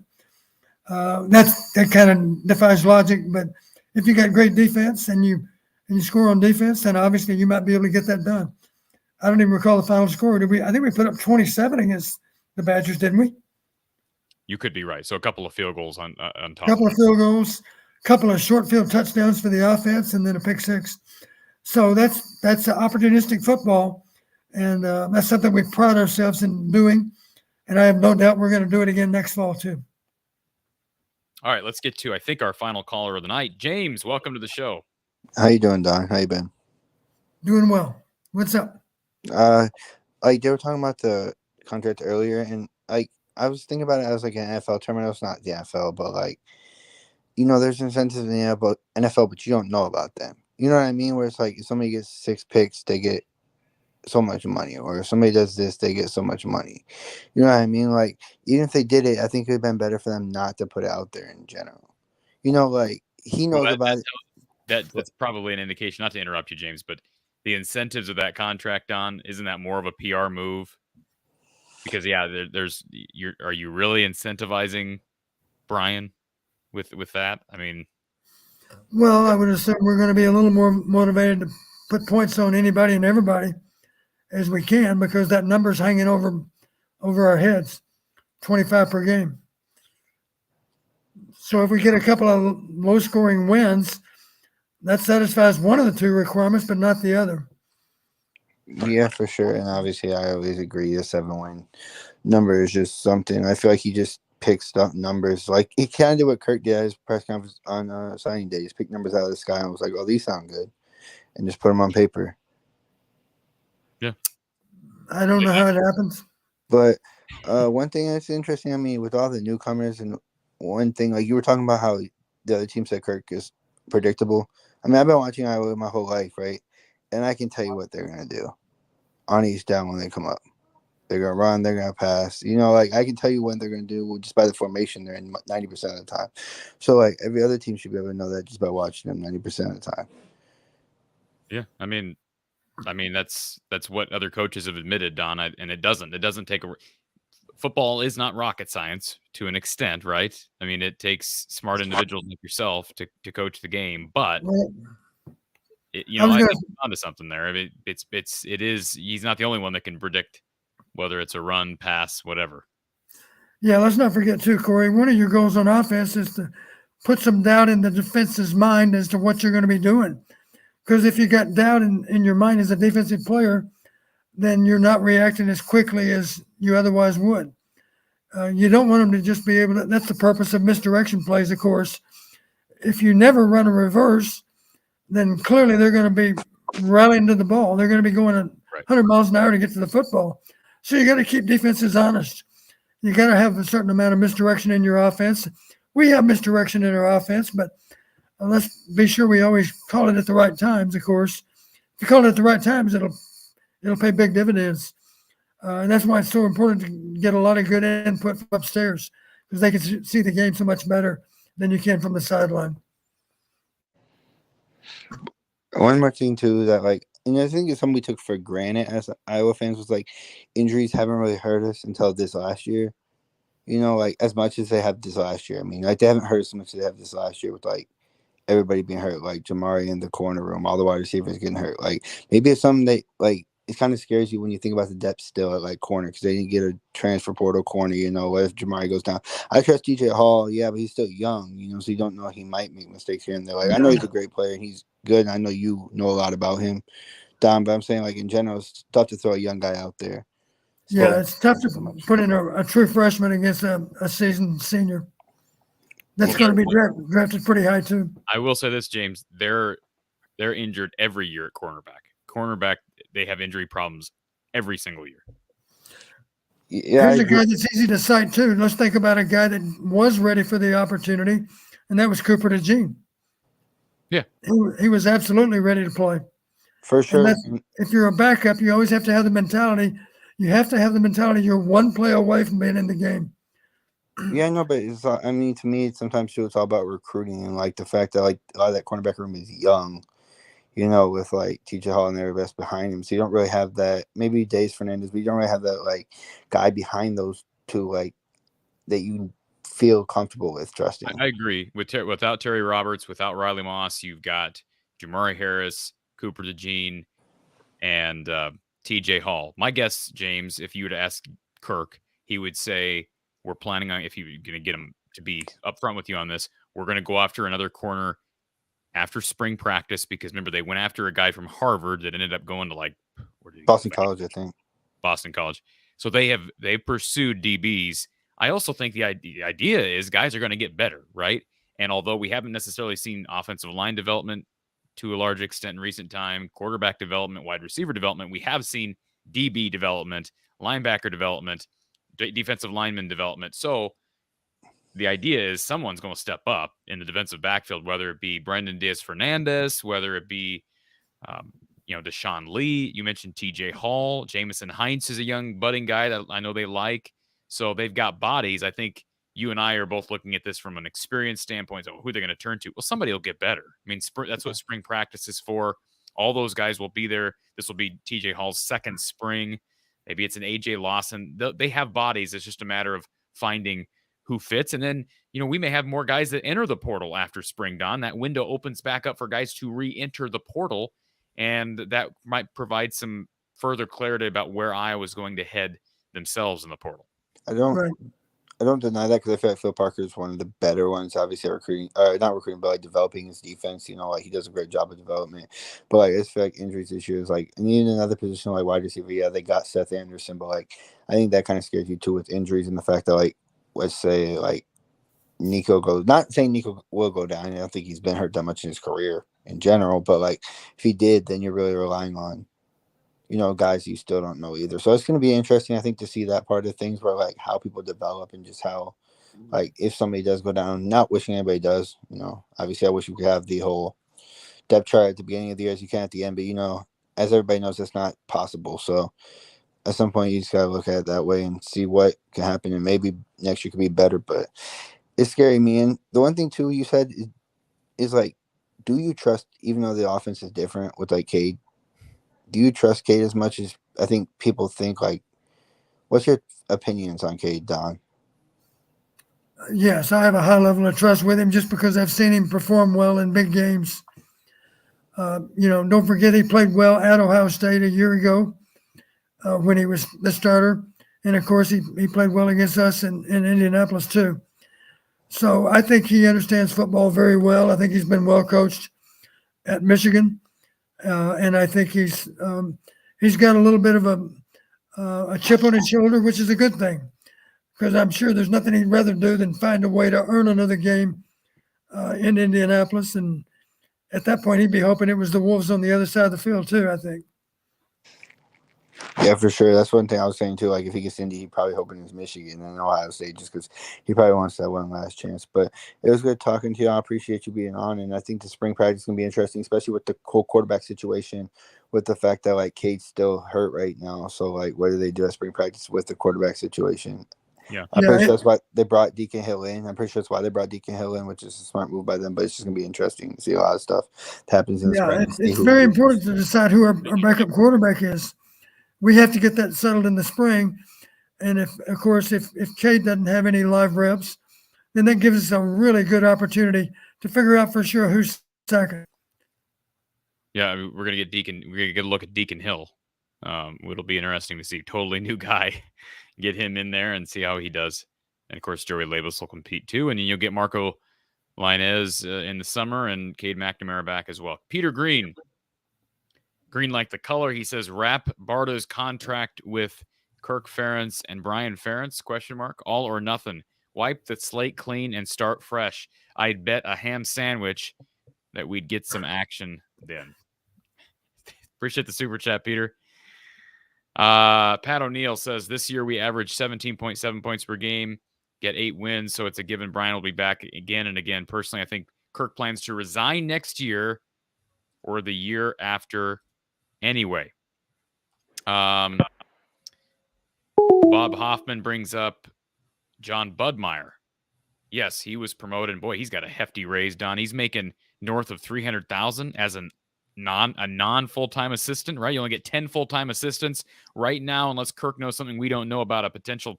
That kind of defies logic, but if you got great defense and you score on defense, then obviously you might be able to get that done. I don't even recall the final score. Did we? I think we put up 27 against the Badgers, didn't we? You could be right. So a couple of field goals on top. A couple of field goals, a couple of short field touchdowns for the offense, and then a pick six. So that's opportunistic football, and that's something we pride ourselves in doing. And I have no doubt we're going to do it again next fall too. All right, let's get to, I think, our final caller of the night. James, welcome to the show. How you doing, Don? How you been? Doing well. What's up? They were talking about the contract earlier, and I was thinking about it as like an NFL term. It's not the NFL, but there's incentives in the NFL, but you don't know about them. You know what I mean? Where it's like if somebody gets 6 picks, they get so much money, or if somebody does this, they get so much money. You know what I mean? Like, even if they did it, I think it would have been better for them not to put it out there in general. He knows about it. That's probably an indication, not to interrupt you, James, but the incentives of that contract, Don, isn't that more of a PR move? Because are you really incentivizing Brian with that? I mean, Well, I would assume we're going to be a little more motivated to put points on anybody and everybody as we can, because that number's hanging over our heads, 25 per game. So if we get a couple of low-scoring wins, that satisfies one of the two requirements, but not the other. Yeah, for sure. And obviously, I always agree a 7-win number is just something. I feel like he just picks up numbers. Like he kind of did what Kirk did at his press conference on signing day. Just picked numbers out of the sky and was like, "Oh, these sound good," and just put them on paper. yeah. I don't know how it happens. But one thing that's interesting, I mean, with all the newcomers, and one thing, like you were talking about how the other team said Kirk is predictable. I mean, I've been watching Iowa my whole life, right? And I can tell you what they're going to do on each down when they come up. They're going to run, they're going to pass. You know, like I can tell you what they're going to do just by the formation they're in 90% of the time. So, like, every other team should be able to know that just by watching them 90% of the time. Yeah, I mean that's what other coaches have admitted, Don, and it doesn't take football is not rocket science to an extent, right? I mean, it takes smart individuals like yourself to coach the game, but Well, I think you're onto something there. I mean, he's not the only one that can predict whether it's a run, pass, whatever. yeah, let's not forget too, Corey, one of your goals on offense is to put some doubt in the defense's mind as to what you're going to be doing. Because if you got doubt in your mind as a defensive player, then you're not reacting as quickly as you otherwise would. You don't want them to just be able to – that's the purpose of misdirection plays, of course. If you never run a reverse, then clearly they're going to be rallying to the ball. They're going to be going at 100 miles an hour to get to the football. So you got to keep defenses honest. You got to have a certain amount of misdirection in your offense. We have misdirection in our offense, but let's be sure we always call it at the right times, of course. If you call it at the right times, it'll pay big dividends. And that's why it's so important to get a lot of good input from upstairs, because they can see the game so much better than you can from the sideline. One more thing too that like, and I think it's something we took for granted as Iowa fans was like injuries haven't really hurt us until this last year. You know, like as much as they have this last year. I mean, like they haven't hurt us as much as they have this last year with like everybody being hurt, like Jamari in the corner room, all the wide receivers getting hurt. Like maybe it's something that like it kind of scares you when you think about the depth still at like corner, because they didn't get a transfer portal corner. You know, what if Jamari goes down? I trust DJ Hall, yeah, but he's still young. You know, so you don't know, he might make mistakes here and there. Like I know he's a great player and he's good. And I know you know a lot about him, Don. But I'm saying like in general, it's tough to throw a young guy out there. Yeah, it's tough to put in a true freshman against a seasoned senior. That's going to be drafted pretty high too. I will say this, James. They're injured every year at cornerback. They have injury problems every single year. Yeah, here's a guy that's easy to cite too. Let's think about a guy that was ready for the opportunity, and that was Cooper DeJean. Yeah, he was absolutely ready to play. For sure. If you're a backup, you always have to have the mentality. You have to have the mentality you're one play away from being in the game. Yeah, no, but it's, I mean, to me, sometimes too, it's all about recruiting and like the fact that like a lot of that cornerback room is young, you know, with like TJ Hall and everybody else behind him. So you don't really have that. Maybe Days Fernandez, but you don't really have that like guy behind those two, like that you feel comfortable with trusting. I agree. Without Terry Roberts, without Riley Moss, you've got Jamari Harris, Cooper DeJean, and TJ Hall. My guess, James, if you were to ask Kirk, he would say, we're planning on, if you're going to get him to be upfront with you on this, we're going to go after another corner after spring practice, because remember, they went after a guy from Harvard that ended up going to like Boston College, I think. Boston College. So they pursued DBs. I also think the idea is guys are going to get better, right? And although we haven't necessarily seen offensive line development to a large extent in recent time, quarterback development, wide receiver development, we have seen DB development, linebacker development, defensive lineman development. So the idea is someone's going to step up in the defensive backfield, whether it be Brendan Diaz-Fernandez, whether it be, Deshaun Lee. You mentioned TJ Hall. Jamison Heinz is a young budding guy that I know they like. So they've got bodies. I think you and I are both looking at this from an experience standpoint. So who they're going to turn to? Well, somebody will get better. I mean, that's what spring practice is for. All those guys will be there. This will be TJ Hall's second spring. Maybe it's an AJ Lawson. They have bodies. It's just a matter of finding who fits. And then, we may have more guys that enter the portal after spring, Don. That window opens back up for guys to re-enter the portal, and that might provide some further clarity about where Iowa's going to head themselves in the portal. I don't deny that, because I feel like Phil Parker is one of the better ones, obviously, not recruiting, but like developing his defense. Like he does a great job of development. But like I just feel like injuries this year is like, and even another position like wide receiver, yeah, they got Seth Anderson, but like I think that kind of scares you too with injuries, and the fact that like, let's say like Nico goes, not saying Nico will go down. I don't think he's been hurt that much in his career in general, but like if he did, then you're really relying on, guys you still don't know either. So it's going to be interesting, I think, to see that part of things, where like how people develop and just how, like, if somebody does go down, not wishing anybody does, obviously I wish we could have the whole depth chart at the beginning of the year as you can at the end, but as everybody knows, that's not possible. So at some point you just got to look at it that way and see what can happen, and maybe next year could be better, but it's scary me. And the one thing too you said is like, do you trust, even though the offense is different with like Cade, do you trust Cade as much as I think people think? Like, what's your opinions on Cade, Don? Yes, I have a high level of trust with him just because I've seen him perform well in big games. Don't forget he played well at Ohio State a year ago when he was the starter. And, of course, he played well against us in Indianapolis too. So I think he understands football very well. I think he's been well coached at Michigan. And I think he's got a little bit of a chip on his shoulder, which is a good thing, because I'm sure there's nothing he'd rather do than find a way to earn another game in Indianapolis. And at that point, he'd be hoping it was the Wolves on the other side of the field too, I think. Yeah, for sure. That's one thing I was saying too. Like, if he gets Indy, he'd probably hoping it's Michigan and Ohio State, just because he probably wants that one last chance. But it was good talking to you. I appreciate you being on, and I think the spring practice is gonna be interesting, especially with the whole quarterback situation, with the fact that like Cade's still hurt right now. So like, what do they do at spring practice with the quarterback situation? Yeah, I'm pretty sure that's why they brought Deacon Hill in. Which is a smart move by them. But it's just gonna be interesting to see a lot of stuff that happens in the spring. It's very important to decide who our backup quarterback is. We have to get that settled in the spring. And if Cade doesn't have any live reps, then that gives us a really good opportunity to figure out for sure who's second. Yeah, we're gonna get a look at Deacon Hill. It'll be interesting to see. Totally new guy. Get him in there and see how he does. And of course, Joey Labus will compete too. And then you'll get Marco Lainez in the summer, and Cade McNamara back as well. Peter Green like the color. He says, wrap Barta's contract with Kirk Ferentz and Brian Ferentz, ? All or nothing. Wipe the slate clean and start fresh. I'd bet a ham sandwich that we'd get some action then. Appreciate the super chat, Peter. Pat O'Neill says, this year we average 17.7 points per game, get 8 wins, so it's a given Brian will be back again and again. Personally, I think Kirk plans to resign next year or the year after anyway. Bob Hoffman brings up John Budmeyer. Yes, he was promoted. Boy, he's got a hefty raise, Don. He's making north of $300,000 as a non full-time assistant, right? You only get 10 full-time assistants right now, unless Kirk knows something we don't know about, a potential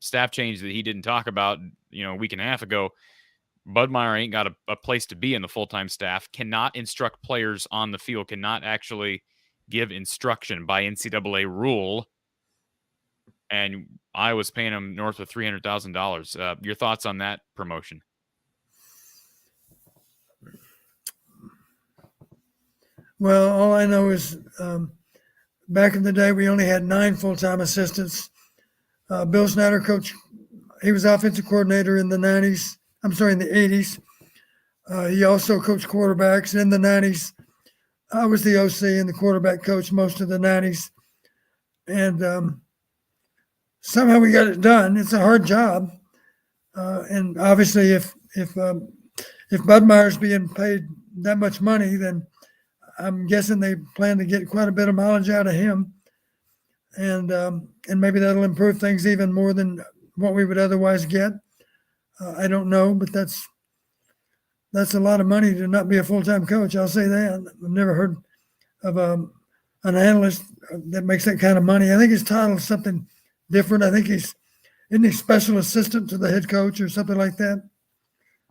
staff change that he didn't talk about, a week and a half ago. Budmeyer ain't got a place to be in the full-time staff, cannot instruct players on the field, cannot actually give instruction by NCAA rule. And I was paying him north of $300,000. Your thoughts on that promotion? Well, all I know is back in the day, we only had 9 full-time assistants. Bill Snyder, coach, he was offensive coordinator in the 90s. I'm sorry, in the 80s. He also coached quarterbacks in the 90s. I was the OC and the quarterback coach most of the 90s. And somehow we got it done. It's a hard job. And obviously, if Budmeyer's being paid that much money, then I'm guessing they plan to get quite a bit of mileage out of him. And maybe that'll improve things even more than what we would otherwise get. I don't know, but that's a lot of money to not be a full-time coach. I'll say that. I've never heard of a an analyst that makes that kind of money. I think his title is something different. I think isn't he special assistant to the head coach or something like that?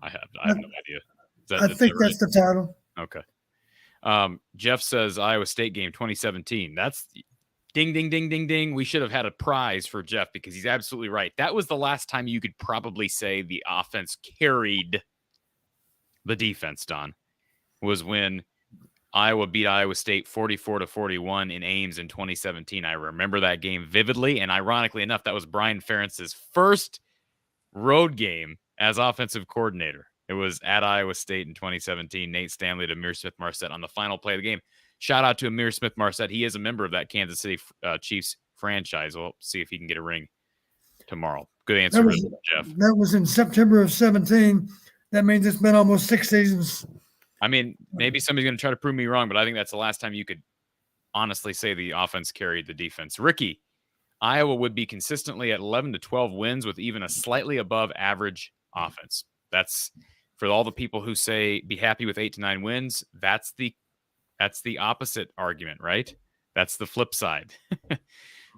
I have no idea. I think that's the title. Okay. Jeff says Iowa State game 2017. That's ding, ding, ding, ding, ding. We should have had a prize for Jeff because he's absolutely right. That was the last time you could probably say the offense carried the defense, Don, was when Iowa beat Iowa State 44-41 in Ames in 2017. I remember that game vividly, and ironically enough, that was Brian Ferentz's first road game as offensive coordinator. It was at Iowa State in 2017. Nate Stanley to Amir Smith-Marset on the final play of the game. Shout out to Amir Smith-Marset. He is a member of that Kansas City Chiefs franchise. We'll see if he can get a ring tomorrow. Good answer, Jeff. That was in September of 17. That means it's been almost 6 seasons. I mean, maybe somebody's going to try to prove me wrong, but I think that's the last time you could honestly say the offense carried the defense. Ricky, Iowa would be consistently at 11 to 12 wins with even a slightly above average offense. That's for all the people who say be happy with 8 to 9 wins. That's the opposite argument, right? That's the flip side.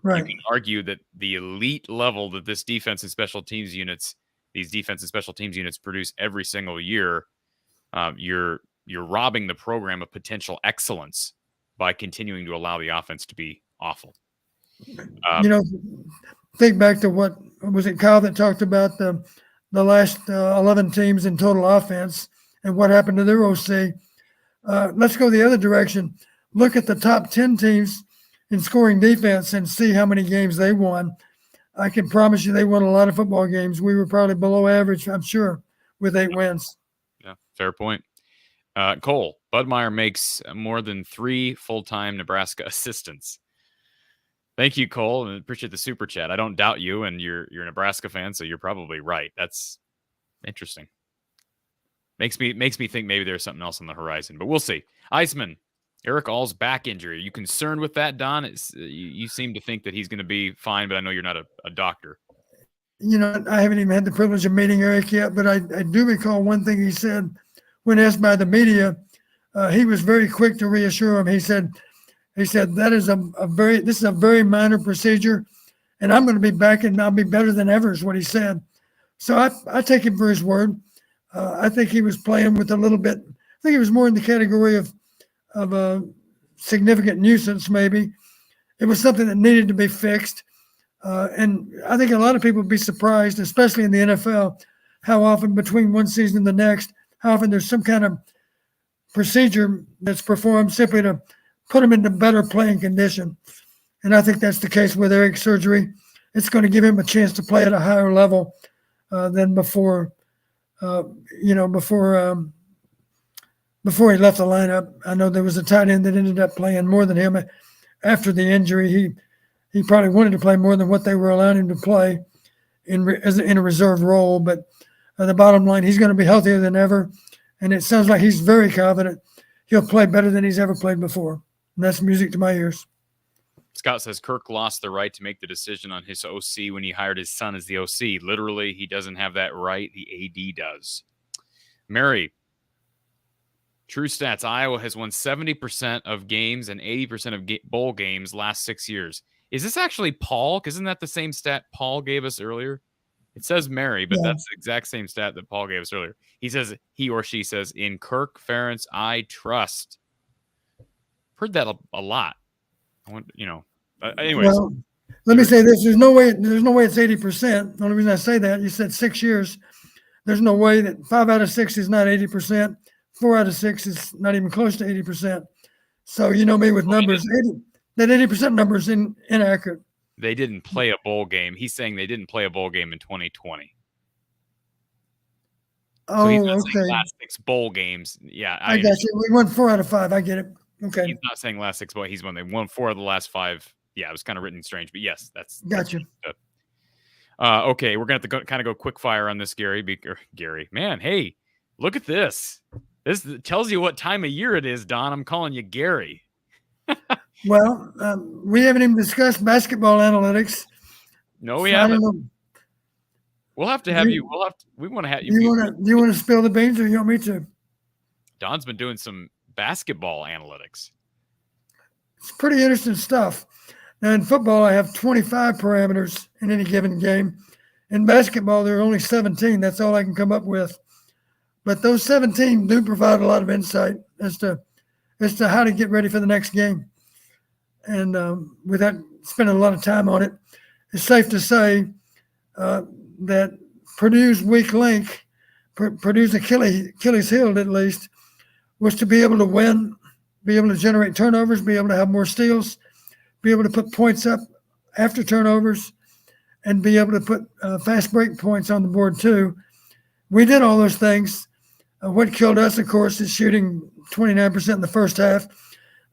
Right. You can argue that the elite level that these defense and special teams units produce every single year, you're robbing the program of potential excellence by continuing to allow the offense to be awful. Think back to what was it, Kyle, that talked about the last 11 teams in total offense and what happened to their OC. Let's go the other direction. Look at the top 10 teams in scoring defense and see how many games they won. I can promise you they won a lot of football games. We were probably below average, I'm sure, with 8 wins. Yeah, fair point. Cole, Budmeyer makes more than 3 full-time Nebraska assistants. Thank you, Cole, and appreciate the super chat. I don't doubt you, and you're a Nebraska fan, so you're probably right. That's interesting. Makes me think maybe there's something else on the horizon, but we'll see. Iceman, Eric All's back injury. Are you concerned with that, Don? You seem to think that he's going to be fine, but I know you're not a doctor. I haven't even had the privilege of meeting Eric yet, but I do recall one thing he said when asked by the media. He was very quick to reassure him. He said this is a very minor procedure, and I'm going to be back and I'll be better than ever is what he said. So I take him for his word. I think he was playing with a little bit. I think he was more in the category of a significant nuisance, maybe. It was something that needed to be fixed. And I think a lot of people would be surprised, especially in the NFL, how often between one season and the next, how often there's some kind of procedure that's performed simply to put them into better playing condition. And I think that's the case with Eric's surgery. It's going to give him a chance to play at a higher level than before. Before he left the lineup. I know there was a tight end that ended up playing more than him after the injury. He probably wanted to play more than what they were allowing him to play in a reserve role. But the bottom line, he's going to be healthier than ever, and it sounds like he's very confident he'll play better than he's ever played before. And that's music to my ears. Scott says Kirk lost the right to make the decision on his OC when he hired his son as the OC. Literally, he doesn't have that right. The AD does. Mary, true stats. Iowa has won 70% of games and 80% of bowl games last 6 years. Is this actually Paul? Because isn't that the same stat Paul gave us earlier? It says Mary, but that's the exact same stat that Paul gave us earlier. He or she says, in Kirk Ferentz, I trust. Heard that a lot. Anyways. Well, let me say this. There's no way it's 80%. The only reason I say that, you said 6 years. There's no way that 5 out of 6 is not 80%. 4 out of 6 is not even close to 80%. So you know me with numbers. That 80% number is inaccurate. They didn't play a bowl game. He's saying they didn't play a bowl game in 2020. Oh, so he's not okay. saying last 6 bowl games. Yeah, I got you. We won 4 out of 5. I get it. Okay. He's not saying last 6, but he's won. They won 4 of the last 5. Yeah, it was kind of written strange, but yes, that's gotcha. Okay, we're gonna have to kind of go quick fire on this, Gary. Man, hey, look at this. This tells you what time of year it is, Don. I'm calling you Gary. Well, we haven't even discussed basketball analytics. No, we haven't. We'll have to have you. We want to have you. Do you want to spill the beans, or you want me to? Don's been doing some basketball analytics. It's pretty interesting stuff. Now, in football, I have 25 parameters in any given game. In basketball, there are only 17. That's all I can come up with. But those 17 do provide a lot of insight as to how to get ready for the next game. And without spending a lot of time on it, it's safe to say that Purdue's weak link, Purdue's Achilles heel at least, was to be able to win, be able to generate turnovers, be able to have more steals, be able to put points up after turnovers, and be able to put fast break points on the board too. We did all those things. What killed us, of course, is shooting 29% in the first half.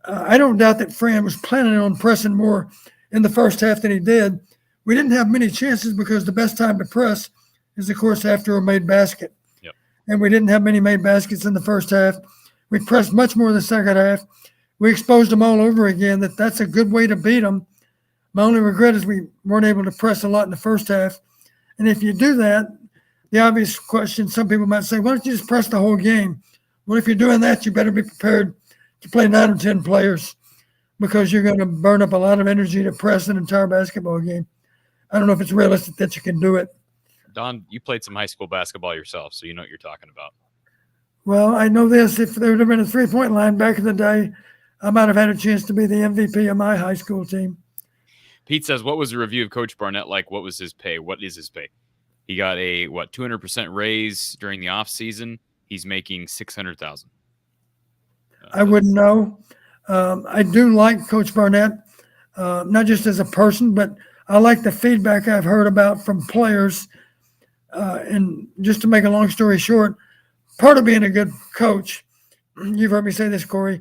I don't doubt that Fran was planning on pressing more in the first half than he did. We didn't have many chances because the best time to press is, of course, after a made basket. Yep. And we didn't have many made baskets in the first half. We pressed much more in the second half. We exposed them all over again. That's a good way to beat them. My only regret is we weren't able to press a lot in the first half. And if you do that, the obvious question, some people might say, why don't you just press the whole game? Well, if you're doing that, you better be prepared to play 9 or 10 players because you're going to burn up a lot of energy to press an entire basketball game. I don't know if it's realistic that you can do it. Don, you played some high school basketball yourself, so you know what you're talking about. Well, I know this. If there would have been a three-point line back in the day, I might have had a chance to be the MVP of my high school team. Pete says, what was the review of Coach Barnett like? What was his pay? What is his pay? He got a 200% raise during the off season. He's making $600,000. I wouldn't know. I do like Coach Barnett, not just as a person, but I like the feedback I've heard about from players. And just to make a long story short, part of being a good coach, you've heard me say this, Corey,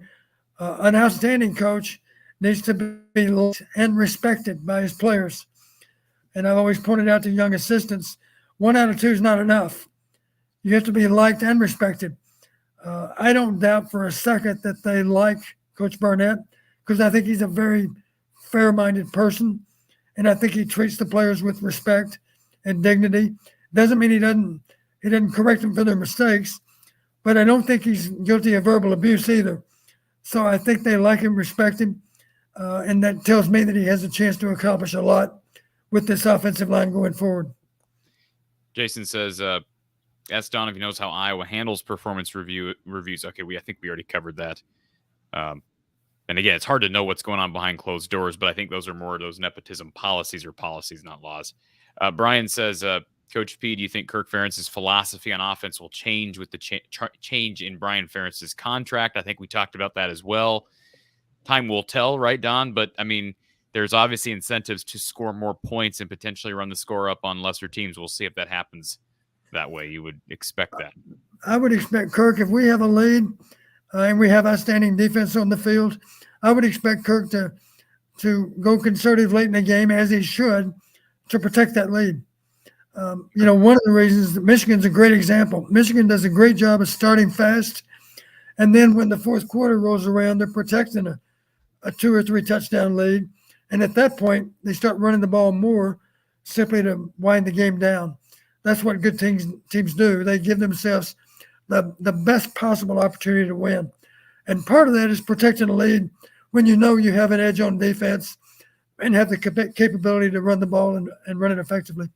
an outstanding coach needs to be loved and respected by his players. And I've always pointed out to young assistants, 1 out of 2 is not enough. You have to be liked and respected. I don't doubt for a second that they like Coach Barnett because I think he's a very fair-minded person, and I think he treats the players with respect and dignity. Doesn't mean he doesn't correct them for their mistakes, but I don't think he's guilty of verbal abuse either. So I think they like him, respect him, and that tells me that he has a chance to accomplish a lot with this offensive line going forward. Jason says, ask Don if he knows how Iowa handles performance reviews. Okay, I think we already covered that. And again, it's hard to know what's going on behind closed doors, but I think those are more those nepotism policies, not laws. Brian says, Coach P, do you think Kirk Ferentz's philosophy on offense will change with the change in Brian Ferentz's contract? I think we talked about that as well. Time will tell, right, Don? But, I mean, there's obviously incentives to score more points and potentially run the score up on lesser teams. We'll see if that happens that way. You would expect that. I would expect Kirk, if we have a lead and we have outstanding defense on the field, I would expect Kirk to go conservative late in the game, as he should, to protect that lead. One of the reasons that Michigan's a great example. Michigan does a great job of starting fast, and then when the fourth quarter rolls around, they're protecting a 2 or 3 touchdown lead. And at that point, they start running the ball more simply to wind the game down. That's what good teams do. They give themselves the best possible opportunity to win. And part of that is protecting the lead when you know you have an edge on defense and have the capability to run the ball and run it effectively.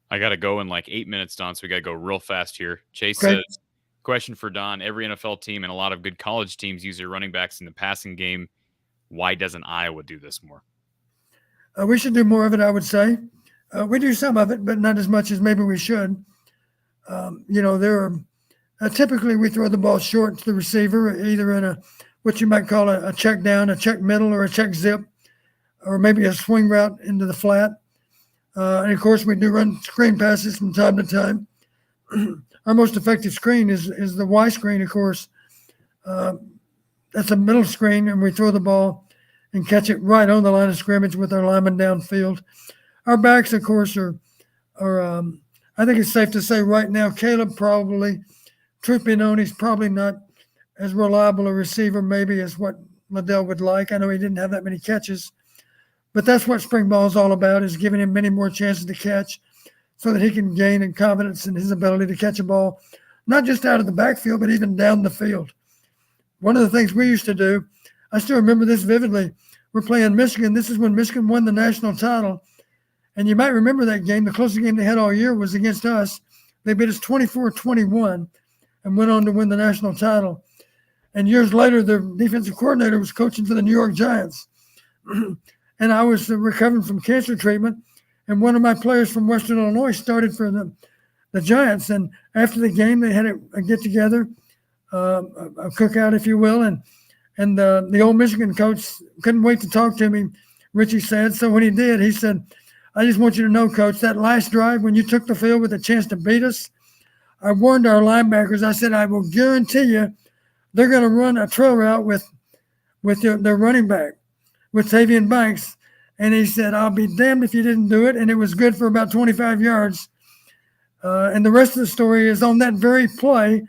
I got to go in like 8 minutes, Don, so we got to go real fast here. Chase Okay. says, question for Don. Every NFL team and a lot of good college teams use their running backs in the passing game. Why doesn't Iowa do this more? We should do more of it, I would say. We do some of it, but not as much as maybe we should. There are typically we throw the ball short to the receiver, either in what you might call a check down, a check middle, or a check zip, or maybe a swing route into the flat. And of course, we do run screen passes from time to time. Our most effective screen is the Y screen, of course. That's a middle screen, and we throw the ball and catch it right on the line of scrimmage with our linemen downfield. Our backs, of course, are I think it's safe to say right now, Caleb probably, truth be known, he's probably not as reliable a receiver maybe as what Liddell would like. I know he didn't have that many catches, but that's what spring ball is all about, is giving him many more chances to catch so that he can gain in confidence in his ability to catch a ball, not just out of the backfield, but even down the field. One of the things we used to do, I still remember this vividly. We're playing Michigan. This is when Michigan won the national title. And you might remember that game. The closest game they had all year was against us. They beat us 24-21 and went on to win the national title. And years later, their defensive coordinator was coaching for the New York Giants. And I was recovering from cancer treatment. And one of my players from Western Illinois started for the Giants. And after the game, they had a get-together, a cookout, if you will. And the old Michigan coach couldn't wait to talk to me, Richie said. So when he did, he said, I just want you to know, Coach, that last drive when you took the field with a chance to beat us, I warned our linebackers. I said, I will guarantee you they're going to run a trail route with their running back, with Tavian Banks. And he said, I'll be damned if you didn't do it. And it was good for about 25 yards. And the rest of the story is on that very play,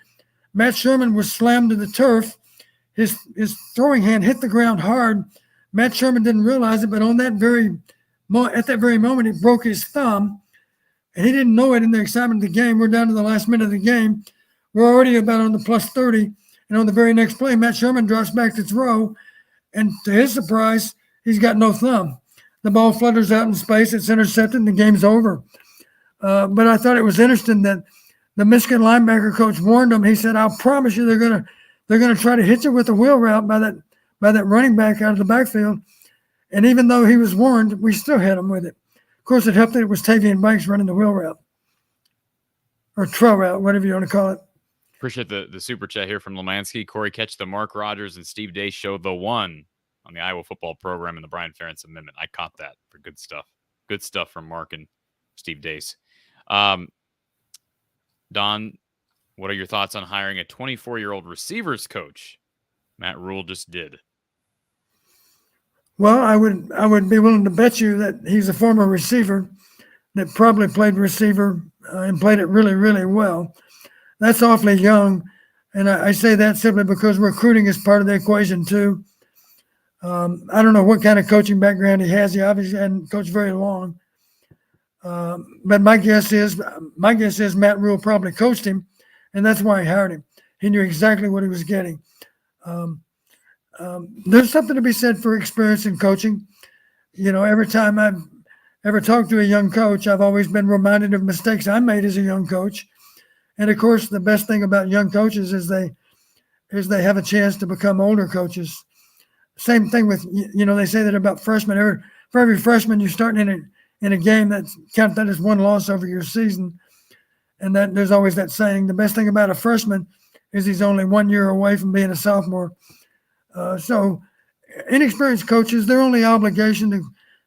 Matt Sherman was slammed to the turf. His throwing hand hit the ground hard. Matt Sherman didn't realize it, but at that very moment, he broke his thumb. And he didn't know it in the excitement of the game. We're down to the last minute of the game. We're already about on the plus 30. And on the very next play, Matt Sherman drops back to throw. And to his surprise, he's got no thumb. The ball flutters out in space. It's intercepted, and the game's over. But I thought it was interesting that the Michigan linebacker coach warned him. He said, "I'll promise you, they're gonna try to hit you with a wheel route by that running back out of the backfield." And even though he was warned, we still hit him with it. Of course, it helped that it was Tavian Banks running the wheel route or trail route, whatever you want to call it. Appreciate the super chat here from Lemansky. Corey, catch the Mark Rogers and Steve Day show, The One, on the Iowa football program and the Brian Ferentz Amendment. I caught that for good stuff. Good stuff from Mark and Steve Dace. Don, what are your thoughts on hiring a 24-year-old receivers coach? Matt Rule just did. Well, I would be willing to bet you that he's a former receiver that probably played receiver and played it really, really well. That's awfully young, and I say that simply because recruiting is part of the equation too. I don't know what kind of coaching background he has. He obviously hadn't coached very long. But my guess is Matt Rule probably coached him, and that's why he hired him. He knew exactly what he was getting. There's something to be said for experience in coaching. You know, every time I've ever talked to a young coach, I've always been reminded of mistakes I made as a young coach. And of course, the best thing about young coaches is they have a chance to become older coaches. Same thing with, they say that about freshmen. For every freshman you're starting in a game, count that as one loss over your season. And that there's always that saying, the best thing about a freshman is he's only 1 year away from being a sophomore. So inexperienced coaches, their only obligation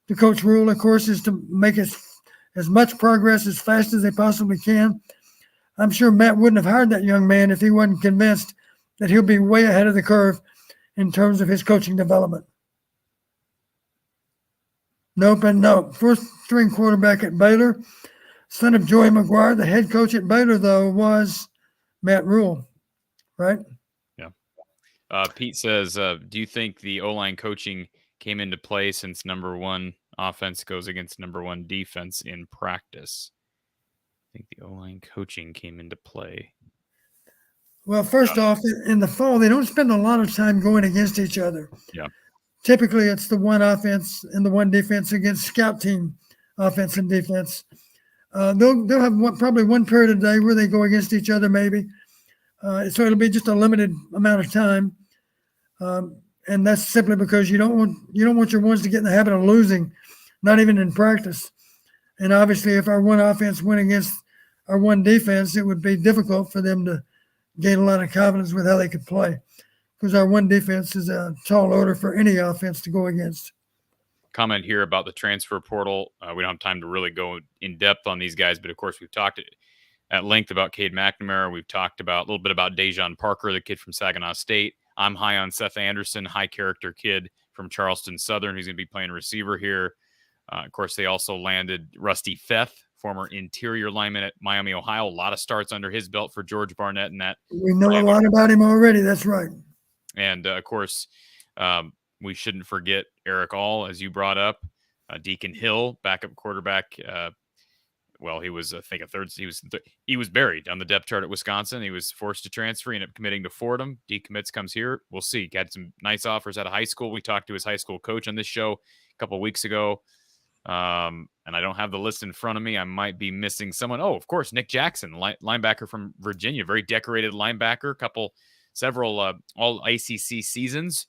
to Coach Rule, of course, is to make as much progress as fast as they possibly can. I'm sure Matt wouldn't have hired that young man if he wasn't convinced that he'll be way ahead of the curve in terms of his coaching development. Nope and nope. First string quarterback at Baylor, son of Joey McGuire. The head coach at Baylor, though, was Matt Rule, right? Yeah. Pete says, do you think the O-line coaching came into play since number one offense goes against number one defense in practice? I think the O-line coaching came into play. Well, first off, in the fall, they don't spend a lot of time going against each other. Yeah. Typically, it's the one offense and the one defense against scout team offense and defense. They'll have probably one period a day where they go against each other, maybe. So it'll be just a limited amount of time, and that's simply because you don't want your ones to get in the habit of losing, not even in practice. And obviously, if our one offense went against our one defense, it would be difficult for them to gain a lot of confidence with how they could play, because our one defense is a tall order for any offense to go against. Comment here about the transfer portal. We don't have time to really go in depth on these guys, but of course we've talked at length about Cade McNamara. We've talked about a little bit about Dejon Parker, the kid from Saginaw State. I'm high on Seth Anderson, high character kid from Charleston Southern, who's going to be playing receiver here. Of course, they also landed Rusty Feth, former interior lineman at Miami, Ohio. A lot of starts under his belt for George Barnett and that. We know a lot about him already. That's right. And of course, we shouldn't forget Eric All, as you brought up, Deacon Hill, backup quarterback well, he was, I think, he was buried on the depth chart at Wisconsin. He was forced to transfer, ended up committing to Fordham. Decommits, comes here. We'll see. Got some nice offers out of high school. We talked to his high school coach on this show a couple of weeks ago. And I don't have the list in front of me. I might be missing someone. Oh, of course, Nick Jackson, linebacker from Virginia, very decorated linebacker, several all ACC seasons.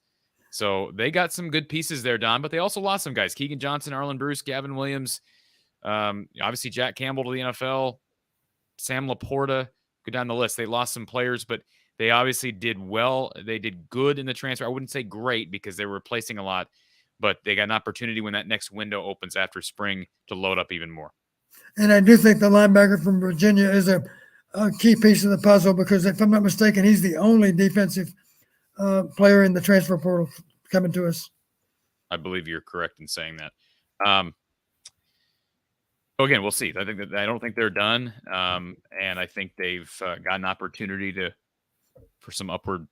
So they got some good pieces there, Don, but they also lost some guys. Keegan Johnson, Arlen Bruce, Gavin Williams, obviously Jack Campbell to the NFL, Sam Laporta, go down the list. They lost some players, but they obviously did well. They did good in the transfer. I wouldn't say great because they were replacing a lot, but they got an opportunity when that next window opens after spring to load up even more. And I do think the linebacker from Virginia is a key piece of the puzzle because, if I'm not mistaken, he's the only defensive player in the transfer portal coming to us. I believe you're correct in saying that. Again, we'll see. I don't think they're done, and I think they've got an opportunity for some upward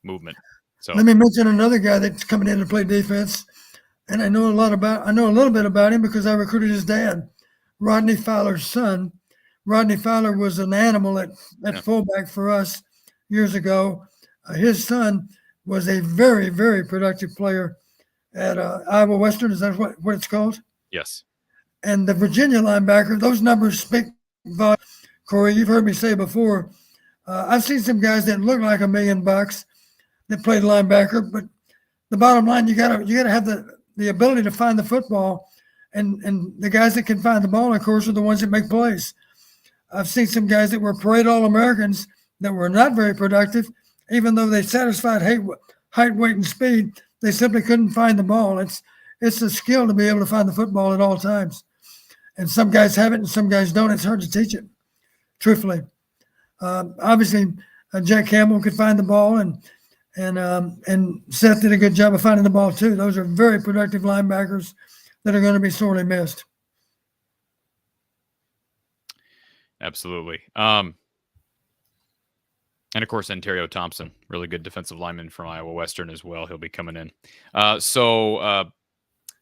movement. So let me mention another guy that's coming in to play defense, and I know a little bit about him because I recruited his dad, Rodney Fowler's son. Rodney Fowler was an animal at fullback for us years ago. His son was a very, very productive player at Iowa Western. Is that what it's called? Yes. And the Virginia linebacker, those numbers speak volumes. Corey, you've heard me say before, I've seen some guys that look like $1 million that played linebacker, but the bottom line, you gotta have the ability to find the football, and the guys that can find the ball, of course, are the ones that make plays. I've seen some guys that were parade All-Americans that were not very productive, even though they satisfied height, weight, and speed. They simply couldn't find the ball. It's a skill to be able to find the football at all times. And some guys have it and some guys don't. It's hard to teach it, truthfully. Obviously, Jack Campbell could find the ball, and Seth did a good job of finding the ball too. Those are very productive linebackers that are going to be sorely missed. Absolutely. And of course, Ontario Thompson, really good defensive lineman from Iowa Western as well. He'll be coming in. All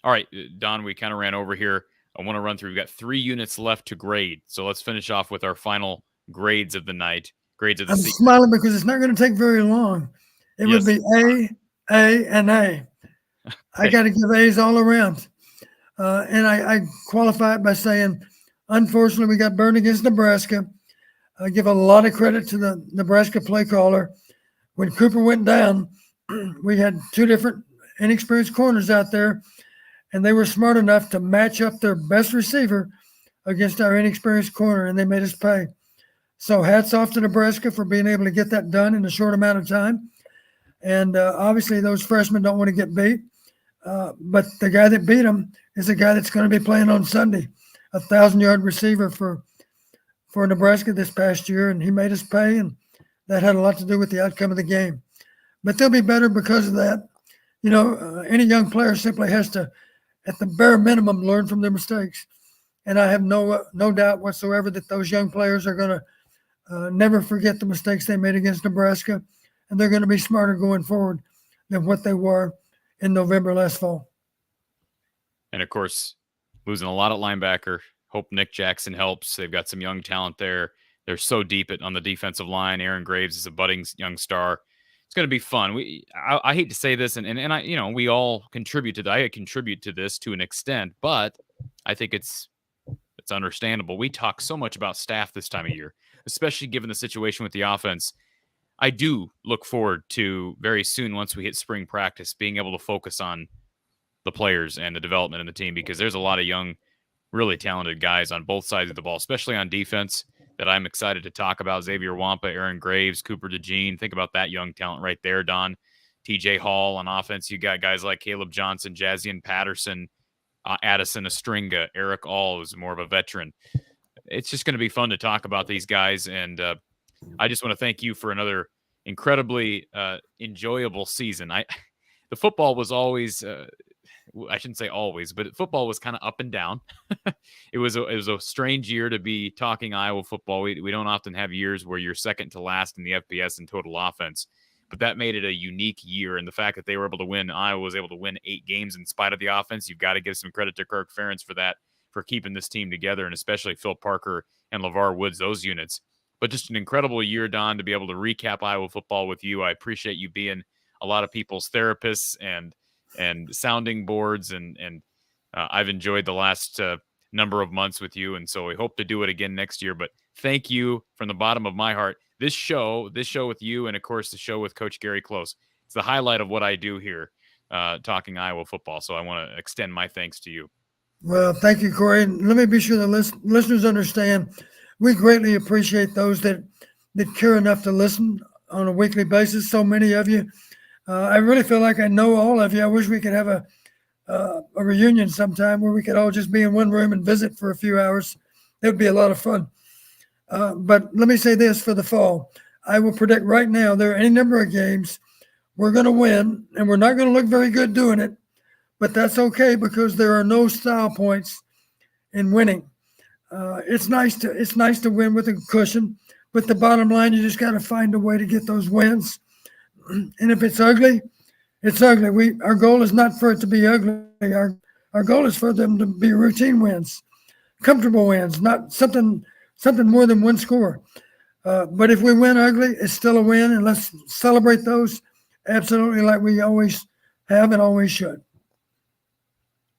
right, Don, we kind of ran over here. I want to run through. We've got 3 units left to grade. So let's finish off with our final grades of the night. Grades of the season. I'm smiling because it's not going to take very long. It would be A, and A. I got to give A's all around. And I qualify it by saying, unfortunately, we got burned against Nebraska. I give a lot of credit to the Nebraska play caller. When Cooper went down, we had 2 different inexperienced corners out there, and they were smart enough to match up their best receiver against our inexperienced corner, and they made us pay. So hats off to Nebraska for being able to get that done in a short amount of time. And obviously those freshmen don't want to get beat. But the guy that beat them is a guy that's going to be playing on Sunday, a 1,000-yard receiver for Nebraska this past year, and he made us pay, and that had a lot to do with the outcome of the game. But they'll be better because of that. You know, any young player simply has to, at the bare minimum, learn from their mistakes. And I have no doubt whatsoever that those young players are going to never forget the mistakes they made against Nebraska, and they're going to be smarter going forward than what they were in November last fall. And, of course, losing a lot at linebacker. Hope Nick Jackson helps. They've got some young talent there. They're so deep on the defensive line. Aaron Graves is a budding young star. It's going to be fun. I hate to say this, and I, we all contribute to that. I contribute to this to an extent, but I think it's understandable. We talk so much about staff this time of year, especially given the situation with the offense. I do look forward to very soon, once we hit spring practice, being able to focus on the players and the development in the team, because there's a lot of young, really talented guys on both sides of the ball, especially on defense, that I'm excited to talk about. Xavier Wampa, Aaron Graves, Cooper DeJean. Think about that young talent right there, Don. TJ Hall on offense. You got guys like Caleb Johnson, Jazian Patterson, Addison Astringa, Eric All, who's more of a veteran. It's just going to be fun to talk about these guys, and I just want to thank you for another incredibly enjoyable season. The football was always I shouldn't say always, but football was kind of up and down. It was a strange year to be talking Iowa football. We don't often have years where you're second to last in the FBS in total offense, but that made it a unique year. And the fact that they were able to win, Iowa was able to win 8 games in spite of the offense. You've got to give some credit to Kirk Ferentz for that. for keeping this team together, and especially Phil Parker and LeVar Woods, those units. But just an incredible year, Don, to be able to recap Iowa football with you. I appreciate you being a lot of people's therapists and sounding boards, and I've enjoyed the last number of months with you, and so we hope to do it again next year. But thank you from the bottom of my heart. This show with you, and of course the show with Coach Gary Close, it's the highlight of what I do here, talking Iowa football. So I want to extend my thanks to you. Well, thank you, Corey. And let me be sure the listeners understand, we greatly appreciate those that care enough to listen on a weekly basis. So many of you. I really feel like I know all of you. I wish we could have a reunion sometime where we could all just be in one room and visit for a few hours. It would be a lot of fun. But let me say this for the fall. I will predict right now there are any number of games we're going to win, and we're not going to look very good doing it, but that's okay because there are no style points in winning. It's nice to win with a cushion, but the bottom line, you just got to find a way to get those wins. And if it's ugly, it's ugly. Our goal is not for it to be ugly. Our goal is for them to be routine wins, comfortable wins, not something more than one score. But if we win ugly, it's still a win, and let's celebrate those absolutely like we always have and always should.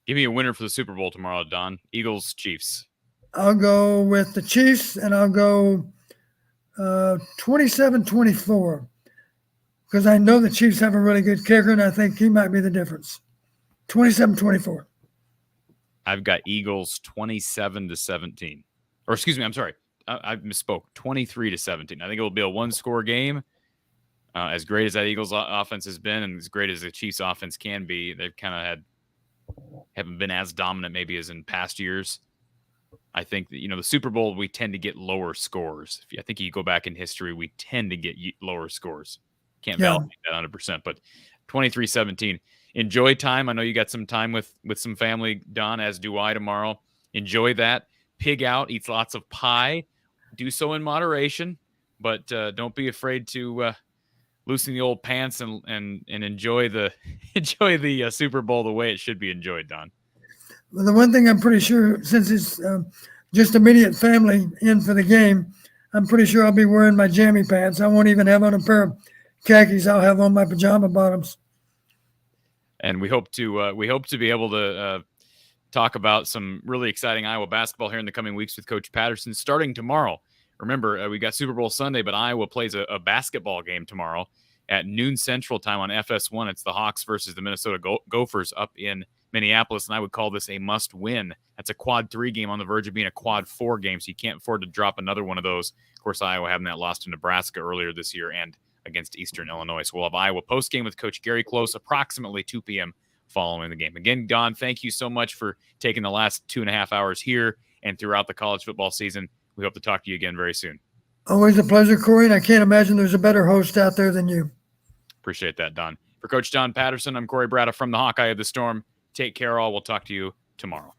Give me a winner for the Super Bowl tomorrow, Don. Eagles, Chiefs. I'll go with the Chiefs, and I'll go 27-24 because I know the Chiefs have a really good kicker, and I think he might be the difference. 27-24. I've got Eagles 27-17. Or excuse me, I'm sorry. I misspoke. 23-17. I think it will be a one-score game. As great as that Eagles offense has been, and as great as the Chiefs offense can be, they've kind of haven't been as dominant maybe as in past years. I think that, the Super Bowl, we tend to get lower scores. I think you go back in history, we tend to get lower scores. Can't validate that 100%, but 23-17. Enjoy time. I know you got some time with some family, Don, as do I tomorrow. Enjoy that. Pig out, eats lots of pie. Do so in moderation, but don't be afraid to loosen the old pants and enjoy the Super Bowl the way it should be enjoyed, Don. Well, the one thing I'm pretty sure, since it's just immediate family in for the game, I'm pretty sure I'll be wearing my jammy pants. I won't even have on a pair of khakis. I'll have on my pajama bottoms. And we hope to be able to talk about some really exciting Iowa basketball here in the coming weeks with Coach Patterson starting tomorrow. Remember, we got Super Bowl Sunday, but Iowa plays a basketball game tomorrow at noon Central Time on FS1. It's the Hawks versus the Minnesota Gophers up in Minneapolis, and I would call this a must-win. That's a quad 3 game on the verge of being a quad 4 game, so you can't afford to drop another one of those. Of course, Iowa having that loss to Nebraska earlier this year and against Eastern Illinois. So we'll have Iowa post-game with Coach Gary Close approximately 2 p.m. following the game. Again, Don, thank you so much for taking the last 2.5 hours here and throughout the college football season. We hope to talk to you again very soon. Always a pleasure, Corey, and I can't imagine there's a better host out there than you. Appreciate that, Don. For Coach Don Patterson, I'm Corey Bratta from the Hawkeye of the Storm. Take care, all. We'll talk to you tomorrow.